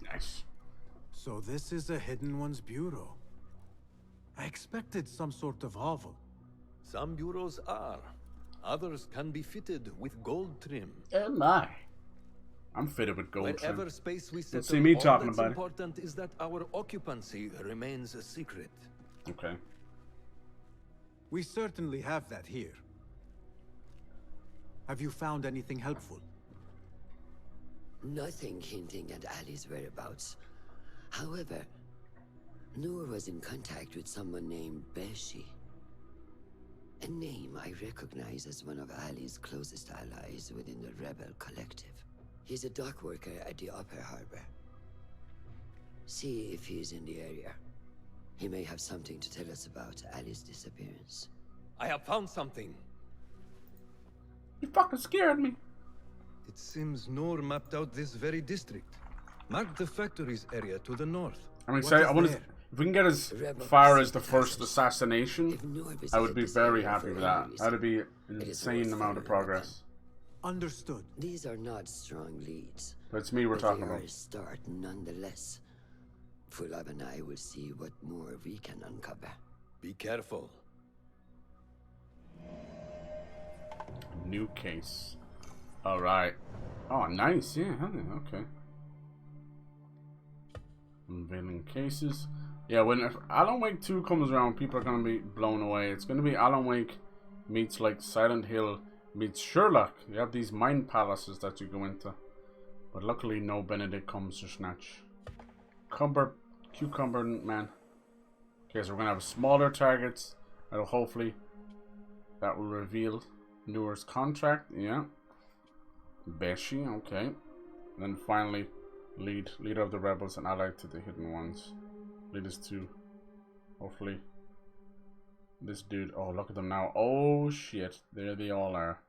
Nice. So this is a Hidden One's bureau. I expected some sort of hovel. Some bureaus are. Others can be fitted with gold trim. Oh my. I'm fitted with gold trim. Wherever space we settle, Don't see me talking all that's about important is that our occupancy remains a secret. Okay. We certainly have that here. Have you found anything helpful? Nothing hinting at Ali's whereabouts. However, Noor was in contact with someone named Beshi. A name I recognize as one of Ali's closest allies within the Rebel Collective. He's a dock worker at the Upper Harbor. See if he's in the area. He may have something to tell us about Ali's disappearance. I have found something. You fucking scared me. It seems Noor mapped out this very district. Mark the factories area to the north. I mean, say, I want to. If we can get as far as the first assassination, I would be very happy with that. That would be an insane amount of progress. Understood. These are not strong leads. But it's me we're talking they are about. a start nonetheless. Fulab and I will see what more we can uncover. Be careful. New case. Alright. Oh, nice. Yeah, okay. Unveiling cases. Yeah, when Alan Wake 2 comes around, people are going to be blown away. It's going to be Alan Wake meets like Silent Hill meets Sherlock. You have these mind palaces that you go into. But luckily no Benedict comes to snatch. Cucumber man. Okay, so we're going to have smaller targets Hopefully that will reveal Noor's contract. Yeah. Beshi, okay. And then finally, leader of the rebels and allied to the hidden ones. Leaders to, hopefully, this dude. Oh, look at them now. Oh shit, there they all are.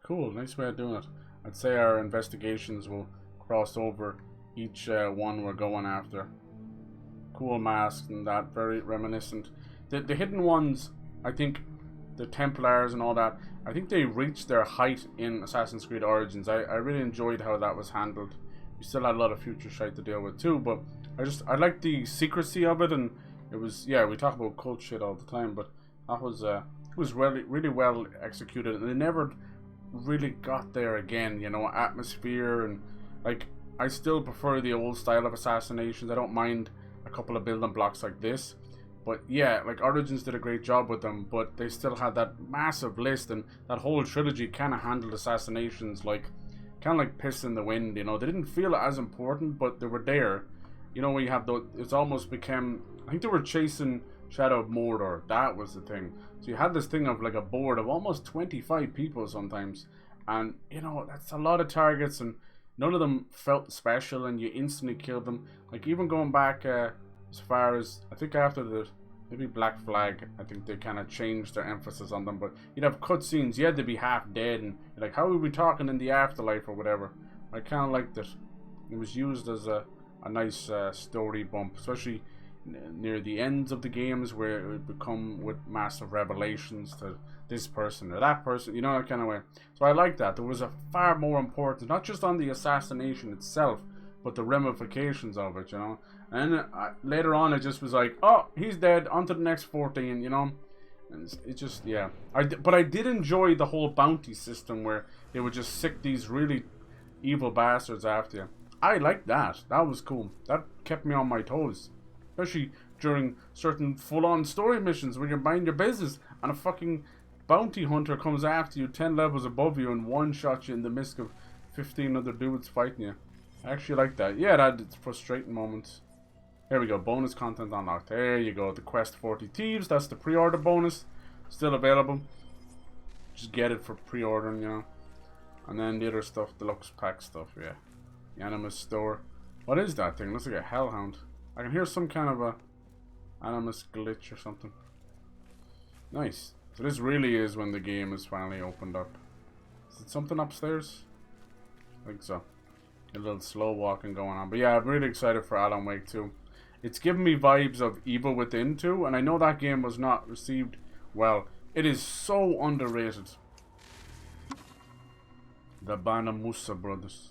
Cool, nice way of doing it. I'd say our investigations will cross over each one we're going after. Cool masks and that, very reminiscent. The hidden ones, I think, the Templars and all that, I think they reached their height in Assassin's Creed Origins. I really enjoyed how that was handled. We still had a lot of future shit to deal with too, but I liked the secrecy of it, and it was, yeah, we talk about cult shit all the time, but that was it was really well executed, and they never really got there again, you know, atmosphere, and like, I still prefer the old style of assassinations. I don't mind a couple of building blocks like this, but yeah, like Origins did a great job with them, but they still had that massive list, and that whole trilogy kind of handled assassinations like kind of like piss in the wind, you know. They didn't feel as important, but they were there, you know. When you have those, it's almost became, I think they were chasing Shadow of Mordor. That was the thing. So you had this thing of like a board of almost 25 people sometimes, and you know, that's a lot of targets, and none of them felt special, and you instantly killed them. Like even going back as far as, I think after the maybe Black Flag, I think they kind of changed their emphasis on them, but you'd have cutscenes, you had to be half dead, and you're like, how are we talking in the afterlife or whatever. I kind of liked it. It was used as a nice story bump, especially near the ends of the games, where it would become with massive revelations to this person or that person, you know, that kind of way. So I like that. There was a far more importance, not just on the assassination itself, but the ramifications of it, you know. And later on, it just was like, oh, he's dead, on to the next 14, you know. And it just, yeah. But I did enjoy the whole bounty system where they would just sick these really evil bastards after you. I liked that. That was cool. That kept me on my toes. Especially during certain full-on story missions where you're minding your business and a fucking bounty hunter comes after you 10 levels above you and one-shots you in the midst of 15 other dudes fighting you. I actually like that. Yeah, that it's frustrating moments. Here we go. Bonus content unlocked. There you go. The Quest 40 Thieves. That's the pre-order bonus. Still available. Just get it for pre-ordering, you know. And then the other stuff, deluxe pack stuff, yeah. The Animus store. What is that thing? Looks like a hellhound. I can hear some kind of a Animus glitch or something. Nice. So this really is when the game is finally opened up. Is it something upstairs? I think so. A little slow walking going on. But yeah, I'm really excited for Alan Wake 2. It's giving me vibes of Evil Within 2, and I know that game was not received well. It is so underrated. The Banamusa brothers.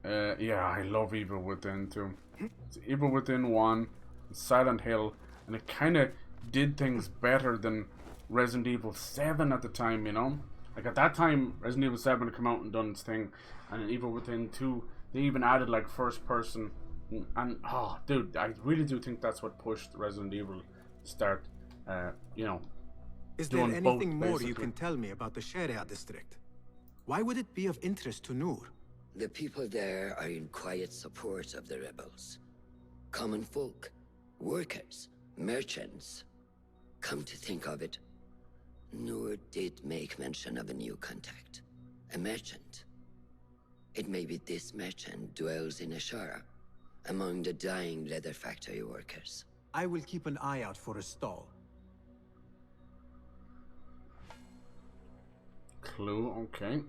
Yeah, I love Evil Within 2. It's Evil Within 1, Silent Hill, and it kind of did things better than Resident Evil 7 at the time, you know? Like at that time, Resident Evil 7 had come out and done its thing, and in Evil Within 2, they even added like first person, and oh dude, I really do think that's what pushed Resident Evil to start, you know. Is there anything more you can tell me about the Sharia district? Why would it be of interest to Noor? The people there are in quiet support of the rebels. Common folk, workers, merchants. Come to think of it, Noor did make mention of a new contact. A merchant. It may be this merchant dwells in Ashara, among the dying leather factory workers. I will keep an eye out for a stall. Clue, okay.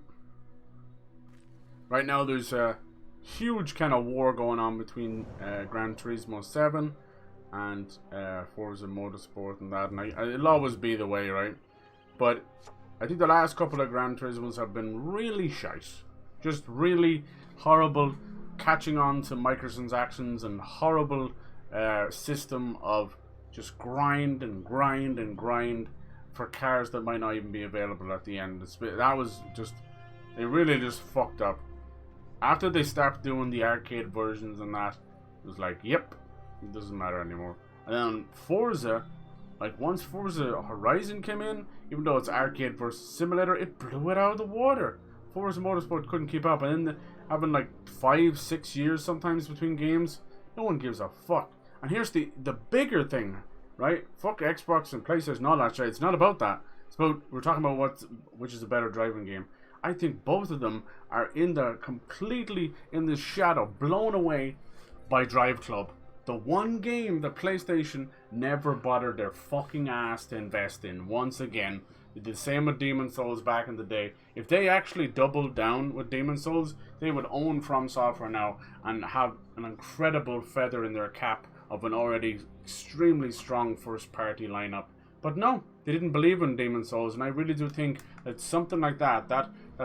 Right now there's a huge kind of war going on between Gran Turismo 7 and Forza Motorsport and that, and it'll always be the way, right? But I think the last couple of Gran Turismos have been really shite. Just really horrible catching on to microtransactions and horrible system of just grind and grind and grind for cars that might not even be available at the end. That was just, it really just fucked up. After they stopped doing the arcade versions and that, it was like, yep, it doesn't matter anymore. And then Forza, like once Forza Horizon came in, even though it's arcade versus simulator, it blew it out of the water. Forza Motorsport couldn't keep up, and then having like 5-6 years sometimes between games, no one gives a fuck. And here's the bigger thing, right? Fuck Xbox and PlayStation and all that shit. It's not about that. It's about, we're talking about which is a better driving game. I think both of them are completely in the shadow, blown away by Drive Club. The one game that PlayStation never bothered their fucking ass to invest in. Once again, they did the same with Demon's Souls back in the day. If they actually doubled down with Demon's Souls, they would own From Software now and have an incredible feather in their cap of an already extremely strong first-party lineup. But no, they didn't believe in Demon's Souls, and I really do think that something like that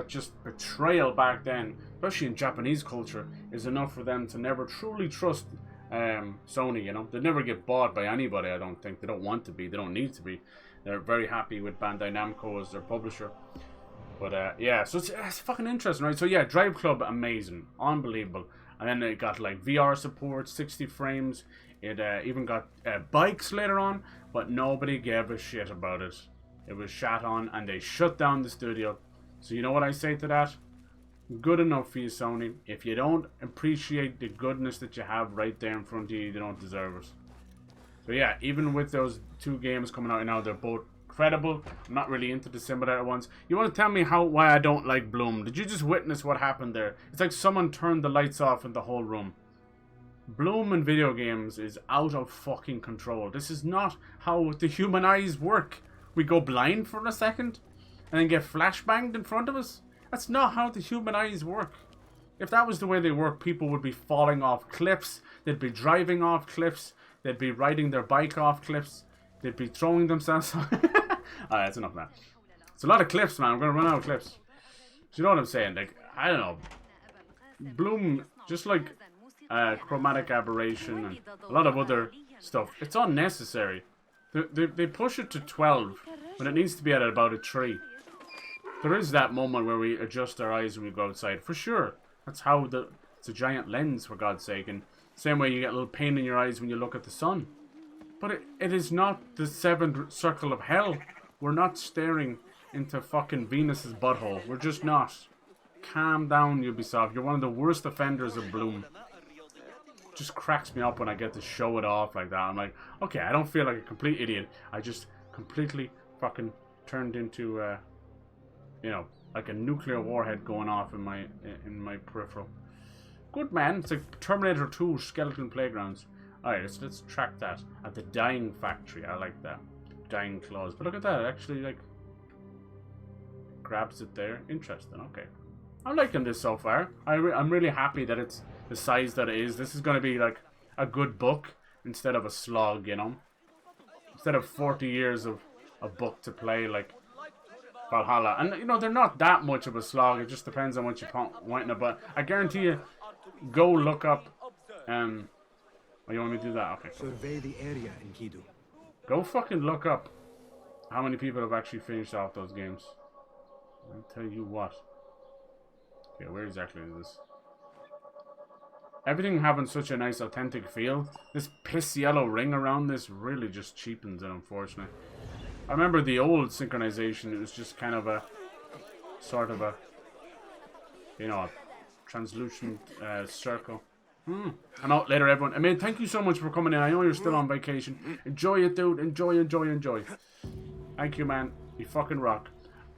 just betrayal back then, especially in Japanese culture, is enough for them to never truly trust Sony. You know, they never get bought by anybody. I don't think. They don't want to be. They don't need to be. They're very happy with Bandai Namco as their publisher. But yeah, so it's fucking interesting, right? So yeah, Drive Club, amazing, unbelievable. And then it got like VR support, 60 frames. It even got bikes later on, but nobody gave a shit about it. It was shat on, and they shut down the studio. So you know what I say to that? Good enough for you, Sony. If you don't appreciate the goodness that you have right there in front of you, you don't deserve it. So yeah, even with those two games coming out now, they're both credible. I'm not really into the simulator ones. You want to tell me why I don't like Bloom? Did you just witness what happened there? It's like someone turned the lights off in the whole room. Bloom in video games is out of fucking control. This is not how the human eyes work. We go blind for a second and then get flashbanged in front of us. That's not how the human eyes work. If that was the way they work, people would be falling off cliffs. They'd be driving off cliffs. They'd be riding their bike off cliffs. They'd be throwing themselves off. Alright, that's enough of that. It's a lot of cliffs, man. I'm going to run out of cliffs. Do you know what I'm saying? Like, I don't know. Bloom, just like Chromatic Aberration and a lot of other stuff, it's unnecessary. They push it to 12 when it needs to be at about a 3. There is that moment where we adjust our eyes when we go outside, for sure. That's how it's a giant lens, for God's sake. And same way you get a little pain in your eyes when you look at the sun. But it is not the seventh circle of hell. We're not staring into fucking Venus's butthole. We're just not. Calm down, Ubisoft. You're one of the worst offenders of Bloom. It just cracks me up when I get to show it off like that. I'm like, okay, I don't feel like a complete idiot. I just completely fucking turned into, you know, like a nuclear warhead going off in my peripheral. Good, man. It's like Terminator 2 Skeleton Playgrounds. Alright, let's track that. At the Dying Factory. I like that. Dying Claws. But look at that. It actually, like, grabs it there. Interesting. Okay. I'm liking this so far. I'm really happy that it's the size that it is. This is going to be, like, a good book instead of a slog, you know? Instead of 40 years of a book to play, like Valhalla. And, you know, they're not that much of a slog. It just depends on what you want in it. But I guarantee you, go look up... Oh, you want me to do that? Okay. Survey the area in Kidu. Go fucking look up how many people have actually finished off those games. I'll tell you what. Okay, where exactly is this? Everything having such a nice authentic feel. This piss yellow ring around this really just cheapens it, unfortunately. I remember the old synchronization. It was just kind of a sort of a, you know, a translucent circle. I'm out later, everyone. I mean, thank you so much for coming in. I know you're still on vacation. Enjoy it, dude. Enjoy. Thank you, man. You fucking rock.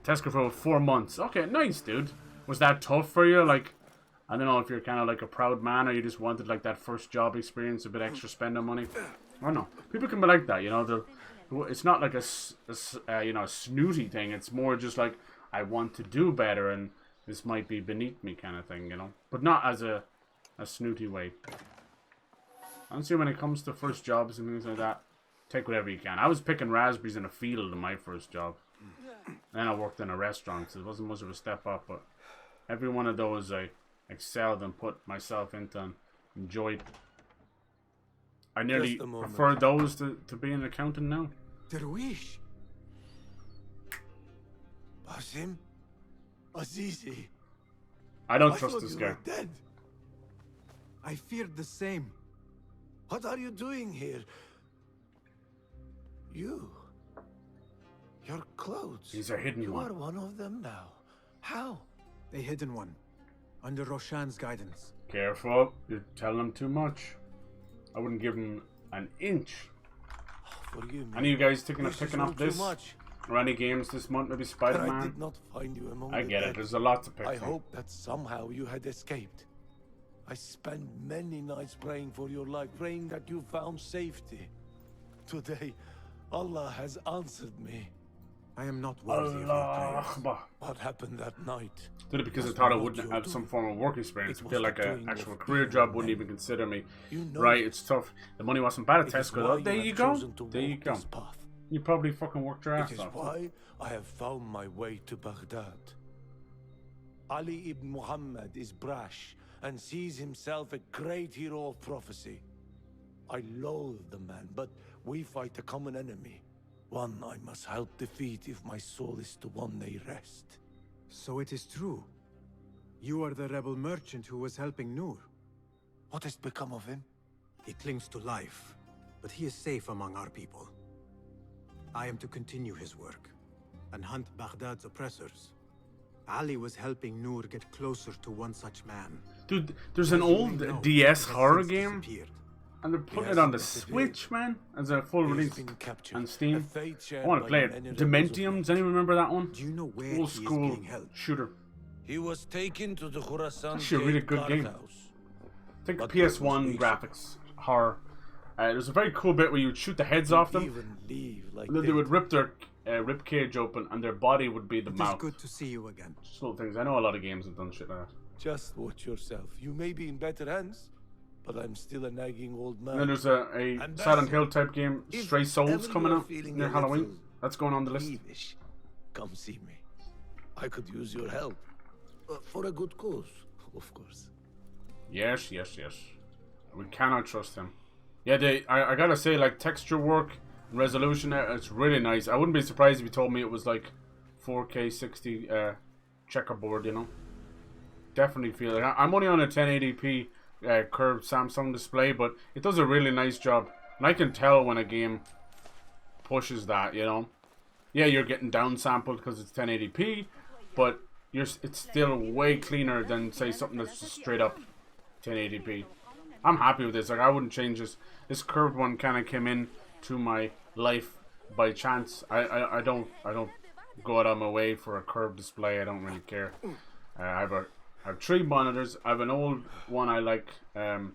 Tesco for 4 months. Okay, nice, dude. Was that tough for you? Like, I don't know if you're kind of like a proud man or you just wanted like that first job experience, a bit extra spending money. I don't know. People can be like that, you know. It's not like you know, a snooty thing. It's more just like, I want to do better and this might be beneath me kind of thing, you know. But not as a snooty way. Honestly, when it comes to first jobs and things like that, take whatever you can. I was picking raspberries in a field in my first job. And then I worked in a restaurant, so it wasn't much of a step up, but every one of those I excelled and put myself into and enjoyed. I nearly prefer those to being an accountant now. Derwish! Basim? Azizi? I don't trust this guy. Dead. I feared the same. What are you doing here? Your clothes. He's a hidden one. You are one of them now. How? A hidden one. Under Roshan's guidance. Careful. You're telling him too much. I wouldn't give him an inch forgive me. Any of you guys picking This is up all too this? much. Or any games this month? Maybe But I Spider-Man? did not find you among I the get it. dead. There's a lot to pick I from. hope that somehow you had escaped. I spent many nights praying for your life, praying that you found safety. Today, Allah has answered me. I am not worthy of your prayers. What happened that night? Did it because I was thought I not wouldn't your have some doing. form of work experience. It I feel was like the an doing actual of career evil job wouldn't men. even consider me. You know Right, this. it's tough. The money wasn't bad at It is Tesco why though. you There have you go. chosen to There you walk go. this path. You probably fucking worked your It ass is off. why I have found my way to Baghdad. Ali ibn Muhammad is brash and sees himself a great hero of prophecy. I loathe the man, but we fight a common enemy. One I must help defeat if my soul is to one day rest. So it is true. You are the rebel merchant who was helping Noor. What has become of him? He clings to life, but he is safe among our people. I am to continue his work and hunt Baghdad's oppressors. Ali was helping Noor get closer to one such man. Dude, there's an As you old may know, DS he has horror since game, disappeared. and they're putting it on the Switch, man, as a full release on Steam. I want to play it. Dementium, does anyone remember that one? Do you know where Old he is school being held? shooter. He was taken to the Khurasan Actually a really good game. I think PS1 graphics, horror. There's a very cool bit where you would shoot the heads off them, and then they would rip their rib cage open, and their body would be the It is mouth. good to see you again. Just little things. I know a lot of games have done shit like that. Just watch yourself. You may be in better hands, but I'm still a nagging old man. And then there's a And Silent Basim, Hill type game, if Stray Souls, ever coming you are out feeling near a Halloween. little That's going on the list. peevish, come see me. I could use your help. For a good cause, of course. Yes, yes, yes. We cannot trust him. Yeah, I gotta say, like, texture work and resolution, it's really nice. I wouldn't be surprised if you told me it was like 4K 60 checkerboard, you know. Definitely feel it. I'm only on a 1080p curved Samsung display, but it does a really nice job. And I can tell when a game pushes that, you know. Yeah, you're getting downsampled because it's 1080p, but it's still way cleaner than, say, something that's just straight up 1080p. I'm happy with this. Like, I wouldn't change this. This curved one kind of came in to my life by chance. I don't go out of my way for a curved display. I don't really care. I have 3 monitors. I have an old one I like. Then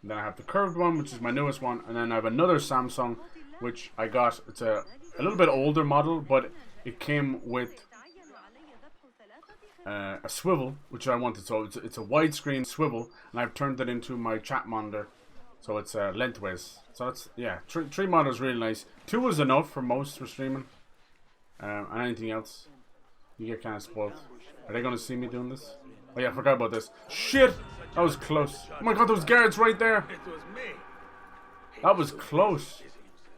I have the curved one, which is my newest one, and then I have another Samsung, which I got. It's a little bit older model, but it came with a swivel, which I wanted. So it's a widescreen swivel, and I've turned it into my chat monitor, so it's lengthways. So that's, yeah, 3 monitors really nice. 2 is enough for most for streaming, and anything else you get kind of spoiled. Are they gonna see me doing this? Oh yeah, I forgot about this. Shit, that was close. Oh my god, those guards right there. That was close.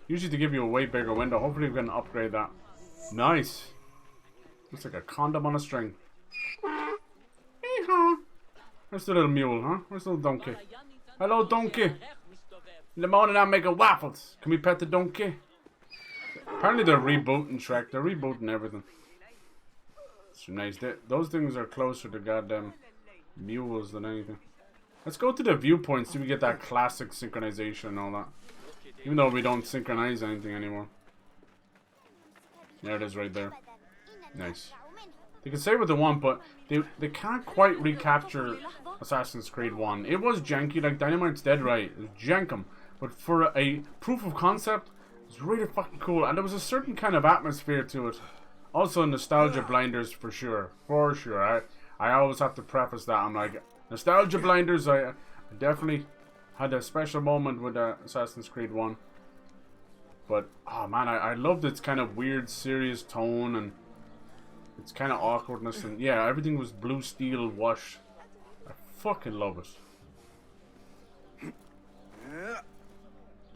Usually to give you a way bigger window. Hopefully we can upgrade that. Nice. Looks like a condom on a string. Where's the little mule, huh? Where's the little donkey? Hello, donkey. In the morning I'm making waffles. Can we pet the donkey? Apparently they're rebooting Shrek. They're rebooting everything. It's nice. Those things are closer to goddamn mules than anything. Let's go to the viewpoints so we get that classic synchronization and all that. Even though we don't synchronize anything anymore. There it is right there. Nice. They can say what they want, but they can't quite recapture Assassin's Creed 1. It was janky, like Dynamite's dead right. It was jankum. But for a proof of concept, it's really fucking cool. And there was a certain kind of atmosphere to it. Also nostalgia blinders for sure. For sure. I always have to preface that. I'm like, nostalgia blinders, I definitely had a special moment with Assassin's Creed 1. But, oh man, I loved its kind of weird, serious tone and its kind of awkwardness. And yeah, everything was blue steel wash. I fucking love it.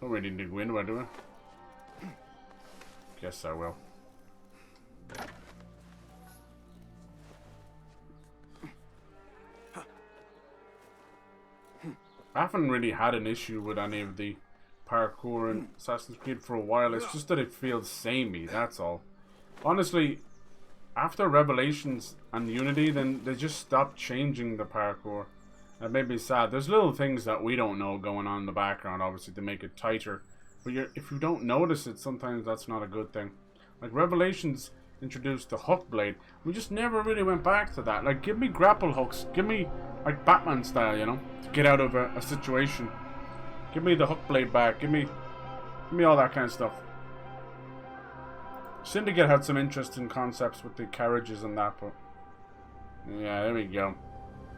Don't really need to go in, do I? Guess I will. I haven't really had an issue with any of the parkour in Assassin's Creed for a while. It's just that it feels samey, that's all. Honestly, after Revelations and Unity, then they just stopped changing the parkour. That made me sad. There's little things that we don't know going on in the background, obviously, to make it tighter. But if you don't notice it, sometimes that's not a good thing. Like Revelations introduced the hook blade. We just never really went back to that. Like, give me grapple hooks. Give me, like, Batman style, you know, to get out of a situation. Give me the hook blade back. Give me all that kind of stuff. Syndicate had some interesting concepts with the carriages and that, but yeah, there we go.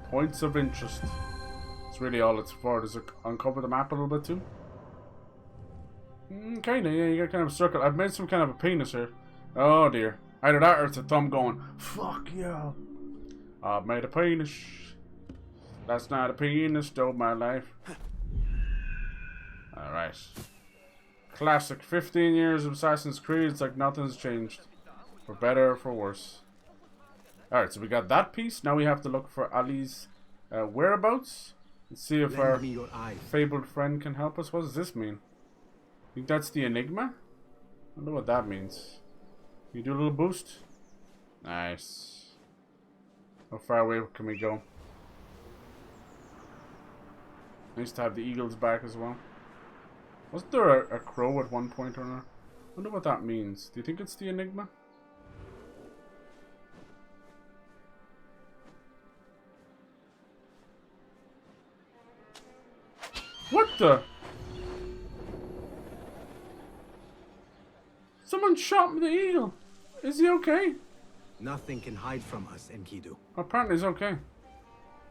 Points of interest. That's really all it's for. Does it uncover the map a little bit too? Kinda, yeah, you got kind of a circle. I've made some kind of a penis here. Oh dear. Either that or it's a thumb going, fuck yeah. I've made a penis. That's not a penis, stole my life. Alright. Classic. 15 years of Assassin's Creed. It's like nothing's changed. For better or for worse. Alright, so we got that piece. Now we have to look for Ali's whereabouts. Let's see if our fabled friend can help us. What does this mean? Think that's the Enigma? I wonder what that means. You do a little boost? Nice. How far away can we go? Nice to have the eagles back as well. Wasn't there a crow at one point or another? I wonder what that means. Do you think it's the Enigma? What the? Someone shot the eagle. Is he okay? Nothing can hide from us, Enkidu. Apparently he's okay.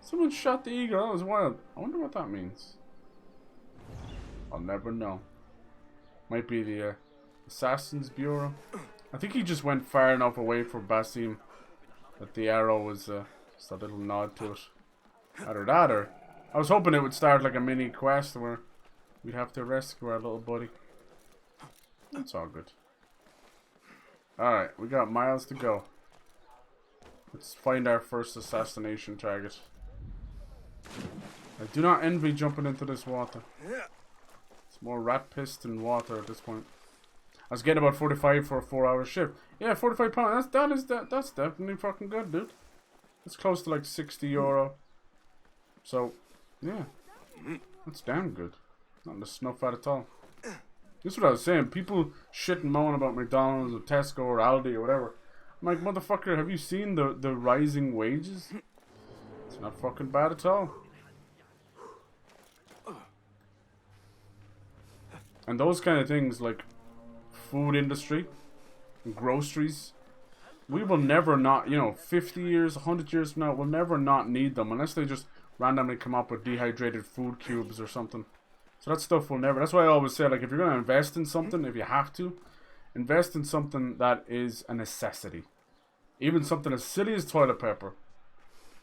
Someone shot the eagle. That was wild. I wonder what that means. I'll never know. Might be the Assassin's Bureau. I think he just went far enough away from Basim that the arrow was just a little nod to it. Either that or... I was hoping it would start like a mini quest where we'd have to rescue our little buddy. That's all good. Alright, we got miles to go. Let's find our first assassination target. I do not envy jumping into this water. It's more rat piss than water at this point. I was getting about 45 for a 4-hour shift. Yeah, £45. That's definitely fucking good, dude. It's close to like €60. So, yeah. That's damn good. Not to snuff at all. This is what I was saying. People shit and moan about McDonald's or Tesco or Aldi or whatever. I'm like, motherfucker, have you seen the rising wages? It's not fucking bad at all. And those kind of things like food industry, groceries, we will never not, you know, 50 years, 100 years from now, we'll never not need them unless they just randomly come up with dehydrated food cubes or something. So that stuff will never, that's why I always say, like, if you're going to invest in something, if you have to, invest in something that is a necessity. Even something as silly as toilet paper.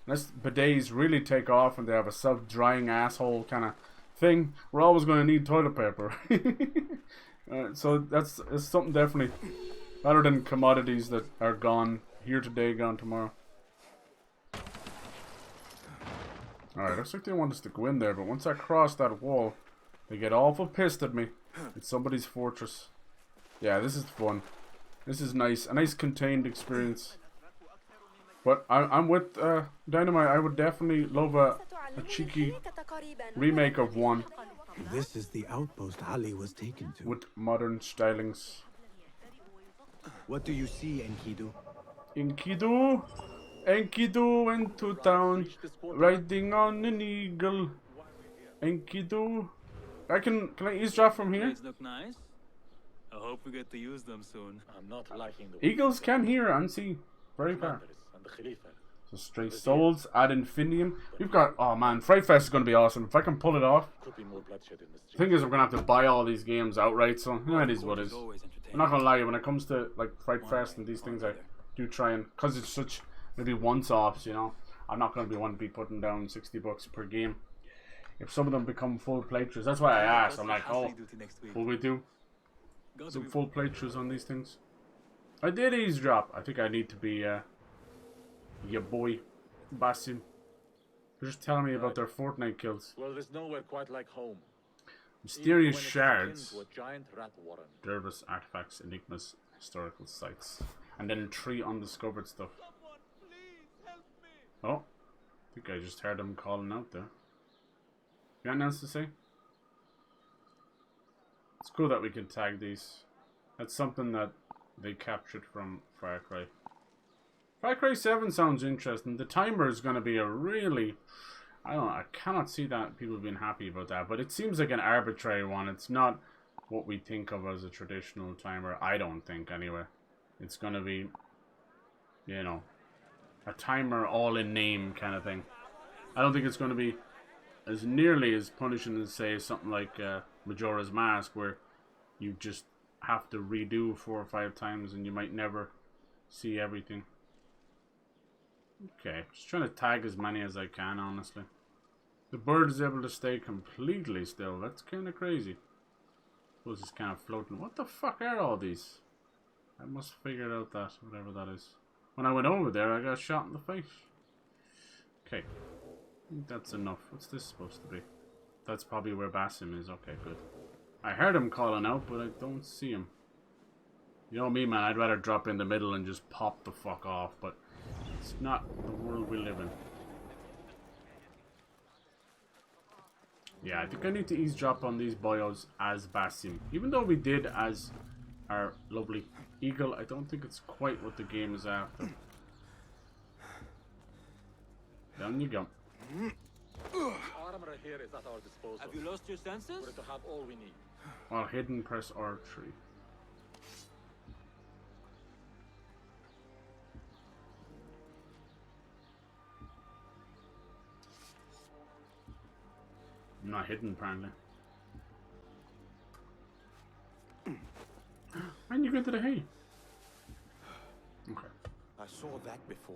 Unless bidets really take off and they have a self-drying asshole kind of thing, we're always going to need toilet paper. So that's something definitely, rather than commodities that are gone here today, gone tomorrow. Alright, looks like they want us to go in there, but once I cross that wall, they get awful pissed at me. It's somebody's fortress. Yeah, this is fun. This is nice. A nice contained experience. But I'm with Dynamite. I would definitely love a cheeky remake of 1. This is the outpost Ali was taken to. With modern stylings. What do you see, Enkidu? Enkidu? Enkidu into town, riding on an eagle. Enkidu. Can I eavesdrop from here? Look nice. I hope we get to use them soon. I'm not liking the Eagles can hear and see very far. So stray souls ad infinitum. We've got, oh man, Fright Fest is going to be awesome. If I can pull it off. The thing is, we're going to have to buy all these games outright, so yeah, it is what it is. I'm not going to lie, when it comes to like Fright Fest and these things, I do try and, because it's such maybe once-offs, you know, I'm not going to be one to be putting down $60 per game. If some of them become full playthroughs, that's why I asked. I'm like, oh, will we do some full playthroughs on these things? I did eavesdrop. I think I need to be your boy Basim. They're just telling me about their Fortnite kills. Well, there's nowhere quite like home. Mysterious shards, Dervis artifacts, enigmas, historical sites, and then 3 undiscovered stuff. Oh, I think I just heard them calling out there. You got anything else to say? It's cool that we can tag these. That's something that they captured from Far Cry. Far Cry 7 sounds interesting. The timer is going to be a really... I don't know, I cannot see that people being happy about that. But it seems like an arbitrary one. It's not what we think of as a traditional timer. I don't think, anyway. It's going to be, you know, a timer all in name kind of thing. I don't think it's going to be as nearly as punishing as, say, something like Majora's Mask, where you just have to redo 4 or 5 times and you might never see everything. Okay, just trying to tag as many as I can, honestly. The bird is able to stay completely still. That's kind of crazy. Suppose it's kind of floating. What the fuck are all these? I must figure out that, whatever that is. When I went over there, I got shot in the face. Okay. I think that's enough. What's this supposed to be? That's probably where Basim is. Okay, good. I heard him calling out, but I don't see him. You know me, man. I'd rather drop in the middle and just pop the fuck off, but it's not the world we live in. Yeah, I think I need to eavesdrop on these boyos as Basim. Even though we did as our lovely eagle, I don't think it's quite what the game is after. Down you go. Armor here is at our disposal. Have you lost your senses? We're to have all we need. While hidden, press R3. I'm not hidden, apparently. And you get to the hay. Okay. I saw that before.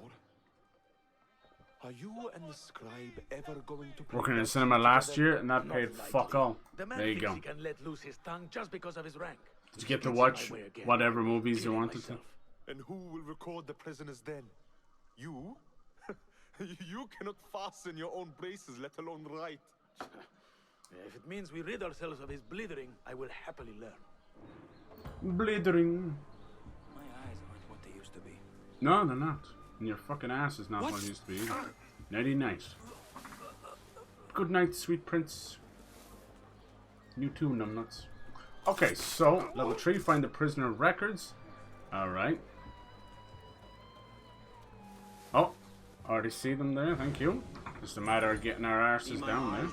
Are you and the scribe ever going to Working in the cinema last year, and that paid fuck all. The man There you thinks go. he can let loose his tongue just because of his rank. Did you get to watch whatever movies you wanted to? And who will record the prisoners then? You? You cannot fasten your own braces, let alone write. If it means we rid ourselves of his blithering, I will happily learn. Blithering. My eyes aren't what they used to be. No, they're not. And your fucking ass is not what it used to be either. Nighty night. Good night, sweet prince. You too, numbnuts. Okay, so, level 3, find the prisoner records. Alright. Oh, already see them there, thank you. Just a matter of getting our arses down there.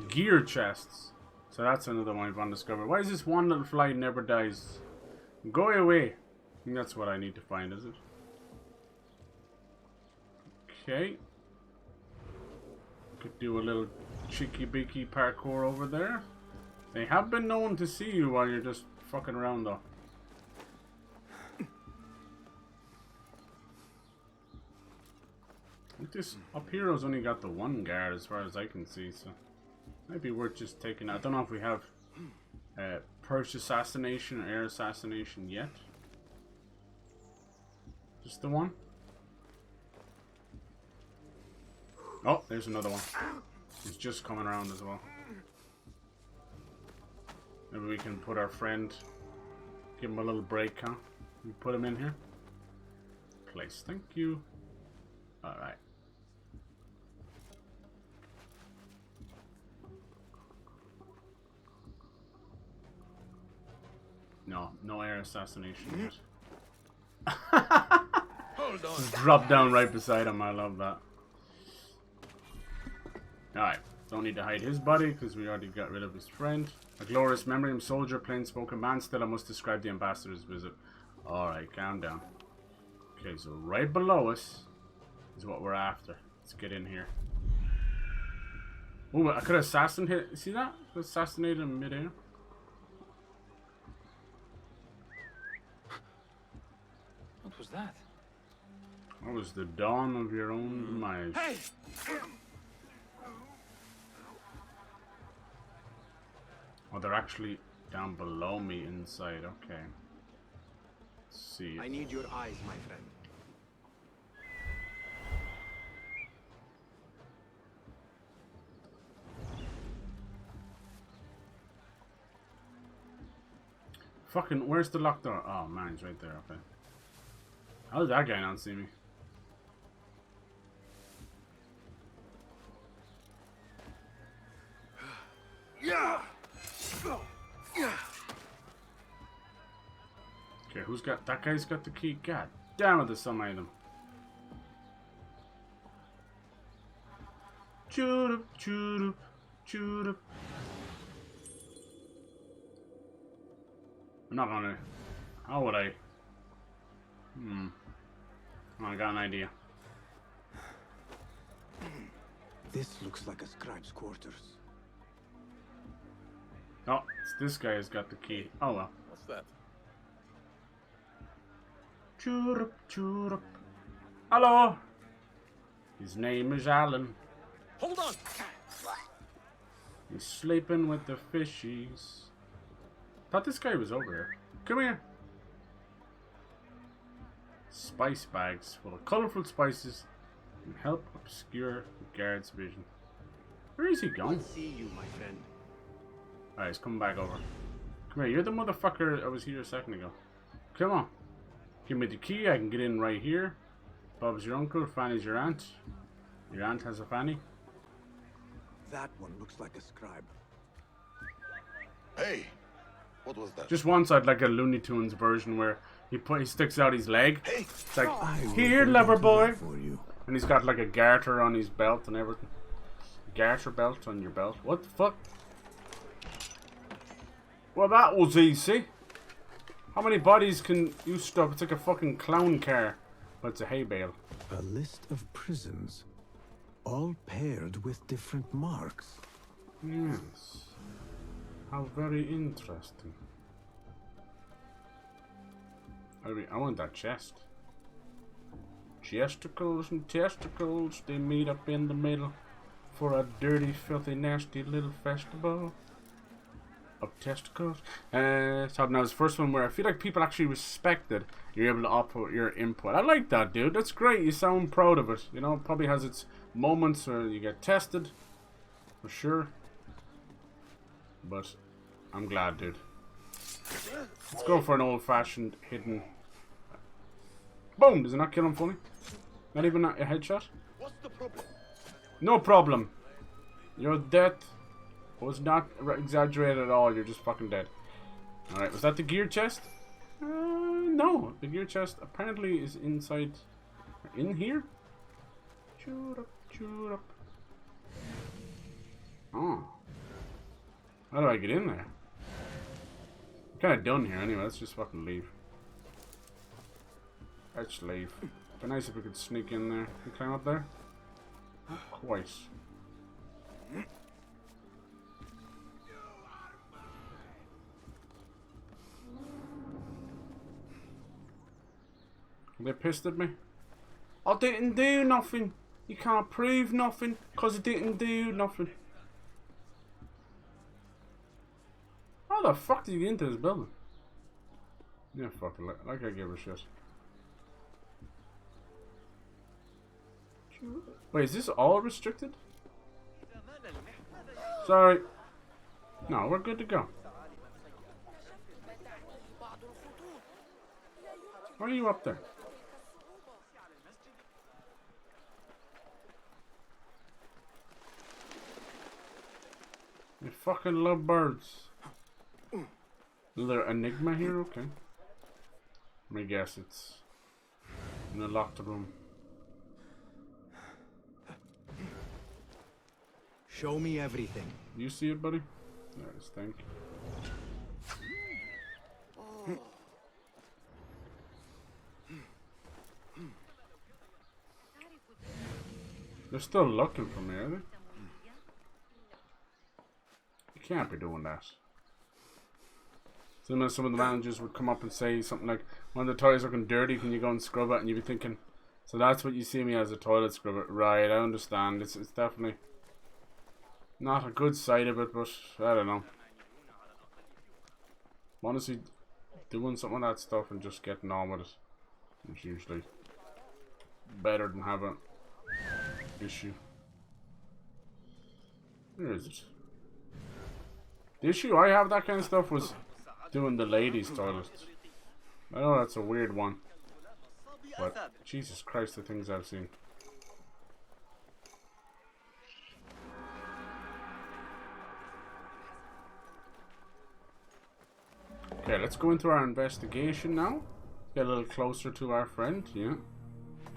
Gear chests. So that's another one we've undiscovered. Why is this one little fly never dies? Go away. I think that's what I need to find, is it? Okay. Could do a little cheeky-beaky parkour over there. They have been known to see you while you're just fucking around, though. I think this up hero's only got the one guard as far as I can see, so might be worth just taking out. I don't know if we have Perch assassination or air assassination yet. Just the one? Oh, there's another one. He's just coming around as well. Maybe we can put our friend, give him a little break, huh? We put him in here. Place, thank you. Alright. No air assassination yet. Hold on. Just drop down right beside him, I love that. Alright, don't need to hide his body because we already got rid of his friend. A glorious memory of soldier, plain spoken man. Still, I must describe the ambassador's visit. Alright, calm down. Okay, so right below us is what we're after. Let's get in here. Oh, I could assassinate. See that? Assassinate him midair. What was that? That was the dawn of your own demise. Hey! Oh, they're actually down below me inside. Okay. Let's see. I need your eyes, my friend. Fucking, where's the locked door? Oh man, he's right there. Okay. How did that guy not see me? got that guy's got the key. God damn it, there's some item. Choo-doop, choo-doop, choo-doop. I'm not gonna. How would I? Oh, I got an idea. This looks like a scribe's quarters. Oh, it's this guy has got the key. Oh well. What's that? Chirrup, chirrup. Hello. His name is Alan. Hold on. He's sleeping with the fishies. Thought this guy was over here. Come here. Spice bags full of colorful spices can help obscure the guard's vision. Where is he going? See you, my friend. Alright, he's coming back over. Come here, you're the motherfucker I was here a second ago. Come on. Give me the key, I can get in right here. Bob's your uncle, Fanny's your aunt. Your aunt has a Fanny. That one looks like a scribe. Hey, what was that? Just once I'd like a Looney Tunes version where he sticks out his leg. Hey, it's like, here, lover boy. And he's got like a garter on his belt and everything. Garter belt on your belt. What the fuck? Well, that was easy. How many bodies can you stop? It's like a fucking clown car, but it's a hay bale. A list of prisons, all paired with different marks. Yes. How very interesting. I want that chest. Chesticles and testicles, they meet up in the middle for a dirty, filthy, nasty little festival of testicles. So now this first one where I feel like people actually respected you're able to upload your input. I like that, dude. That's great. You sound proud of it. You know, it probably has its moments where you get tested, for sure. But I'm glad, dude. Let's go for an old-fashioned hidden. Boom! Does it not kill him funny? Not even a headshot? What's the problem? No problem. Your death was not exaggerated at all. You're just fucking dead. Alright, was that the gear chest? No. The gear chest apparently is inside. In here? Shoot up, shoot up. Oh. How do I get in there? I'm kind of done here anyway. Let's just fucking leave. Let's leave. It'd be nice if we could sneak in there. Can you climb up there? Not quite. Are they pissed at me? I didn't do nothing. You can't prove nothing because I didn't do nothing. How the fuck did you get into this building? Yeah, fuck it. Like I give a shit. Wait, is this all restricted? Sorry. No, we're good to go. Why are you up there? You fucking love birds. Is there enigma here? Okay. Let me guess it's in a locked room. Show me everything. You see it, buddy? Nice, thank you. They're still looking for me, are they? You can't be doing that. So some of the managers would come up and say something like, when the toilet's looking dirty, can you go and scrub it? And you'd be thinking, so that's what you see me as, a toilet scrubber. Right, I understand. It's definitely not a good side of it, but I don't know. Honestly, doing some of that stuff and just getting on with it is usually better than have an issue. Where is it? The issue I have that kind of stuff was doing the ladies' toilets. I know that's a weird one, but Jesus Christ, the things I've seen. Okay, let's go into our investigation now. Get a little closer to our friend, yeah.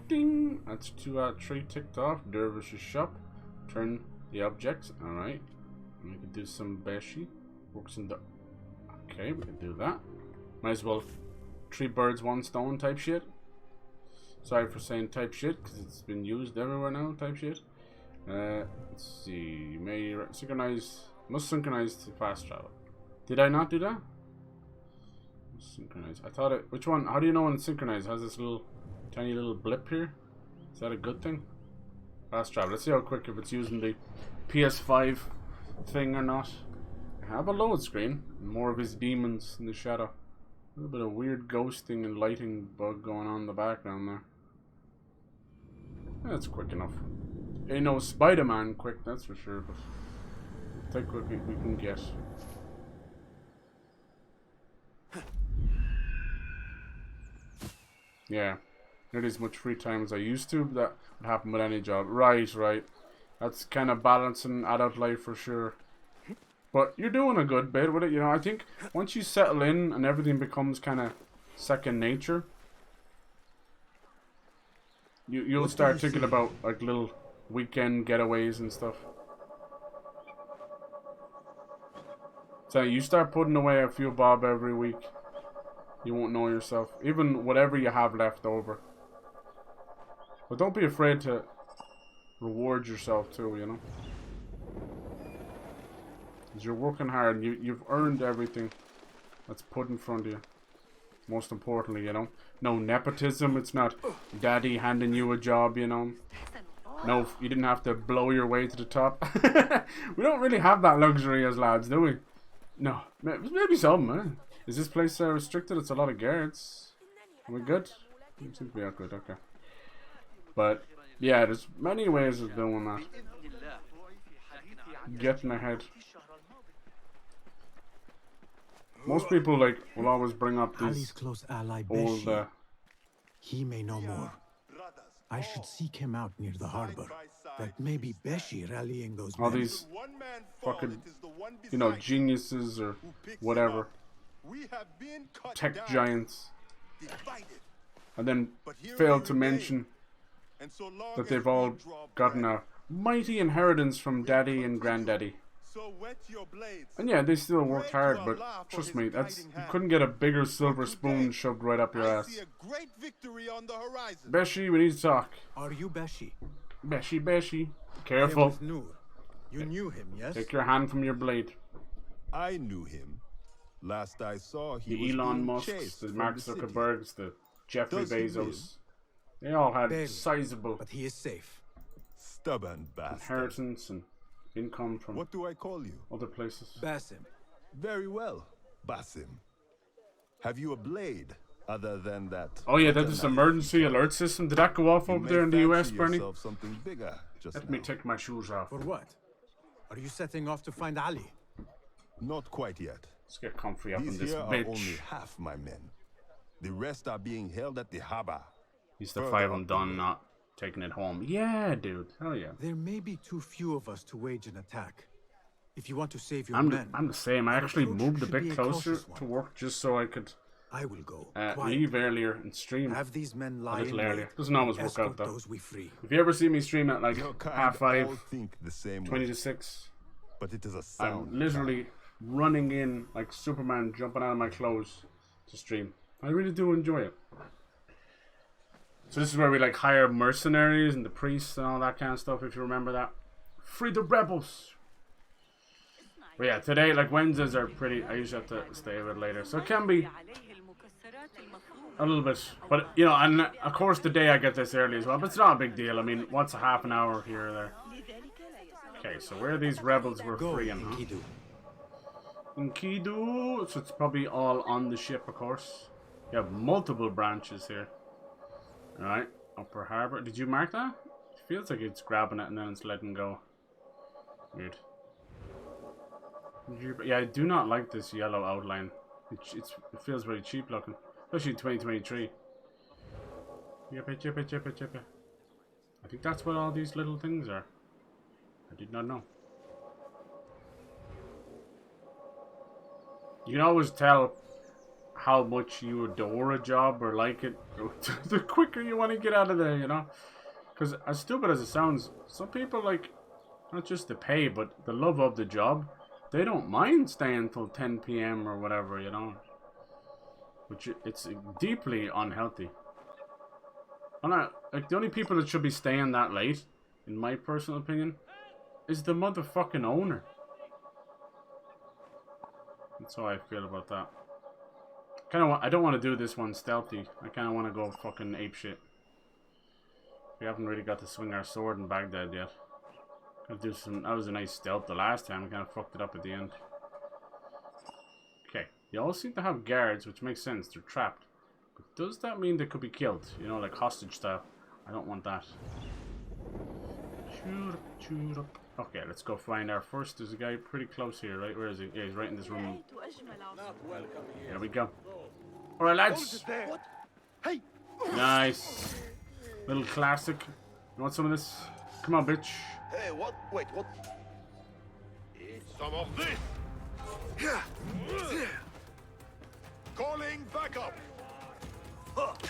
Ding! That's 2 out of 3 ticked off. Dervish's shop. Turn the objects. Alright. We can do some Beshi. Works in the... Okay, we can do that. Might as well 3 birds, 1 stone type shit. Sorry for saying type shit, because it's been used everywhere now, type shit. Let's see. You may synchronize... Must synchronize to fast travel. Did I not do that? Synchronize. I thought it... Which one? How do you know when it's synchronized? It has this little... Tiny little blip here. Is that a good thing? Fast travel. Let's see how quick if it's using the PS5 thing or not. I have a load screen. More of his demons in the shadow. A little bit of weird ghosting and lighting bug going on in the background there. That's quick enough. Ain't no Spider-Man quick, that's for sure, but take what we can get. Yeah. Not as much free time as I used to, but that would happen with any job. Right, right. That's kind of balancing adult life for sure. But you're doing a good bit with it, you know. I think once you settle in and everything becomes kind of second nature, you'll start thinking about like little weekend getaways and stuff. So you start putting away a few bob every week. You won't know yourself. Even whatever you have left over. But don't be afraid to reward yourself too, you know. Because you're working hard and you've earned everything that's put in front of you. Most importantly, you know. No nepotism. It's not daddy handing you a job, you know. No, you didn't have to blow your way to the top. We don't really have that luxury as lads, do we? No. Maybe some, eh? Is this place restricted? It's a lot of guards. Are we good? We seem to be good, okay. But, yeah, there's many ways of doing that. Getting ahead. Most people, like, will always bring up these close ally old... He may know more. I should seek him out near the harbor. That may be Beshi rallying those all men. these fucking, you know, geniuses or whatever. Tech giants. And then failed to mention that they've all gotten a mighty inheritance from daddy and granddaddy. And yeah, they still worked hard, but trust me, you couldn't get a bigger silver spoon shoved right up your ass. Beshi, we need to talk. Are you Beshi? Beshi. Careful. You knew him, yes? Take your hand from your blade. I knew him. Last I saw, he the was Elon being Musks, chased the from Mark the city. Zuckerbergs, the Jeffrey Does he Bezos. live? They all had Barely, sizable but he is safe. Stubborn bastard. inheritance and income from What do I call you? other places. Basim. Very well, Basim. Have you a blade other than that? Oh yeah, that's this emergency alert system. Did that go off over there in the US, Bernie? Something bigger just Let now. me take my shoes off. For what? Are you setting off to find Ali? Not quite yet. Let's get comfy up in These this here are bitch. only half my men. The rest are being held at the harbor. He's the Further 5 up I'm the done, way. not taking it home. Yeah, dude. Hell yeah. There may be too few of us to wage an attack. If you want to save your I'm men, the same. I actually approach moved a should bit be a closer cautious to one. work just so I could I will go. leave earlier and stream Have these men a lie little in earlier. wait Doesn't always and work out escort though. those we free. If you ever see me stream at like Your kind half all 5, think the same 20 way, to 6, but it is a sound. I'm literally running in like Superman, jumping out of my clothes to stream. I really do enjoy it. So this is where we like hire mercenaries and the priests and all that kind of stuff, if you remember that. Free the rebels! But yeah, today, like Wednesdays are pretty, I usually have to stay a bit later. So it can be a little bit, but you know, and of course the day I get this early as well, but it's not a big deal. I mean, what's a half an hour here or there? Okay, so where are these rebels we're freeing, huh? Enkidu, so it's probably all on the ship, of course. You have multiple branches here. Alright, Upper Harbor. Did you mark that? It feels like it's grabbing it and then it's letting go. Weird. Yeah, I do not like this yellow outline. It feels very cheap looking. Especially in 2023. Yep. I think that's what all these little things are. I did not know. You can always tell how much you adore a job or like it, the quicker you want to get out of there, you know? Because as stupid as it sounds, some people like, not just the pay, but the love of the job, they don't mind staying till 10 p.m. or whatever, you know? Which, it's deeply unhealthy. Like, the only people that should be staying that late, in my personal opinion, is the motherfucking owner. That's how I feel about that. I don't want to do this one stealthy. I kind of want to go fucking apeshit. We haven't really got to swing our sword in Baghdad yet. That was a nice stealth the last time. We kind of fucked it up at the end. Okay, you all seem to have guards, which makes sense. They're trapped. But does that mean they could be killed? You know, like hostage style. I don't want that. Okay, let's go find our first. There's a guy pretty close here, right? Where is he? Yeah, he's right in this room. There we go. Alright, lads. Hey. Nice. Little classic. You want some of this? Come on, bitch. Hey, what? Wait, what? Eat some of this. Calling backup.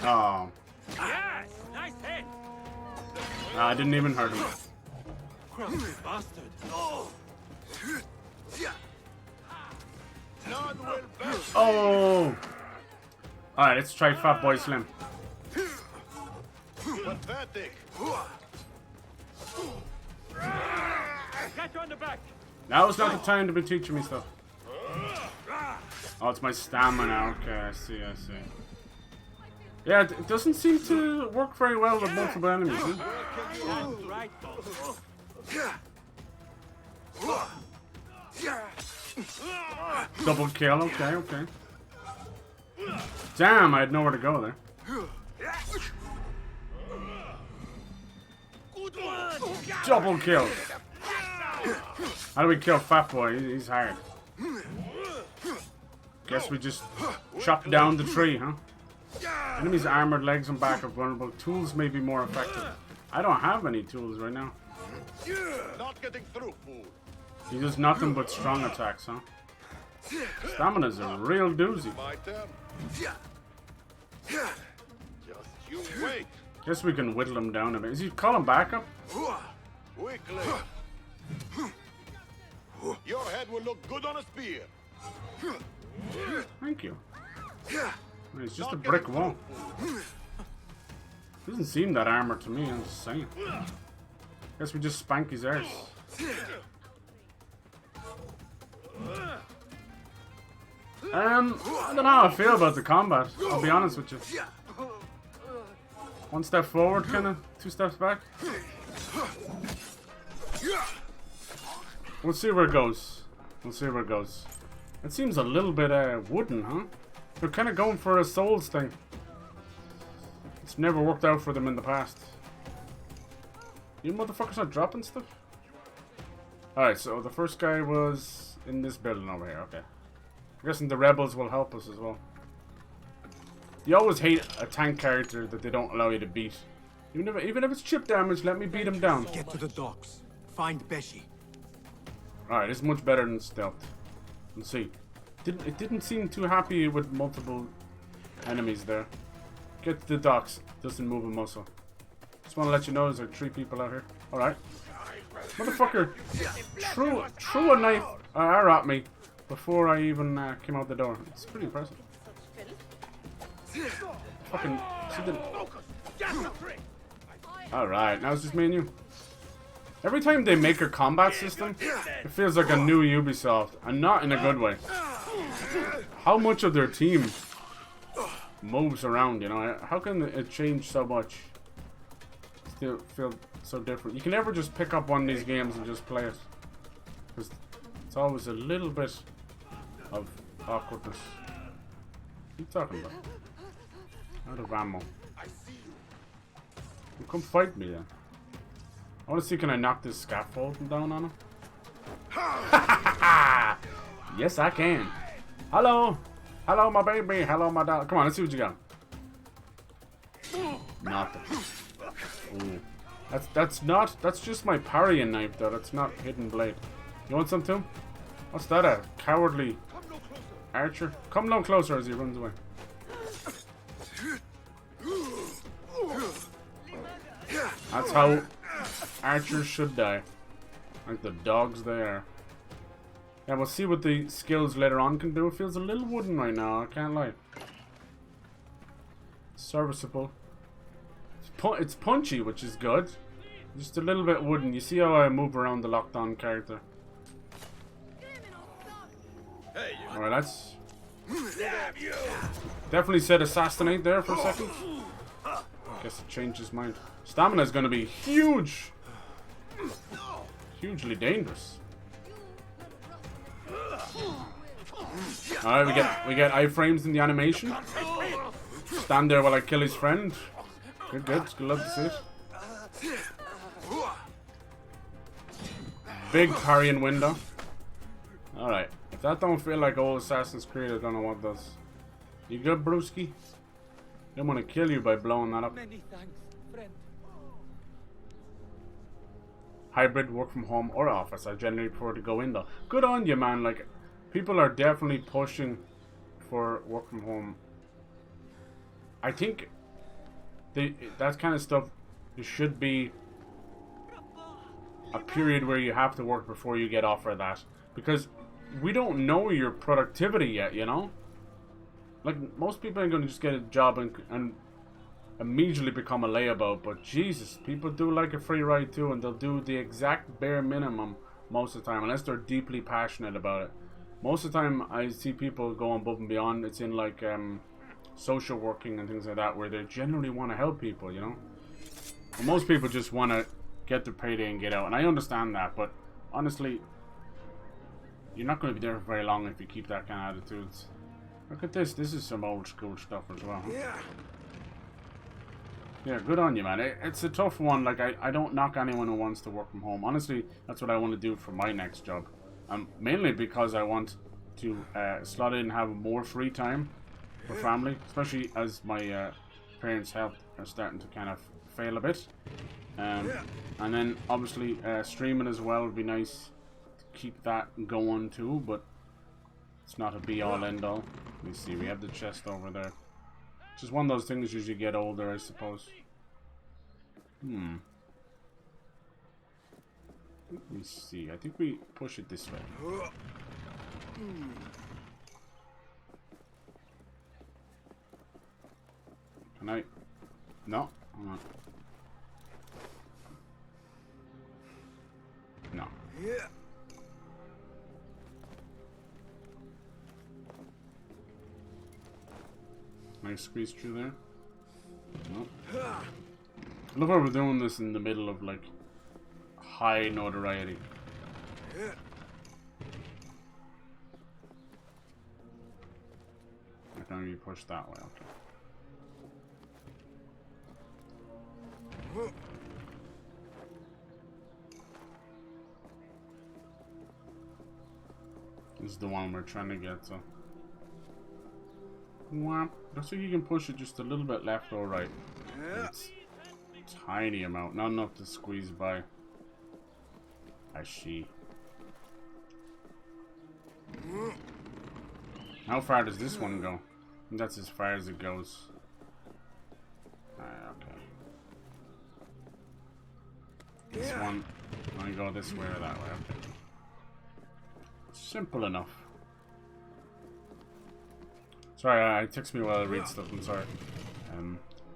Oh. Yes, nice hit. I didn't even hurt him. Crafty bastard. None will back. Oh. Alright, let's try Fat Boy Slim. Pathetic. Get you on the back. Now's not the time to be teaching me stuff. Oh, it's my stamina. Okay, I see. Yeah, it doesn't seem to work very well with multiple enemies. Huh? Double kill. Okay. Damn, I had nowhere to go there. Double kill. How do we kill Fat Boy? He's hard. Guess we just chop down the tree, huh? Enemies' armored legs and back are vulnerable. Tools may be more effective. I don't have any tools right now. Not getting through, fool. He does nothing but strong attacks, huh? Stamina's a real doozy. My turn. Just you wait. Guess we can whittle him down a bit. Is he calling backup? Quickly. Your head will look good on a spear. Thank you. It's just a brick wall. Doesn't seem that armored to me, I'm just saying. Guess we just spank his arse. I don't know how I feel about the combat, I'll be honest with you. One step forward, kinda, 2 steps back. We'll see where it goes. It seems a little bit wooden, huh? They're kinda going for a Souls thing. It's never worked out for them in the past. You motherfuckers not dropping stuff? Alright, so the first guy was in this building over here, okay. I'm guessing the rebels will help us as well. You always hate a tank character that they don't allow you to beat. Even if it's chip damage, let me beat him down. Get to the docks. Find Beshi. Alright, it's much better than stealth. Let's see. It didn't seem too happy with multiple enemies there. Get to the docks. Doesn't move a muscle. Just want to let you know there's like 3 people out here. Alright. Motherfucker threw a knife arrow at me before I even came out the door. It's pretty impressive. Fucking... Alright, now it's just me and you. Every time they make a combat system, it feels like a new Ubisoft, and not in a good way. How much of their team moves around, you know? How can it change so much? Still feel so different. You can never just pick up one of these games and just play it. Because it's always a little bit of awkwardness. What are you talking about? Out of ammo. Well, come fight me then. I want to see, can I knock this scaffold down on him? Yes, I can. Hello. Hello, my baby. Hello, my dog. Come on, let's see what you got. Nothing. Ooh. That's just my parrying knife, though. That's not hidden blade. You want some too? What's that, a cowardly archer? Come no closer as he runs away. That's how archers should die. Like the dogs they are. Yeah, we'll see what the skills later on can do. It feels a little wooden right now, I can't lie. Serviceable. It's punchy, which is good. Just a little bit wooden. You see how I move around the locked on character. Alright, that's... Definitely said assassinate there for a second. Guess it changed his mind. Stamina is going to be huge. Hugely dangerous. Alright, we get iframes in the animation. Stand there while I kill his friend. Good, good. Good, love to see it. Big parrying window. Alright. If that don't feel like old Assassin's Creed, I don't know what does. You good, Brewski? Didn't want to kill you by blowing that up. Many thanks, friend. Hybrid, work from home or office. I generally prefer to go in though. Good on you, man. Like, people are definitely pushing for work from home. I think that kind of stuff, there should be a period where you have to work before you get offered that. Because we don't know your productivity yet, you know? Like, most people are going to just get a job and immediately become a layabout. But Jesus, people do like a free ride too, and they'll do the exact bare minimum most of the time, unless they're deeply passionate about it. Most of the time, I see people go above and beyond. It's in like social working and things like that, where they generally want to help people, you know? But most people just want to get their payday and get out, and I understand that, but honestly, you're not going to be there for very long if you keep that kind of attitudes. Look at this. This is some old school stuff as well. Huh? Yeah, good on you, man. It's a tough one. Like, I don't knock anyone who wants to work from home. Honestly, that's what I want to do for my next job. Mainly because I want to slot in and have more free time for family, especially as my parents' health are starting to kind of fail a bit. And then obviously streaming as well would be nice to keep that going too, but it's not a be all end all. Let me see, we have the chest over there. Just one of those things as you get older, I suppose. Let me see, I think we push it this way. Can I? No? No. Yeah. Can I squeeze through there? No. I love how we're doing this in the middle of like high notoriety. I can only push that way, okay. This is the one we're trying to get to. Whap. Looks like you can push it just a little bit left or right. It's a tiny amount, not enough to squeeze by. I see. How far does this one go? I think that's as far as it goes. Okay. This one, I go this way or that way. Okay. Simple enough. Sorry, it takes me a while to read stuff. I'm sorry.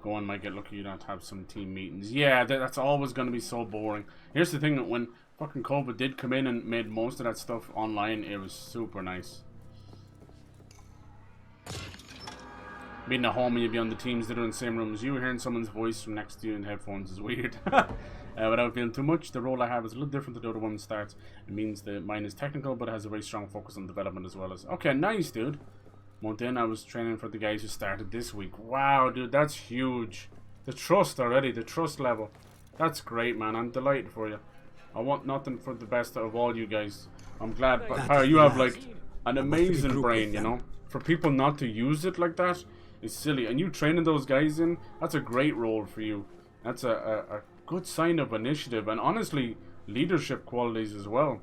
Go on, might get lucky you don't have some team meetings. Yeah, that's always going to be so boring. Here's the thing, that when fucking COVID did come in and made most of that stuff online, it was super nice. Being at home and you'd be on the teams that are in the same room as you, hearing someone's voice from next to you in headphones is weird. Without feeling too much, the role I have is a little different to the other one starts. It means that mine is technical, but it has a very strong focus on development as well as... Okay, nice, dude. Month in, I was training for the guys who started this week. Wow, dude, that's huge. The trust already, the trust level. That's great, man. I'm delighted for you. I want nothing for the best out of all you guys. I'm glad. But you have, like, an amazing brain, you know? For people not to use it like that is silly. And you training those guys in, that's a great role for you. That's a good sign of initiative. And honestly, leadership qualities as well.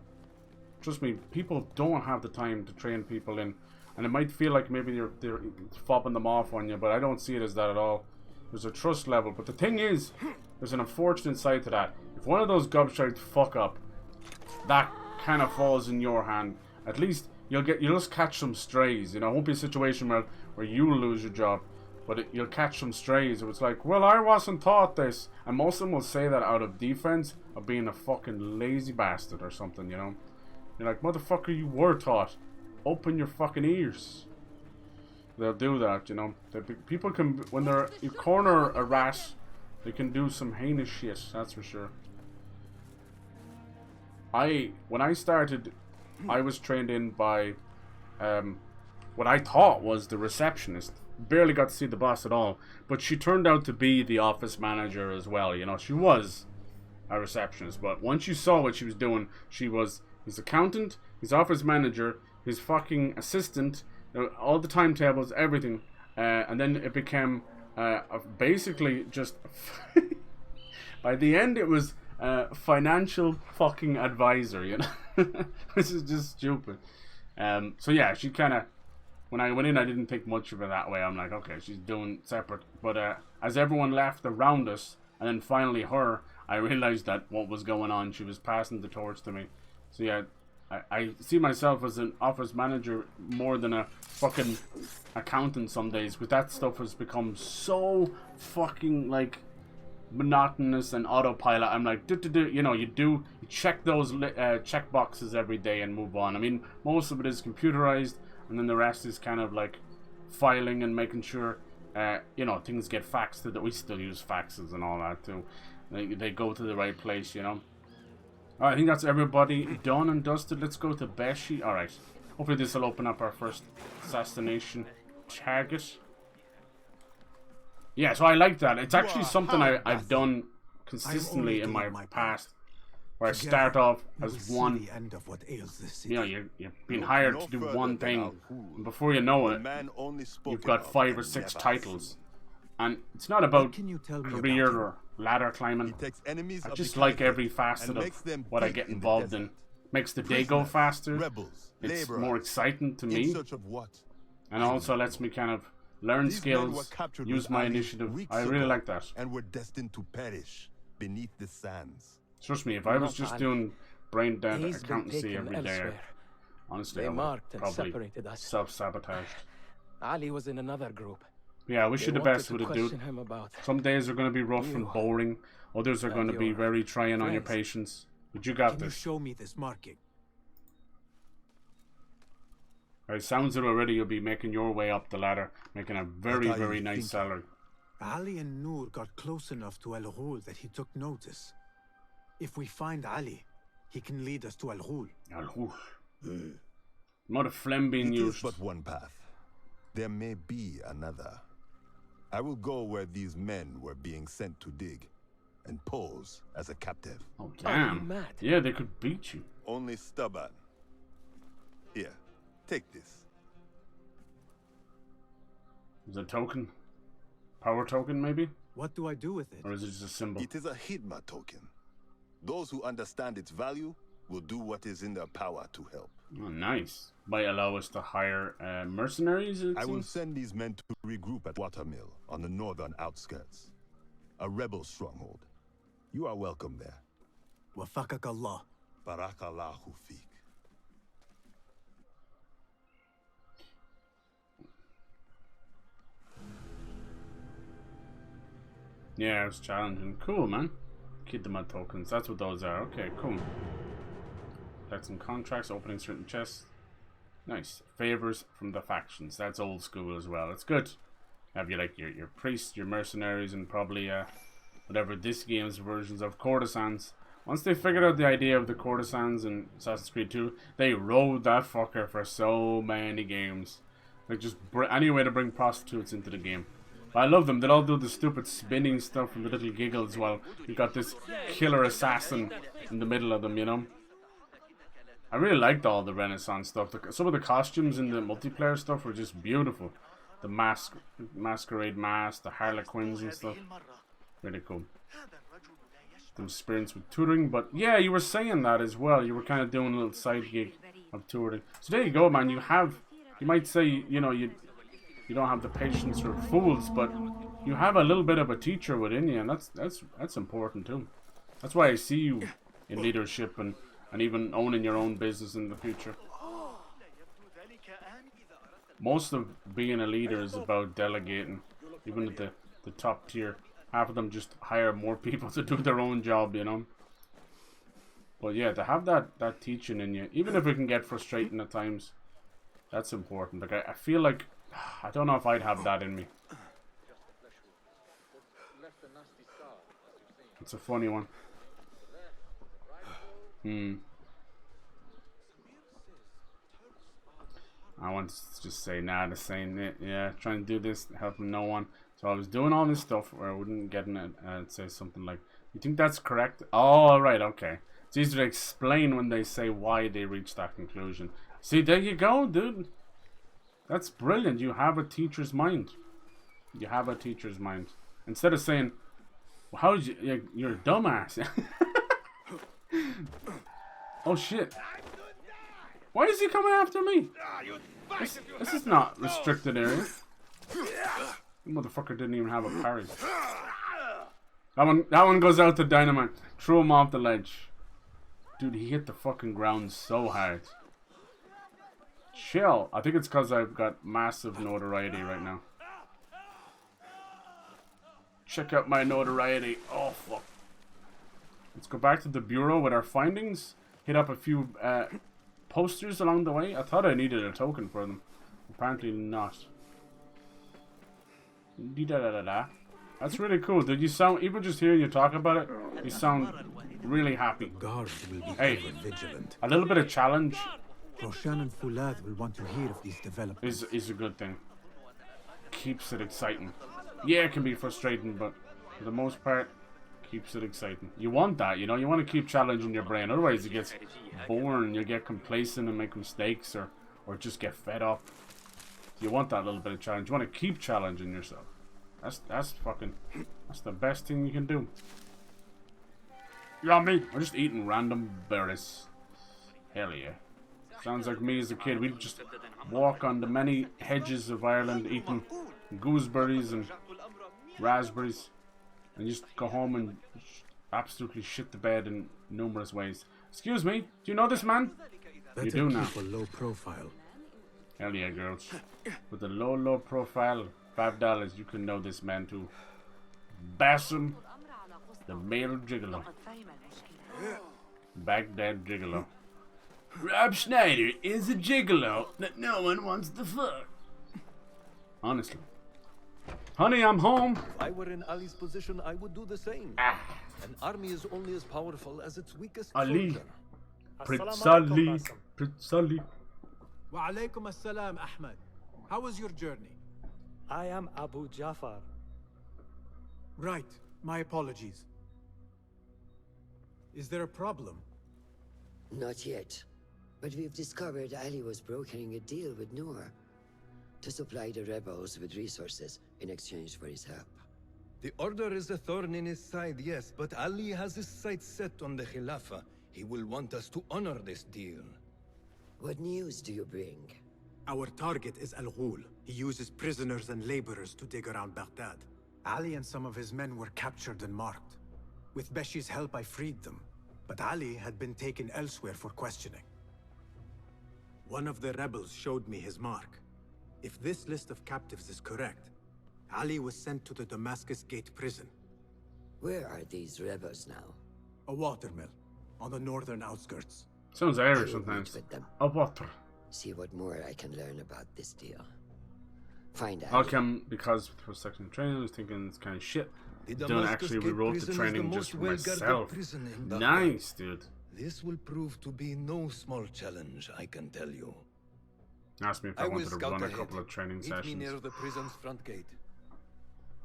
Trust me, people don't have the time to train people in. And it might feel like maybe they're fobbing them off on you, but I don't see it as that at all. There's a trust level. But the thing is, there's an unfortunate side to that. If one of those gobshites fuck up, that kind of falls in your hand. At least you'll just catch some strays. You know, it won't be a situation where you will lose your job, but you'll catch some strays. It was like, well, I wasn't taught this, and most of them will say that out of defense of being a fucking lazy bastard or something. You know, you're like, motherfucker, you were taught. Open your fucking ears. They'll do that, you know. People can, when you corner a rat, they can do some heinous shit, that's for sure. When I started, I was trained in by what I thought was the receptionist. Barely got to see the boss at all, but she turned out to be the office manager as well, you know. She was a receptionist, but once you saw what she was doing, she was his accountant, his office manager, his fucking assistant, all the timetables, everything, and then it became basically just by the end it was financial fucking advisor, you know. This is just stupid. So yeah, she kind of, when I went in, I didn't think much of it that way. I'm like, okay, she's doing separate. But as everyone left around us, and then finally her, I realized that what was going on. She was passing the torch to me. So yeah, I see myself as an office manager more than a fucking accountant some days, because that stuff has become so fucking like monotonous and autopilot. I'm like, you know, you check those check boxes every day and move on. I mean, most of it is computerized, and then the rest is kind of like filing and making sure you know, things get faxed to we still use faxes and all that too. They go to the right place, you know. Alright, I think that's everybody done and dusted. Let's go to Beshi. Alright. Hopefully this will open up our first assassination target. Yeah, so I like that. It's actually something I've done consistently in my past, where I start off as one. You know, you're being hired to do one thing, and before you know it, you've got 5 or 6 titles. And it's not about career or ladder climbing. I just like every facet of what I get involved in. Makes the day go faster. It's more exciting to me. And also lets me kind of learn skills, use my initiative. I really like that. And were destined to perish beneath the sands. Trust me, if I was just doing brain dead accountancy every day, honestly, I would probably self-sabotage. Ali was in another group. Yeah, I wish you the best with it, dude. Some days are going to be rough and boring. Others are going to be very trying on your patience. But you got this. Show me this marking. It sounds that already you'll be making your way up the ladder, making a very, very nice salary. Ali and Noor got close enough to Al Ghul that he took notice. If we find Ali, he can lead us to Al Ghul. Al Ghul. Not a phlegm being used. It is but one path. There may be another. I will go where these men were being sent to dig, and pose as a captive. Oh damn! Yeah, they could beat you. Only stubborn. Here, take this. Is it a token? Power token, maybe? What do I do with it? Or is it just a symbol? It is a Hidma token. Those who understand its value will do what is in their power to help. Oh, nice. Might allow us to hire mercenaries, I will send these men to regroup at Watermill on the northern outskirts. A rebel stronghold. You are welcome there. Wafakak Allah. Barakallahu feek. Yeah, it was challenging. Cool, man. Keep the mud tokens. That's what those are. Okay, cool. Collect some contracts, opening certain chests. Nice. Favors from the factions. That's old school as well. It's good. Have you like your priests, your mercenaries, and probably whatever this game's versions of courtesans. Once they figured out the idea of the courtesans in Assassin's Creed 2, they rode that fucker for so many games. Like just any way to bring prostitutes into the game. But I love them. They'll all do the stupid spinning stuff and the little giggles while you got this killer assassin in the middle of them, you know. I really liked all the Renaissance stuff. Some of the costumes in the multiplayer stuff were just beautiful. The masquerade mask, the harlequins and stuff. Really cool. The experience with tutoring, but yeah, you were saying that as well. You were kind of doing a little side gig of tutoring. So there you go, man. You might say, you know, you don't have the patience for fools, but you have a little bit of a teacher within you, and that's important too. That's why I see you in leadership and even owning your own business in the future. Most of being a leader is about delegating. Even at the top tier, half of them just hire more people to do their own job, you know. But yeah, to have that teaching in you, even if it can get frustrating at times, that's important. Like I feel like, I don't know if I'd have that in me. It's a funny one. I want to just say nah to saying it. Yeah, trying to do this, helping no one. So I was doing all this stuff where I wouldn't get in it, and I'd say something like, "You think that's correct?" Oh, right, okay. It's easy to explain when they say why they reached that conclusion. See, there you go, dude. That's brilliant. You have a teacher's mind. You have a teacher's mind. Instead of saying, well, "How'd you? You're a dumbass." Oh shit! Why is he coming after me? This is not restricted area. The motherfucker didn't even have a parry. That one goes out to Dynamite. Threw him off the ledge. Dude, he hit the fucking ground so hard. Chill. I think it's because I've got massive notoriety right now. Check out my notoriety. Oh, fuck. Let's go back to the bureau with our findings. Hit up a few posters along the way. I thought I needed a token for them. Apparently not. That's really cool. Did you sound, even just hearing you talk about it, you sound really happy. Guards will be hey, vigilant. A little bit of challenge Roshan and Fulad will want to hear of these developments. Is a good thing. Keeps it exciting. Yeah, it can be frustrating, but for the most part, keeps it exciting. You want that, you know? You want to keep challenging your brain. Otherwise, it gets boring. You'll get complacent and make mistakes, or just get fed up. You want that little bit of challenge. You want to keep challenging yourself. That's the best thing you can do. You know me? I'm just eating random berries. Hell yeah. Sounds like me as a kid. We'd just walk on the many hedges of Ireland eating gooseberries and raspberries, and just go home and absolutely shit the bed in numerous ways. Excuse me, do you know this man? You do now. Keep a low profile. Hell yeah, girls. With a low profile, $5, you can know this man too. Basim, the male gigolo. Baghdad gigolo. Rob Schneider is a gigolo that no one wants to fuck. Honestly. Honey, I'm home. If I were in Ali's position, I would do the same. An army is only as powerful as its weakest Ali. soldier. Prince Ali. Prince Ali. Wa alaykum assalam, Ahmed. How was your journey? I am Abu Jafar. Right. My apologies. Is there a problem? Not yet. But we've discovered Ali was brokering a deal with Noor to supply the rebels with resources in exchange for his help. The Order is a thorn in his side, yes, but Ali has his sights set on the Khilafah. He will want us to honor this deal. What news do you bring? Our target is Al Ghul. He uses prisoners and laborers to dig around Baghdad. Ali and some of his men were captured and marked. With Beshi's help, I freed them. But Ali had been taken elsewhere for questioning. One of the rebels showed me his mark. If this list of captives is correct, Ali was sent to the Damascus Gate prison. Where are these rebels now? A watermill, on the northern outskirts. Sounds Irish sometimes. A water. See what more I can learn about this deal. Find out. How come? Because for section training, I was thinking it's kind of shit. Don't actually rewrote the training just for myself. Nice, dude. This will prove to be no small challenge, I can tell you. Asked me if I wanted to run a couple of training sessions. Meet me near the prison's front gate.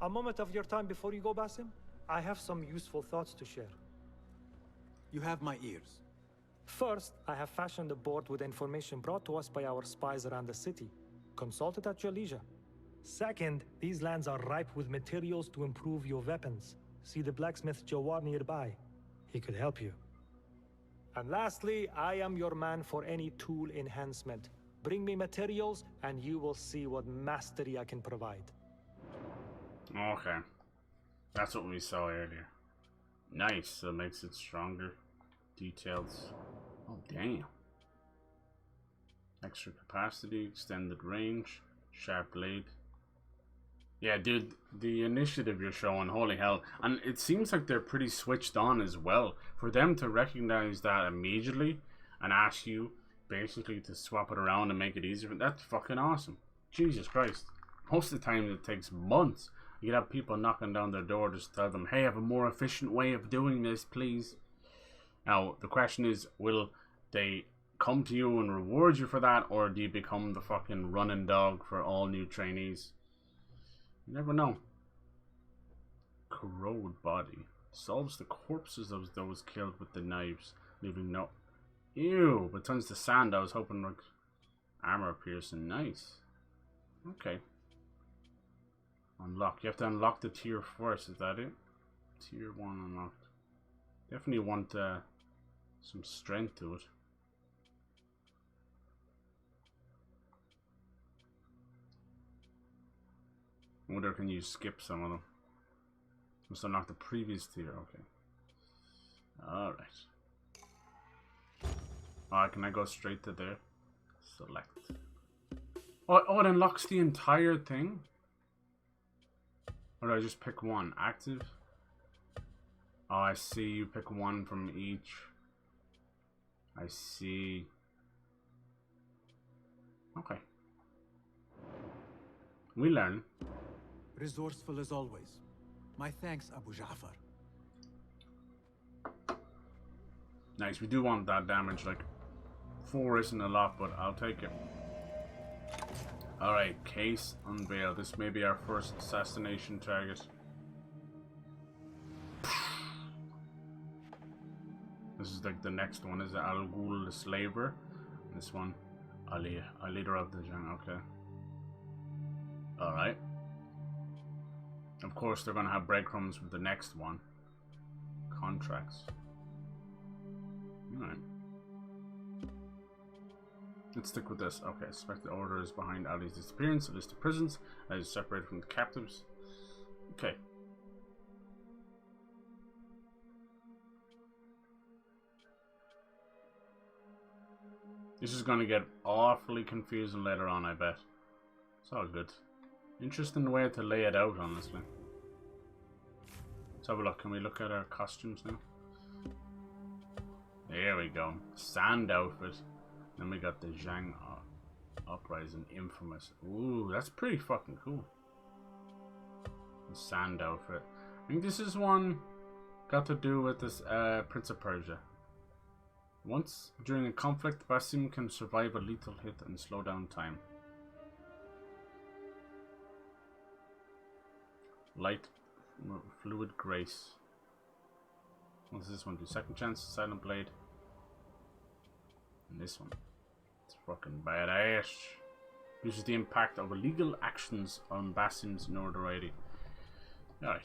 A moment of your time before you go, Basim. I have some useful thoughts to share. You have my ears. First, I have fashioned a board with information brought to us by our spies around the city. Consult it at your leisure. Second, these lands are ripe with materials to improve your weapons. See the blacksmith Jawar nearby. He could help you. And lastly, I am your man for any tool enhancement. Bring me materials, and you will see what mastery I can provide. Okay. That's what we saw earlier. Nice, so it makes it stronger. Details. Oh, damn. Extra capacity, extended range, sharp blade. Yeah, dude, the initiative you're showing, holy hell. And it seems like they're pretty switched on as well. For them to recognize that immediately and ask you basically to swap it around and make it easier, that's fucking awesome. Jesus Christ. Most of the time it takes months. You could have people knocking down their door just to tell them, hey, I have a more efficient way of doing this, please. Now, the question is, will they come to you and reward you for that, or do you become the fucking running dog for all new trainees? You never know. Corrode body. Solves the corpses of those killed with the knives, leaving no... Ew, but turns to sand. I was hoping like armor piercing. Nice. Okay. Unlock. You have to unlock the tier first, is that it? Tier 1 unlocked. Definitely want some strength to it. I wonder can you skip some of them? Must unlock the previous tier, okay. Alright. Alright, can I go straight to there? Select. Oh, it unlocks the entire thing? Or do I just pick one? Active? Oh, I see. You pick one from each. I see. Okay. We learn. Resourceful as always. My thanks, Abu Ja'far. Nice. We do want that damage. Like, 4 isn't a lot, but I'll take it. Alright, case unveiled. This may be our first assassination target. This is like the next one. Is it Al Ghul the Slaver? This one, Ali, a leader of the Jang. Okay. Alright. Of course, they're going to have breadcrumbs with the next one. Contracts. Alright. Let's stick with this. Okay, suspected order is behind Ali's disappearance. A list of prisons that is separated from the captives. Okay. This is going to get awfully confusing later on, I bet. It's all good. Interesting way to lay it out, honestly. Let's have a look. Can we look at our costumes now? There we go. Sand outfit. Then we got the Zhang Uprising, infamous. Ooh, that's pretty fucking cool. The sand outfit. I think this is one got to do with this Prince of Persia. Once during a conflict, Basim can survive a lethal hit and slow down time. Light fluid grace. What does this one do? Second chance, silent blade. And this one. It's fucking badass. Uses the impact of illegal actions on Basim's notoriety. Alright.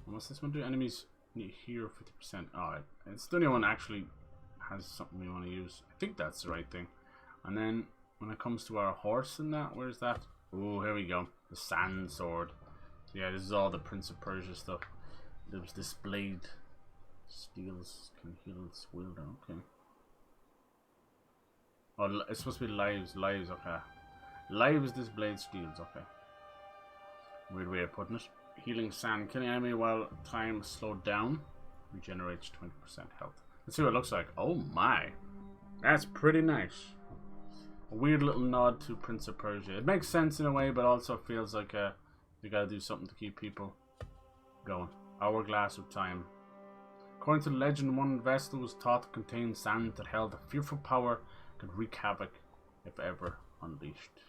What's this one do? Enemies here 50%. Alright. It's the only one actually has something we want to use. I think that's the right thing. And then when it comes to our horse and that, where's that? Oh, here we go. The sand sword. So yeah, this is all the Prince of Persia stuff. There was this blade. Steals can heal its wielder. Okay. Oh, it's supposed to be lives. Lives, okay. Lives this blade steals, okay. Weird way of putting it. Healing sand. Killing enemy while time slowed down. Regenerates 20% health. Let's see what it looks like. Oh my. That's pretty nice. A weird little nod to Prince of Persia. It makes sense in a way, but also feels like you gotta do something to keep people going. Hourglass of time. According to the legend, one vessel was thought to contain sand that held a fearful power could wreak havoc if ever unleashed.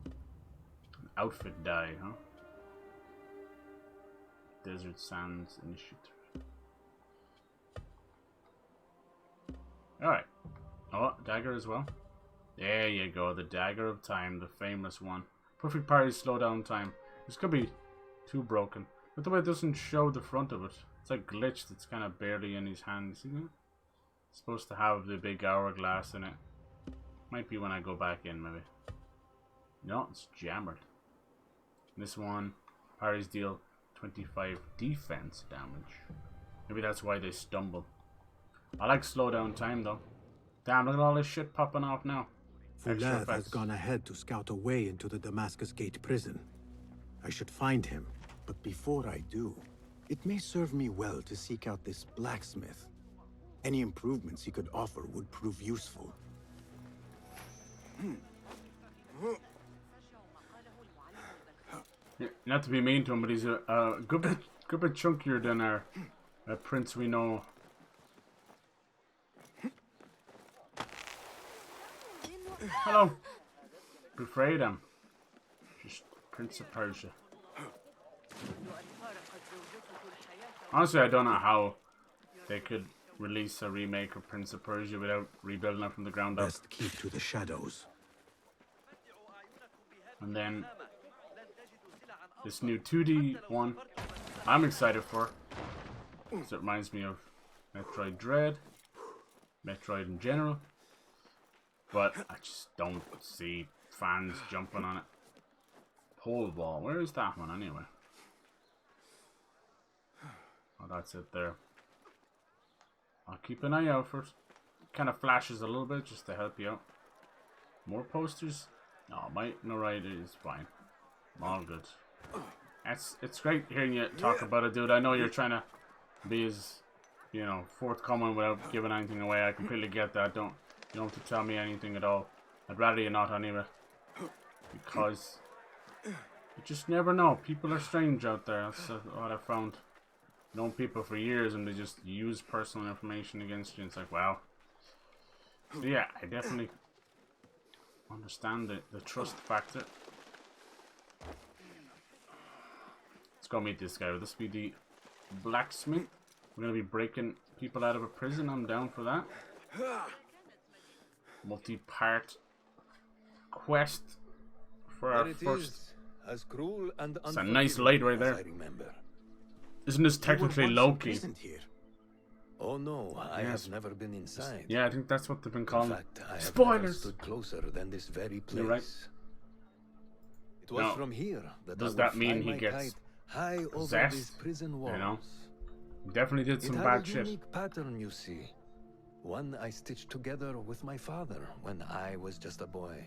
An outfit dye, huh? Desert Sands Initiative. Alright. Oh, dagger as well. There you go, the dagger of time, the famous one. Perfect parry, slow down time. This could be too broken. But the way it doesn't show the front of it. It's like glitched, it's kind of barely in his hand. See that? It's supposed to have the big hourglass in it. Might be when I go back in, maybe. No, it's jammered. This one, Parries deal 25 defense damage. Maybe that's why they stumble. I like slow down time though. Damn, look at all this shit popping off now. Fulev has gone ahead to scout a way into the Damascus Gate prison. I should find him, but before I do, it may serve me well to seek out this blacksmith. Any improvements he could offer would prove useful. Yeah, not to be mean to him, but he's a good bit chunkier than our prince we know. Hello. Befried him. Just Prince of Persia. Honestly, I don't know how they could release a remake of Prince of Persia without rebuilding it from the ground up. Best keep to the shadows. And then this new 2D one, I'm excited for. Because it reminds me of Metroid Dread, Metroid in general. But I just don't see fans jumping on it. Pole ball, where is that one anyway? Oh, that's it there. I'll keep an eye out for it. Kind of flashes a little bit just to help you out. More posters? No, my notoriety is fine. I'm all good. It's great hearing you talk about it, dude. I know you're trying to be as, you know, forthcoming without giving anything away. I completely get that. You don't have to tell me anything at all. I'd rather you not anyway. Because you just never know. People are strange out there. That's what I found. Known people for years and they just use personal information against you. It's like, wow. So yeah, I definitely understand the trust factor. Let's go meet this guy. Will this be the blacksmith? We're going to be breaking people out of a prison. I'm down for that. Multi-part quest for our first. As cruel and it's a nice light right there. Isn't this technically Loki? Oh no, I have never been inside. Yeah, I think that's what they've been calling it. Spoilers! Stood closer than this very place. You're right. It was from here that does that mean he gets high over possessed? these prison walls. You know, definitely did some bad shit. It had a unique pattern, you see. One I stitched together with my father when I was just a boy.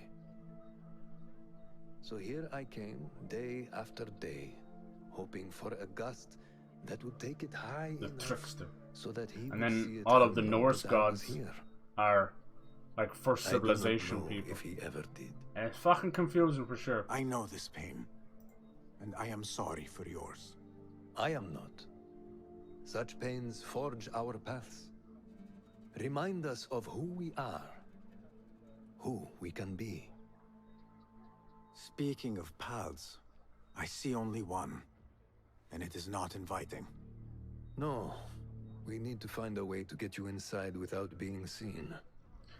So here I came, day after day, hoping for a gust that would take it high enough trickster. So that he and then all of the Norse gods are like first civilization people. If he ever did. It's fucking confusing for sure. I know this pain, and I am sorry for yours. I am not. Such pains forge our paths. Remind us of who we are, who we can be. Speaking of paths, I see only one, and it is not inviting. No, we need to find a way to get you inside without being seen.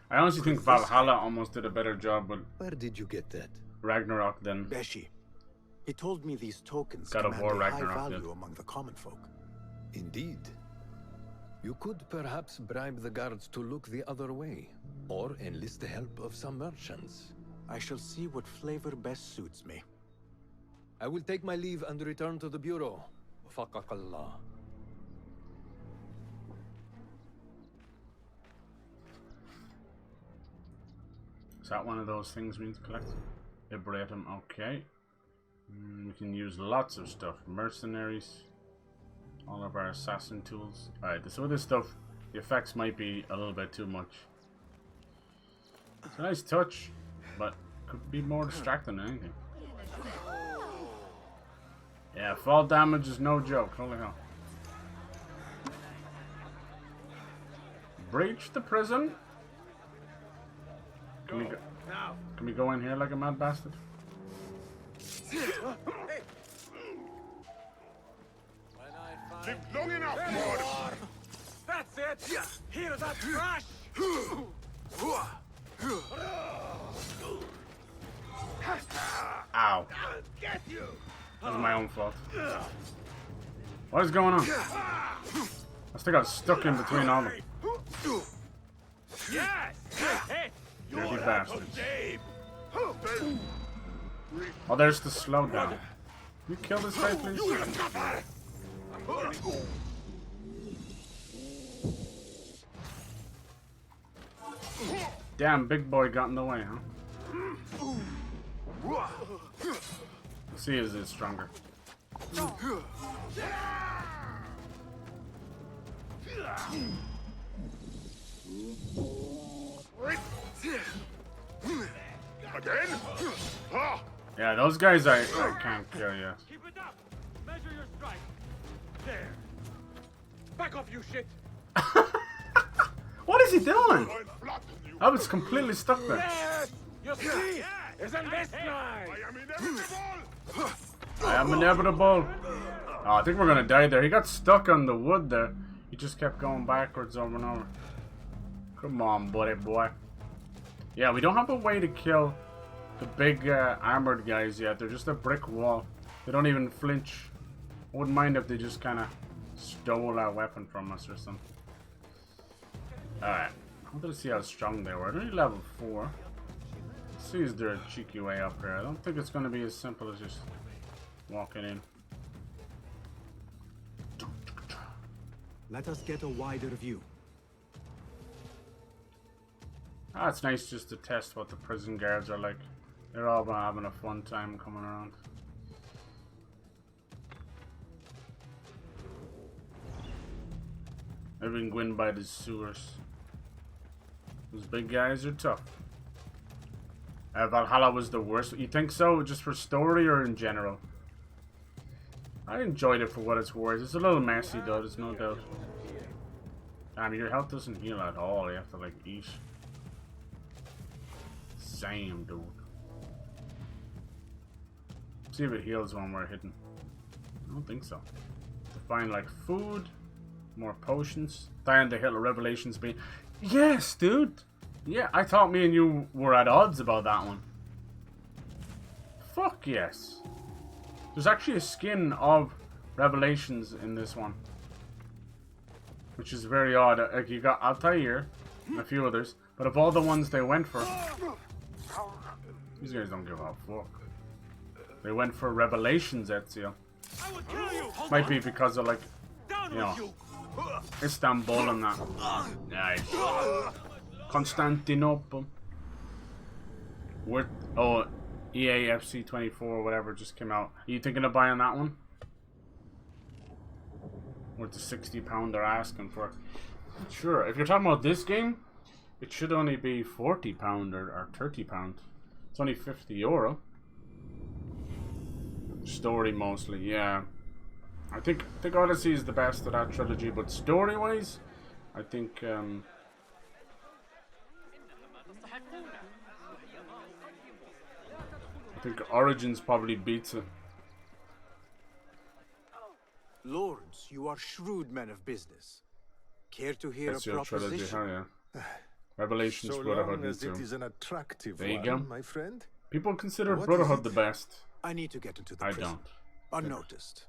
I honestly think Valhalla almost did a better job with Where did you get that? Ragnarok than Beshi. He told me these tokens God of command War a high Ragnarok value among the common folk. Indeed. You could perhaps bribe the guards to look the other way, or enlist the help of some merchants. I shall see what flavor best suits me. I will take my leave and return to the bureau. Faqakallah. Is that one of those things we need to collect? Liberatum, okay. We can use lots of stuff. Mercenaries. All of our assassin tools. Alright, so this stuff, the effects might be a little bit too much. It's a nice touch, but could be more distracting than anything. Yeah, fall damage is no joke. Holy hell. Breach the prison. Can we go in here like a mad bastard? Live long enough, Lord! That's it! Hear that crash! Ow. Get you! That was my own fault. What is going on? I still got stuck in between all of them. Yes! Hey! Dirty bastards. Oh, there's the slowdown. You kill this guy, please? Damn, big boy got in the way, huh? Let's see, is it stronger? Again? Yeah, those guys I can't kill yet. Keep it up. Measure your strike. There. Back off, you shit. What is he doing? I was completely stuck there. Yes! You see? Isn't this nice? I am inevitable. Oh, I think we're gonna die there. He got stuck on the wood there. He just kept going backwards over and over. Come on, buddy boy. Yeah, we don't have a way to kill the big armored guys yet. They're just a brick wall. They don't even flinch. I wouldn't mind if they just kind of stole our weapon from us or something. Alright. I wanted to see how strong they were. They're only level 4. Let's see, is there a cheeky way up here? I don't think it's going to be as simple as just walking in. Let us get a wider view. Ah, it's nice just to test what the prison guards are like. They're all having a fun time coming around. I've been going by the sewers. Those big guys are tough. Valhalla was the worst. You think so? Just for story or in general? I enjoyed it for what it's worth. It's a little messy though, there's no doubt. Damn, your health doesn't heal at all. You have to like eat. Same, dude. See if it heals when we're hitting. I don't think so. To find like food, more potions. Find the Hitler Revelations being. Yes, dude. Yeah, I thought me and you were at odds about that one. Fuck yes. There's actually a skin of Revelations in this one, which is very odd. Like you got Altair and a few others, but of all the ones they went for, these guys don't give a fuck. They went for Revelations, Ezio. Might be because of like, you know, Istanbul and that. Nice. Constantinople. Oh, EA FC 24 or whatever just came out. Are you thinking of buying that one? Worth the £60 they're asking for. Sure, if you're talking about this game, it should only be £40 or £30. It's only €50. Story mostly, yeah. I think Odyssey is the best of that trilogy, but story-wise, I think Origins probably beats it. Lords, you are shrewd men of business. Care to hear That's a your trilogy, proposition? huh, yeah. Revelations, So Brotherhood, long as me it too. is an attractive There you one, go. my friend. People consider What Brotherhood is the it? best. I need to get into the I prison. don't. Unnoticed.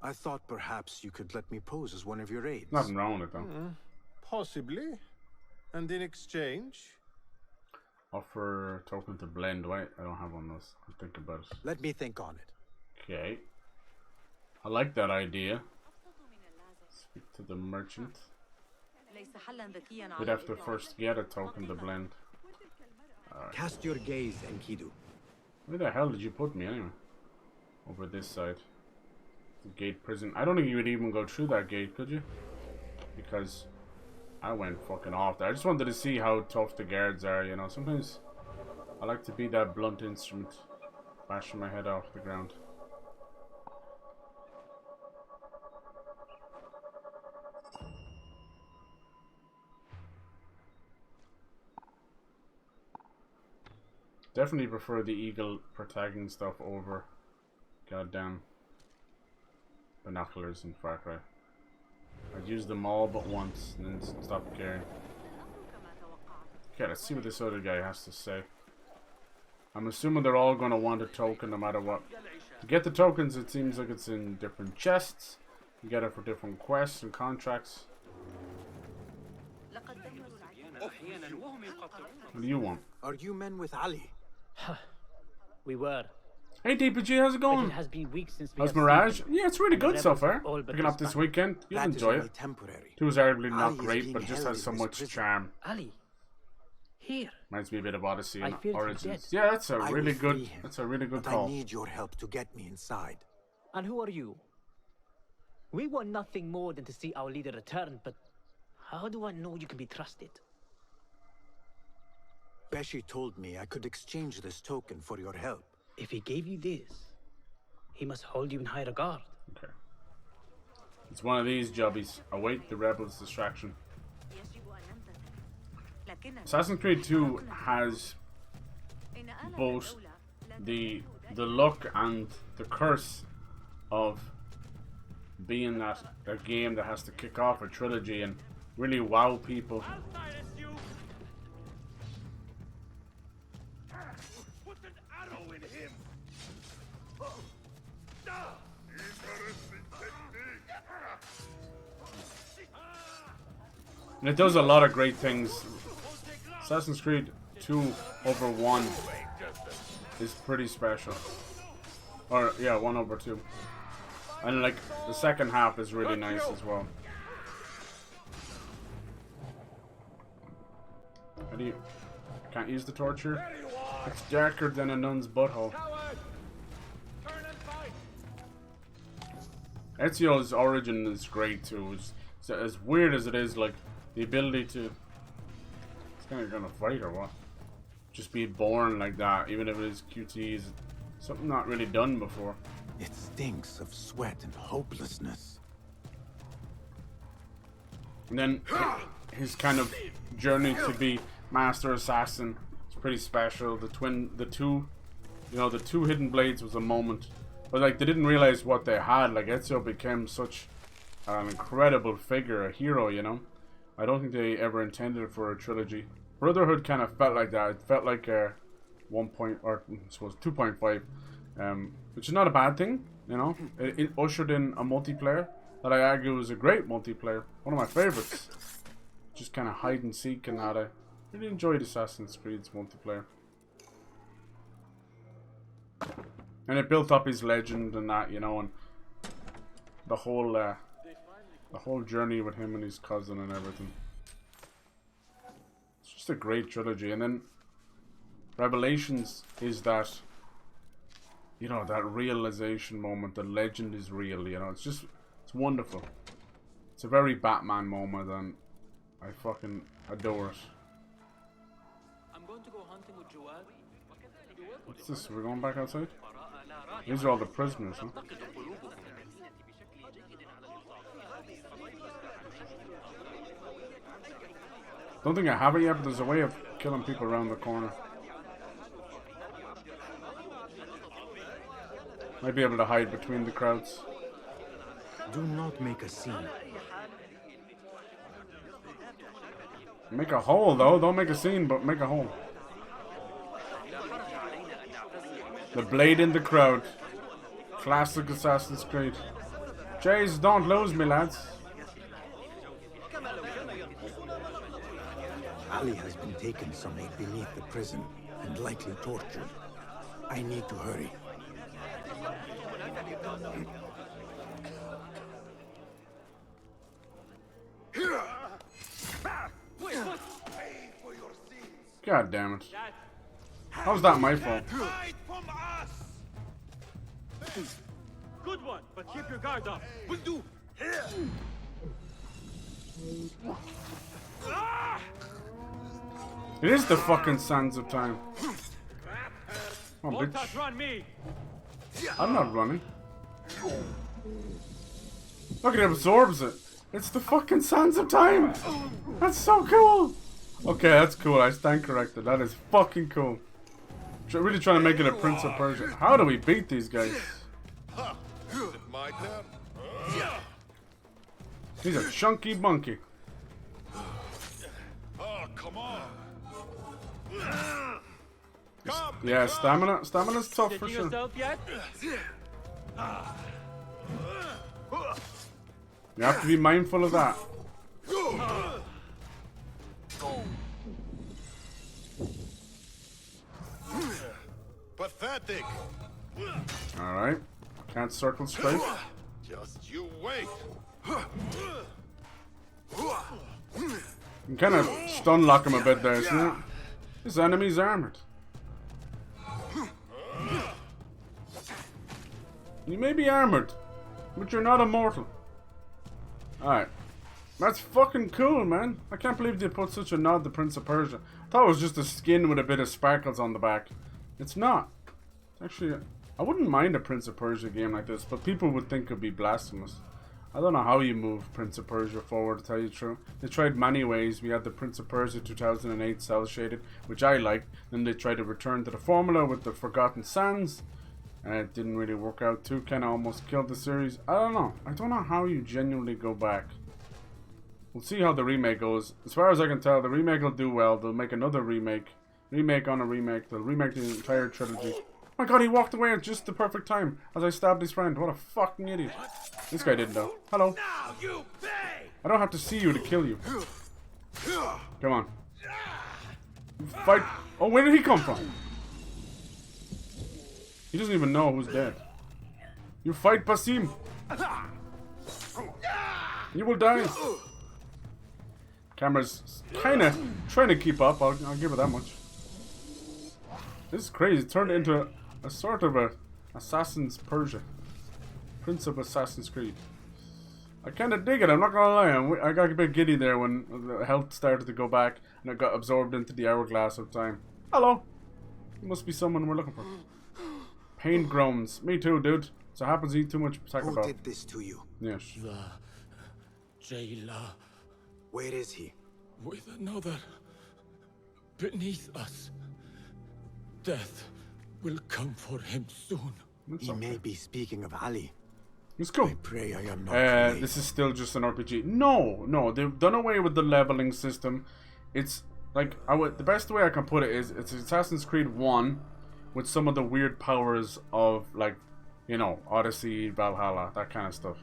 I thought perhaps you could let me pose as one of your aides. Nothing wrong with it though. Possibly. And in exchange? Offer token to blend. Wait, I don't have one of those. I'll think about it. Let me think on it. Okay. I like that idea. Speak to the merchant. We'd have to first get a token to blend. Cast your gaze, Enkidu. Where the hell did you put me anyway? Over this side. The gate prison. I don't think you would even go through that gate, could you? Because I went fucking off there. I just wanted to see how tough the guards are, you know. Sometimes I like to be that blunt instrument. Bashing my head off the ground. Definitely prefer the eagle protecting stuff over goddamn binoculars in Far Cry. I'd use them all but once and then stop caring. Okay, let's see what this other guy has to say. I'm assuming they're all going to want a token no matter what. To get the tokens, it seems like it's in different chests. You get it for different quests and contracts. What do you want? Are you men with Ali? We were. Hey DPG, how's it going? It has been weeks since we How's have Mirage? seen them. Yeah, it's really And the good so rebels far. have all but Picking up this disbanded. weekend, you'll That is enjoy only it. temporary. 2 is arguably Ali not is great, being but just held has so in this much prison. charm. Ali, here. Reminds me a bit of Odyssey I and feared you dead. Origins. Yeah, that's a I really will good. free him, That's a really good but call. I need your help to get me inside. And who are you? We want nothing more than to see our leader return, but how do I know you can be trusted? Beshi told me I could exchange this token for your help. If he gave you this, he must hold you in high regard. Okay. It's one of these jobbies. Await the rebels' distraction. Assassin's Creed 2 has both the luck and the curse of being that a game that has to kick off a trilogy and really wow people. And it does a lot of great things. Assassin's Creed 2 over 1 is pretty special. Or, yeah, 1 over 2. And, like, the second half is really nice as well. How do you... Can't use the torch here? It's darker than a nun's butthole. Ezio's origin is great too. It's as weird as it is, like, the ability to... It's kind of gonna fight or what? Just be born like that, even if it is QT, is something not really done before. It stinks of sweat and hopelessness. And then his kind of journey to be Master Assassin is pretty special. The two hidden blades was a moment, but like they didn't realize what they had. Like Ezio became such an incredible figure, a hero. You know, I don't think they ever intended it for a trilogy. Brotherhood kind of felt like that. It felt like a 2.5, which is not a bad thing. You know, it ushered in a multiplayer that I argue was a great multiplayer, one of my favorites. Just kind of hide and seek and that. I really enjoyed Assassin's Creed's multiplayer, and it built up his legend and that, you know, and the whole journey with him and his cousin and everything. It's just a great trilogy. And then Revelations is that, you know, that realization moment. The legend is real, you know. It's wonderful. It's a very Batman moment, and I fucking adore it. I'm going to go hunting with Joel. What's this? We're going back outside? These are all the prisoners, huh? Don't think I have it yet, but there's a way of killing people around the corner. Might be able to hide between the crowds. Do not make a scene. Make a hole, though. Don't make a scene, but make a hole. The blade in the crowd. Classic Assassin's Creed. Jays, don't lose me, lads. Ali has been taken somewhere beneath the prison and likely tortured. I need to hurry. God damn it. How's that my fault? Good one, but keep your guard up. Will do. It is the fucking Sands of Time. Come on, bitch. Run me. I'm not running. Look, it absorbs it. It's the fucking Sands of Time. That's so cool. Okay, that's cool. I stand corrected. That is fucking cool. Really trying to make it a Prince of Persia. How do we beat these guys? He's a chunky monkey. Oh, come on. Yeah, stamina's tough for sure. Yet? You have to be mindful of that. Pathetic. Alright. Can't circle straight. Just you wait. You can kind of stun lock him a bit there, isn't it? This enemy's armored. You may be armored, but you're not immortal. Alright. That's fucking cool, man. I can't believe they put such a nod to Prince of Persia. I thought it was just a skin with a bit of sparkles on the back. It's not. Actually, I wouldn't mind a Prince of Persia game like this, but people would think it'd be blasphemous. I don't know how you move Prince of Persia forward, to tell you the truth. They tried many ways. We had the Prince of Persia 2008 cell shaded, which I liked. Then they tried to return to the formula with the Forgotten Sands. And it didn't really work out too. Kinda almost killed the series. I don't know. I don't know how you genuinely go back. We'll see how the remake goes. As far as I can tell, the remake will do well. They'll make another remake. Remake on a remake. They'll remake the entire trilogy. Oh my god, he walked away at just the perfect time as I stabbed his friend. What a fucking idiot. This guy didn't though. Hello. I don't have to see you to kill you. Come on. Fight. Oh, where did he come from? He doesn't even know who's dead. You fight Basim. You will die. Camera's kind of trying to keep up. I'll give it that much. This is crazy. It turned into a sort of a Assassin's Persia. Prince of Assassin's Creed. I kind of dig it. I'm not gonna lie. I got a bit giddy there when the health started to go back and it got absorbed into the hourglass of time. Hello. You must be someone we're looking for. Pain groans. Me too, dude. So happens to eat too much Taco Bell. Who did this to you? Yes. The jailer. Where is he? With another. Beneath us. Death will come for him soon. He may be speaking of Ali. It's cool. I pray I am not this is still just an RPG. No, they've done away with the leveling system. It's like the best way I can put it is it's Assassin's Creed 1 with some of the weird powers of, like, you know, Odyssey, Valhalla, that kind of stuff.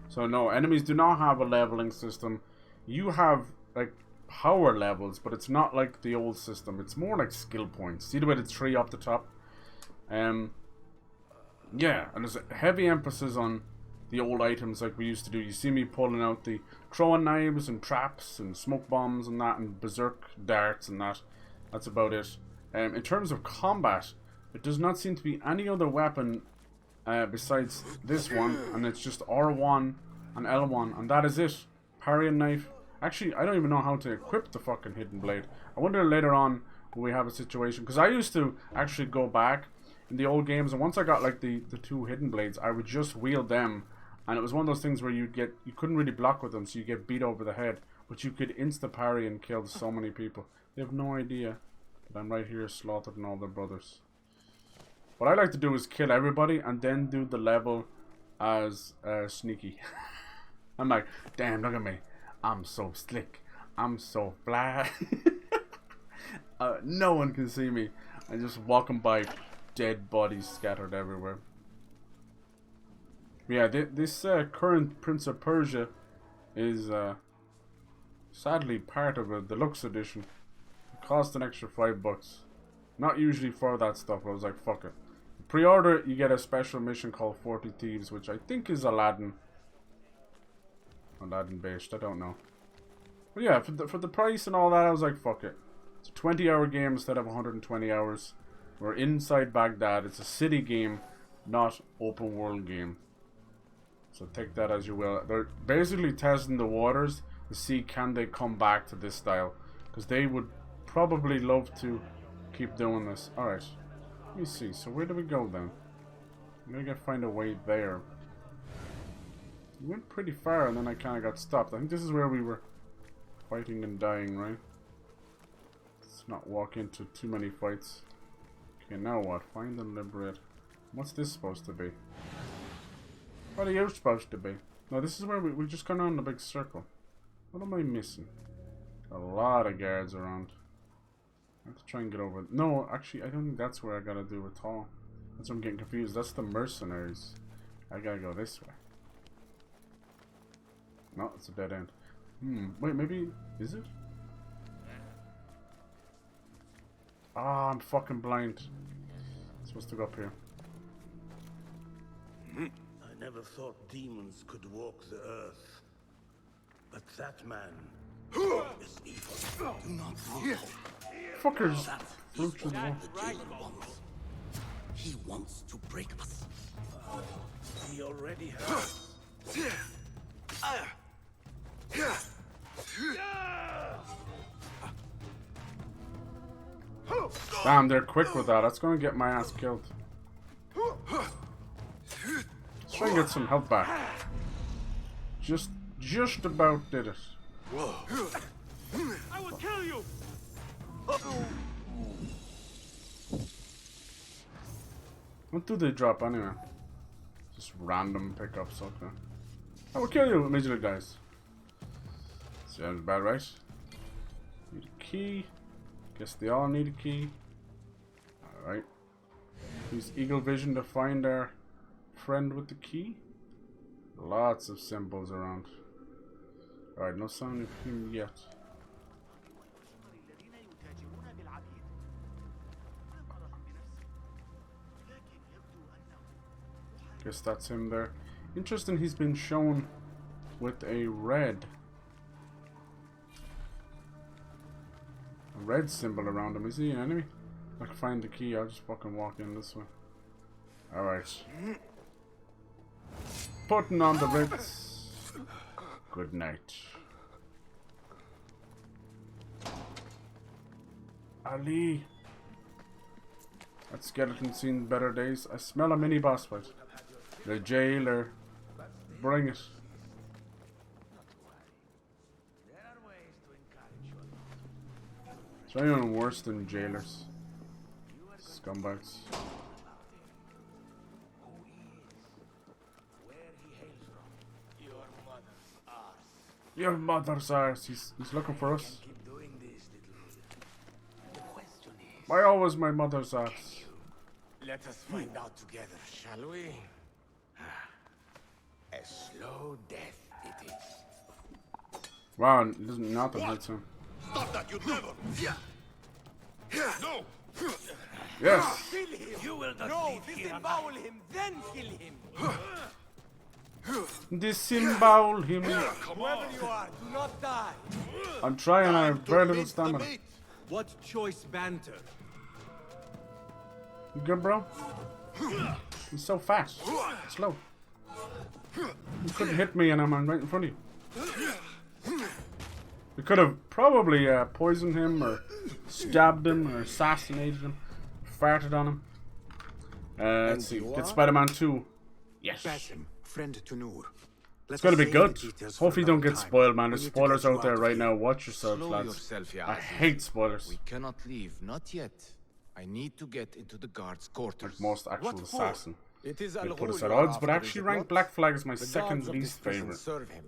So no, enemies do not have a leveling system. You have like power levels, but it's not like the old system. It's more like skill points. See the way the tree up the top? Yeah, and there's a heavy emphasis on the old items like we used to do. You see me pulling out the throwing knives and traps and smoke bombs and that, and berserk darts and that. That's about it. In terms of combat, it does not seem to be any other weapon besides this one, and it's just R1 and L1, and that is it. Parry and knife. Actually, I don't even know how to equip the fucking hidden blade. I wonder later on when we have a situation, because I used to actually go back in the old games, and once I got like the two hidden blades, I would just wield them, and it was one of those things where you couldn't really block with them, so you get beat over the head, but you could insta parry and kill so many people. They have no idea that I'm right here slaughtering all their brothers. What I like to do is kill everybody and then do the level as sneaky. I'm like, damn, look at me. I'm so slick. I'm so fly. No one can see me. I'm just walking by, dead bodies scattered everywhere. Yeah, this current Prince of Persia is sadly part of a deluxe edition. It cost an extra $5. Not usually for that stuff, but I was like, fuck it. Pre-order, you get a special mission called 40 Thieves, which I think is Aladdin based, I don't know. But yeah, for the price and all that, I was like, fuck it. It's a 20-hour game instead of 120 hours. We're inside Baghdad. It's a city game, not open world game. So take that as you will. They're basically testing the waters to see can they come back to this style, because they would probably love to keep doing this. Alright, let me see. So where do we go then? I'm gonna find a way there. We went pretty far and then I kind of got stopped. I think this is where we were fighting and dying, right? Let's not walk into too many fights. Okay, now what? Find and liberate. What's this supposed to be? What are you supposed to be? No, this is where we're just going on the big circle. What am I missing? A lot of guards around. I have to try and get over. No, actually, I don't think that's where I gotta do it all. That's why I'm getting confused. That's the mercenaries. I gotta go this way. No, it's a dead end. Wait, maybe... Is it? Ah, I'm fucking blind. I'm supposed to go up here. I never thought demons could walk the earth. But that man is evil. Do not fear. Fuckers. That is what the jailer wants. He wants to break us. He already has. Damn, they're quick with that. That's gonna get my ass killed. Let's try and get some health back. Just about did it. Whoa. I will kill you. What do they drop anyway? Just random pickups, okay. I will kill you immediately, guys. Sounds about right. Need a key. Guess they all need a key. Alright. Use eagle vision to find our friend with the key. Lots of symbols around. Alright, no sign of him yet. Guess that's him there. Interesting, he's been shown with a red symbol around him. Is he an enemy? I can find the key. I'll just fucking walk in this way. Alright. Putting on the Ritz. Good night. Ali. That skeleton seen better days. I smell a mini boss fight. The jailer. Bring it. Is there anyone worse than jailers? Scumbags. Your mother's arse. He's looking for us. Why always my mother's arse? Let us find out together, shall we? A slow death it is. Wow, nothing hurts him. Stop that, you never! No! Yes! Kill him! You will not no, disembowel him, then kill him! Disembowel him. Whoever you are, do not die! I'm trying, I have very little stamina. What choice banter? You good, bro? He's so fast. Slow. You couldn't hit me and I'm right in front of you. We could have probably poisoned him or stabbed him or assassinated him. Farted on him. Let's see. Get Spider-Man 2. Yes. Basim, friend to Noor. It's gonna be good. Hopefully don't get spoiled, man. There's spoilers out there right now. Watch yourself, lads. I hate spoilers. We cannot leave, not yet. I need to get into the guard's quarters. Like most actual assassin. It is they put us at odds, but actually rank Black Flag is my second least favorite. It's okay.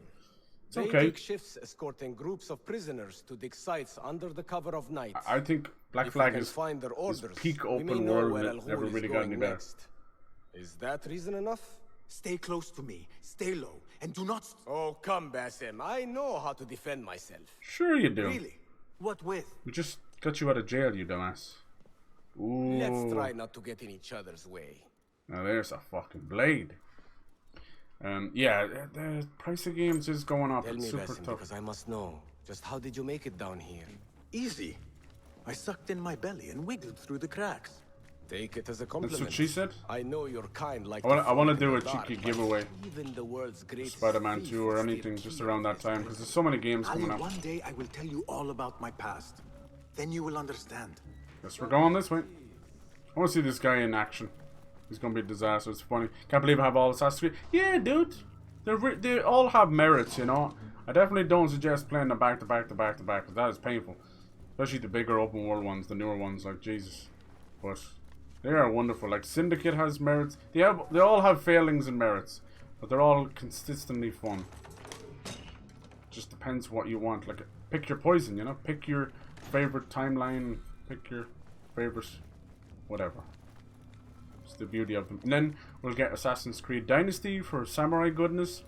They take shifts escorting groups of prisoners to dig sites under the cover of night. I think Black Flag is peak open world and it never really got any better. Is that reason enough? Stay close to me, stay low, and do not... Oh, come, Basim. I know how to defend myself. Sure you do. Really? What with? We just got you out of jail, you dumbass. Ooh. Let's try not to get in each other's way. Now there's a fucking blade. Yeah, the price of games is going up. Tell it's me, super Basim, tough. because I must know. Just how did you make it down here? Easy. I sucked in my belly and wiggled through the cracks. Take it as a compliment. That's what she said? I know your kind like I want to do a cheeky giveaway. Even the world's greatest Spider-Man 2 or anything just around that time because there's so many games coming up. One day I will tell you all about my past. Then you will understand. Guess we're going this way. I want to see this guy in action. He's going to be a disaster. It's funny. Can't believe I have all Assassin's Creed. Yeah, dude. They all have merits, you know. I definitely don't suggest playing them back to back to back to back because that is painful. Especially the bigger open world ones, the newer ones, like Jesus. But they are wonderful. Like Syndicate has merits. They all have failings and merits, but they're all consistently fun. Just depends what you want. Like pick your poison, you know. Pick your favorite timeline. Pick your favorite whatever. It's the beauty of them. And then we'll get Assassin's Creed Dynasty for samurai goodness.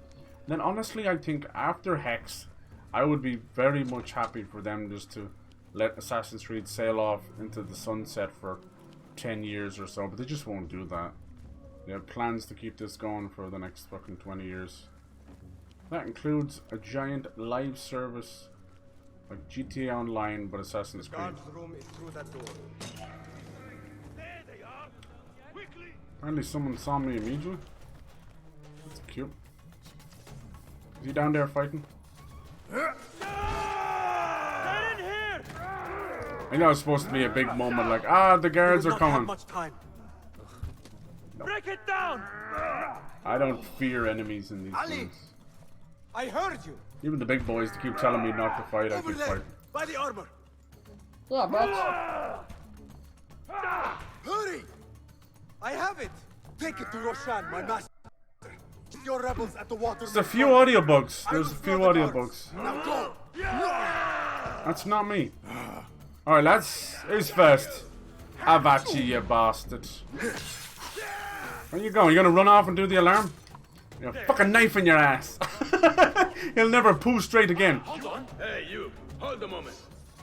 And then honestly, I think after Hex, I would be very much happy for them just to let Assassin's Creed sail off into the sunset for 10 years or so, but they just won't do that. They have plans to keep this going for the next fucking 20 years. That includes a giant live service like GTA Online, but Assassin's Creed. Room is through that door. Apparently someone saw me immediately. That's cute. Is he down there fighting? I know it's supposed to be a big moment, like, the guards are coming. Much time. No. Break it down! I don't fear enemies in these games. I heard you. Even the big boys keep telling me not to fight, I keep fighting. By the armor. Yeah, but... Hurry! I have it. Take it to Roshan, my master. Your rebels at the water. There's a few audiobooks. There's a few audiobooks. Now go. That's not me. Alright, lads. Who's first? Have at you, you bastard. Where you going? You gonna run off and do the alarm? You have a fucking knife in your ass. You'll never poo straight again. Hold on. Hey, you. Hold a moment.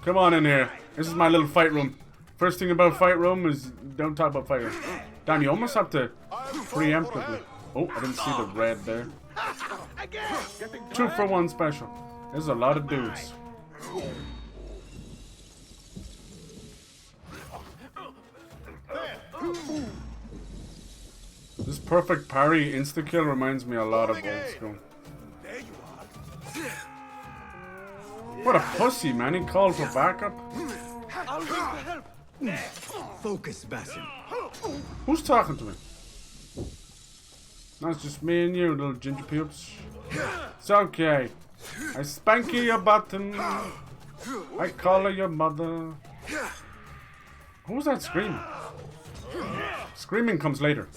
Come on in here. This is my little fight room. First thing about fight room is don't talk about fighting. Damn, you almost have to preemptively. Oh, I didn't see the red there. 2-for-1 special. There's a lot of dudes. This perfect parry insta-kill reminds me a lot of old school. What a pussy, man. He called for backup. Focus, Basim. Who's talking to me? No, it's just me and you, little ginger pubes. It's okay. I spank you your button. I call your mother. Who's that screaming? Screaming comes later.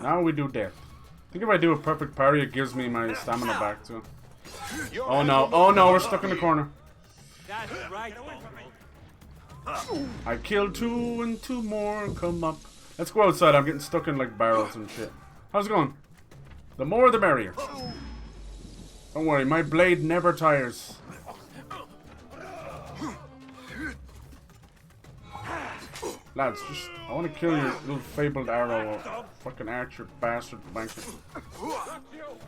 Now we do death. I think if I do a perfect parry, it gives me my stamina back too. Oh no, we're stuck in the corner. That's right. I killed 2 and 2 more come up. Let's go outside, I'm getting stuck in like barrels and shit. How's it going? The more the merrier. Don't worry, my blade never tires. Lads, just, I want to kill your little fabled arrow, fucking archer bastard banker.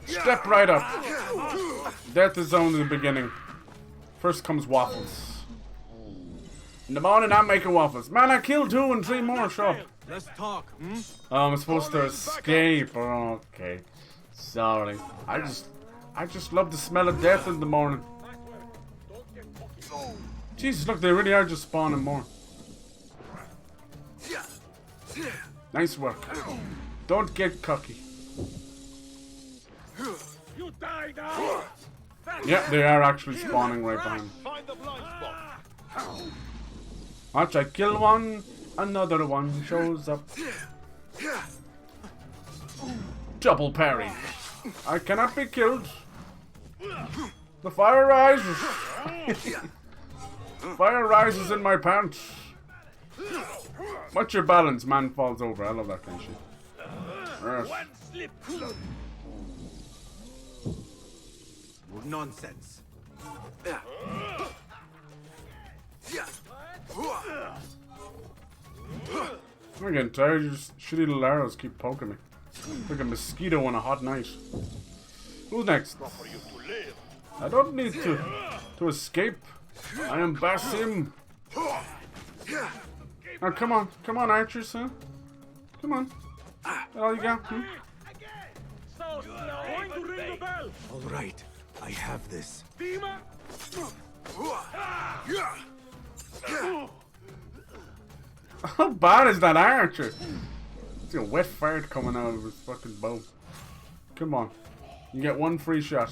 Step right up. Death is only the beginning. First comes waffles. In the morning I'm making waffles. Man, I killed 2 and 3 more, shut up. Let's talk. Oh, I'm supposed to escape. Oh, okay. Sorry. I just love the smell of death in the morning. Jesus, look, they really are just spawning more. Nice work. Don't get cocky. You die now. Yeah, they are actually spawning right behind. Find the blind spot. Watch, I kill one, another one shows up. Double parry. I cannot be killed. The fire rises. Fire rises in my pants. What's your balance? Man falls over. I love that kind of shit. Yes. Nonsense. I'm getting tired. You just shitty little arrows keep poking me. Like a mosquito on a hot night. Who's next? I don't need to escape. I am Basim. Oh, come on, archers, huh? Come on. That's all you got? Going to ring the bell. All right, I have this. How bad is that archer? It's a wet fart coming out of his fucking bow. Come on. You get 1 free shot.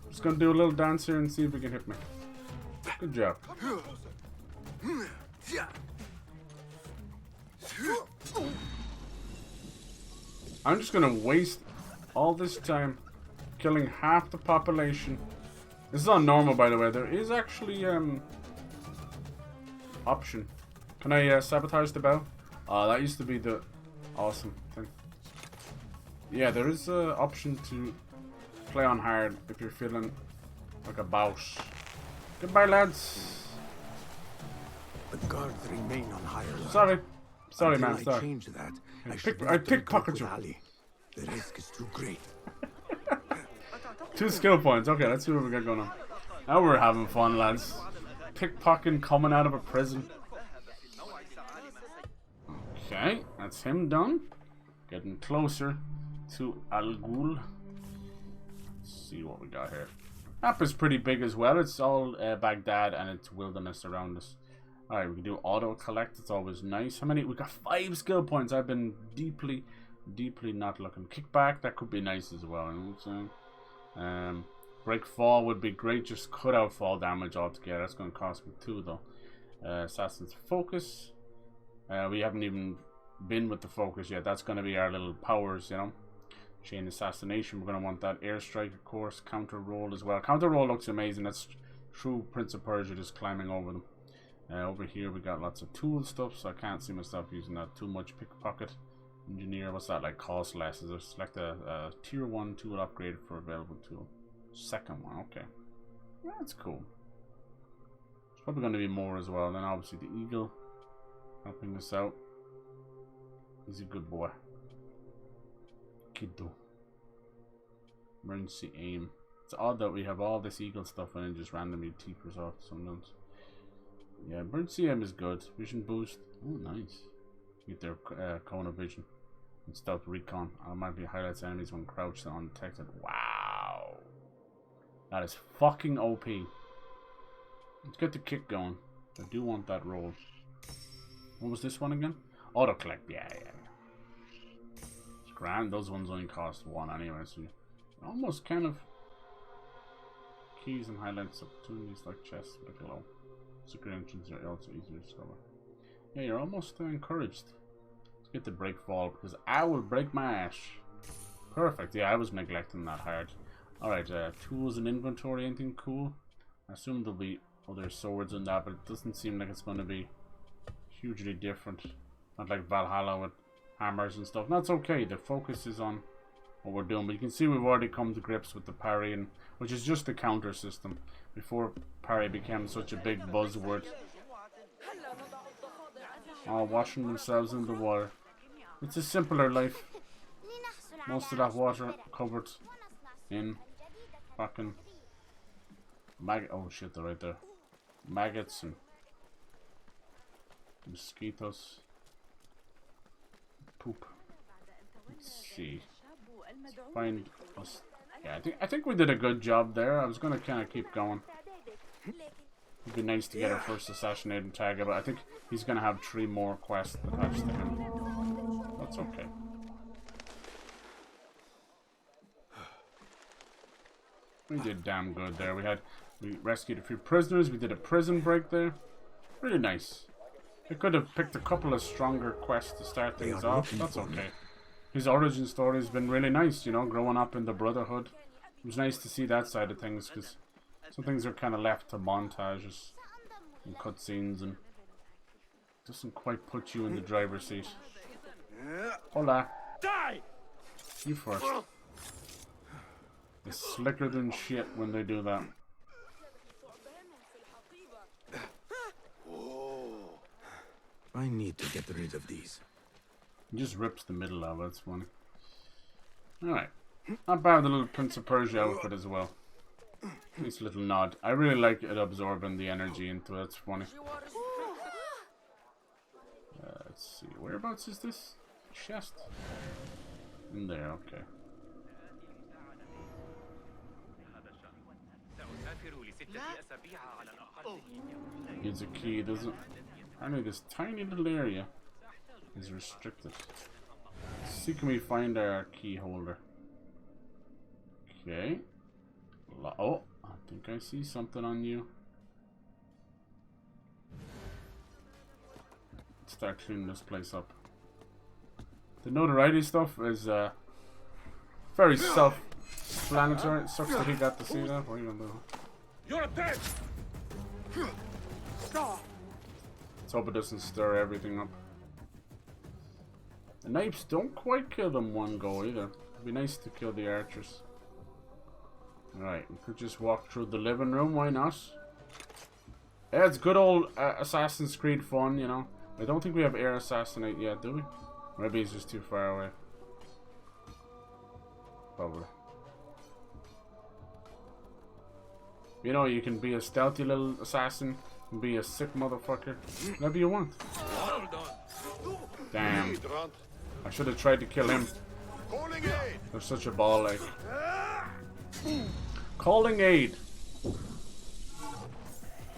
Just gonna do a little dance here and see if he can hit me. Good job. I'm just gonna waste all this time killing half the population. This is on normal, by the way. There is actually option. Can I sabotage the bell? That used to be the awesome thing. Yeah, there is an option to play on hard if you're feeling like a boss. Goodbye, lads. The guards remain on higher. Sorry, man. Sorry. Change that. I pickpocket you. The risk is too great. 2 skill points. Okay, let's see what we got going on. Now we're having fun, lads. Pickpocketing coming out of a prison. Okay, that's him done. Getting closer to Al Ghul. Let's see what we got here. Map is pretty big as well. It's all Baghdad and it's wilderness around us. Alright, we can do auto collect. It's always nice. How many? We got 5 skill points. I've been deeply not looking. Kickback, that could be nice as well. You know what I'm saying? Break fall would be great. Just cut out fall damage altogether. That's going to cost me 2 though. Assassin's focus. We haven't even been with the focus yet. That's going to be our little powers, you know. Chain assassination. We're going to want that airstrike, of course. Counter roll as well. Counter roll looks amazing. That's true Prince of Persia, just climbing over them. Over here we got lots of tool stuff, so I can't see myself using that too much. Pickpocket. Engineer, what's that like? Cost less. Is there select a tier 1 tool upgrade for available tool? Second one, okay. That's cool. There's probably going to be more as well. Then obviously the eagle helping us out. He's a good boy. Kiddo. Emergency aim. It's odd that we have all this eagle stuff and it just randomly teepers off sometimes. Yeah, emergency aim is good. Vision boost. Oh, nice. Get their cone of vision. And stealth recon. Automatically highlights enemies when crouched and undetected. Wow. That is fucking OP. Let's get the kick going. I do want that roll. What was this one again? Auto collect. Yeah. It's grand. Those ones only cost 1 anyway, so you almost kind of keys and highlights opportunities like chests with a glow. Secret entries are also easier to discover. Yeah, you're almost encouraged. Let's get the break fall because I will break my ass. Perfect. Yeah, I was neglecting that hard. Alright, tools and inventory, anything cool? I assume there'll be other swords in that, but it doesn't seem like it's going to be hugely different. Not like Valhalla with hammers and stuff. That's okay. The focus is on what we're doing. But you can see we've already come to grips with the parry, and which is just the counter system. Before parry became such a big buzzword. All washing themselves in the water. It's a simpler life. Most of that water covered in fucking oh shit, they're right there. Maggots and mosquitoes. Poop. Let's see. Let's find us. Yeah, I think we did a good job there. I was gonna kind of keep going. It'd be nice to get our first assassinating tag, but I think he's gonna have 3 more quests attached to him. That's okay. We did damn good there. We rescued a few prisoners. We did a prison break there. Really nice. I could have picked a couple of stronger quests to start things off. That's okay. His origin story has been really nice, you know, growing up in the Brotherhood. It was nice to see that side of things, because some things are kind of left to montages and cutscenes, and doesn't quite put you in the driver's seat. Hola. Die! You first. It's slicker than shit when they do that. I need to get rid of these. He just rips the middle of it. It's funny. Alright. Not bad, the little Prince of Persia outfit as well. Nice little nod. I really like it absorbing the energy into it. It's funny. Let's see. Whereabouts is this? Chest? In there, okay. Needs a key, doesn't. Apparently this tiny little area is restricted. Let's see, can we find our key holder? Okay. Oh, I think I see something on you. Let's start cleaning this place up. The notoriety stuff is very self-explanatory. It sucks that he got to see that. What are you gonna do? You're dead! Let's hope it doesn't stir everything up. The knives don't quite kill them one go either. It'd be nice to kill the archers. Alright, we could just walk through the living room, why not? Yeah, it's good old Assassin's Creed fun, you know. I don't think we have air assassinate yet, do we? Maybe it's just too far away. Probably. You know, you can be a stealthy little assassin and be a sick motherfucker. Whatever you want. Damn. I should have tried to kill him. There's such a ball, like. Calling aid.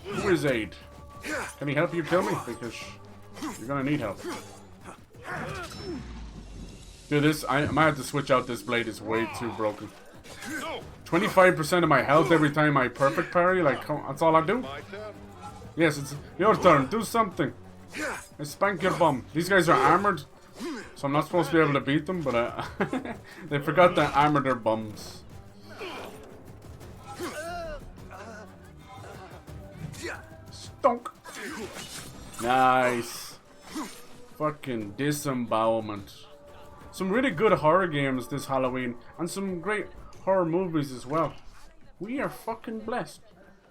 Who is aid? Can he help you kill me? Because you're gonna need help. Dude, this, I might have to switch out this blade. It's way too broken. 25% of my health every time I perfect parry. Like, that's all I do? Yes, it's your turn. Do something. I spank your bum. These guys are armored, so I'm not supposed to be able to beat them, but they forgot to armor their bums. Stunk. Nice. Fucking disembowelment. Some really good horror games this Halloween, and some great horror movies as well. We are fucking blessed.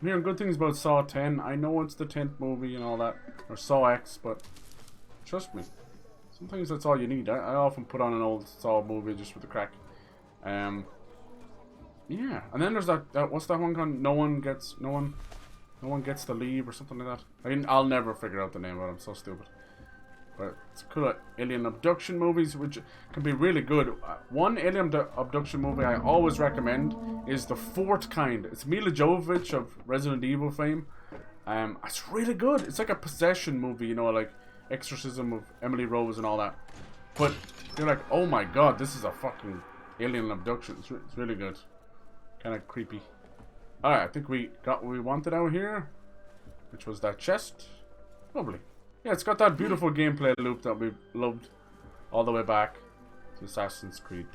I'm hearing good things about Saw 10. I know it's the 10th movie and all that, or Saw X, but trust me, sometimes that's all you need. I often put on an old Saw movie just for the crack. Yeah, and then there's that what's that one called? No one gets to leave or something like that. I mean, I'll never figure out the name of it. I'm so stupid. But it's cool. Alien abduction movies, which can be really good. One alien abduction movie I always recommend is The Fourth Kind. It's Mila Jovovich of Resident Evil fame. It's really good. It's like a possession movie, you know, like Exorcism of Emily Rose and all that. But you're like, oh my god, this is a fucking alien abduction. It's really good. Kind of creepy. Alright, I think we got what we wanted out here, which was that chest. Lovely. Yeah, it's got that beautiful gameplay loop that we loved all the way back to Assassin's Creed.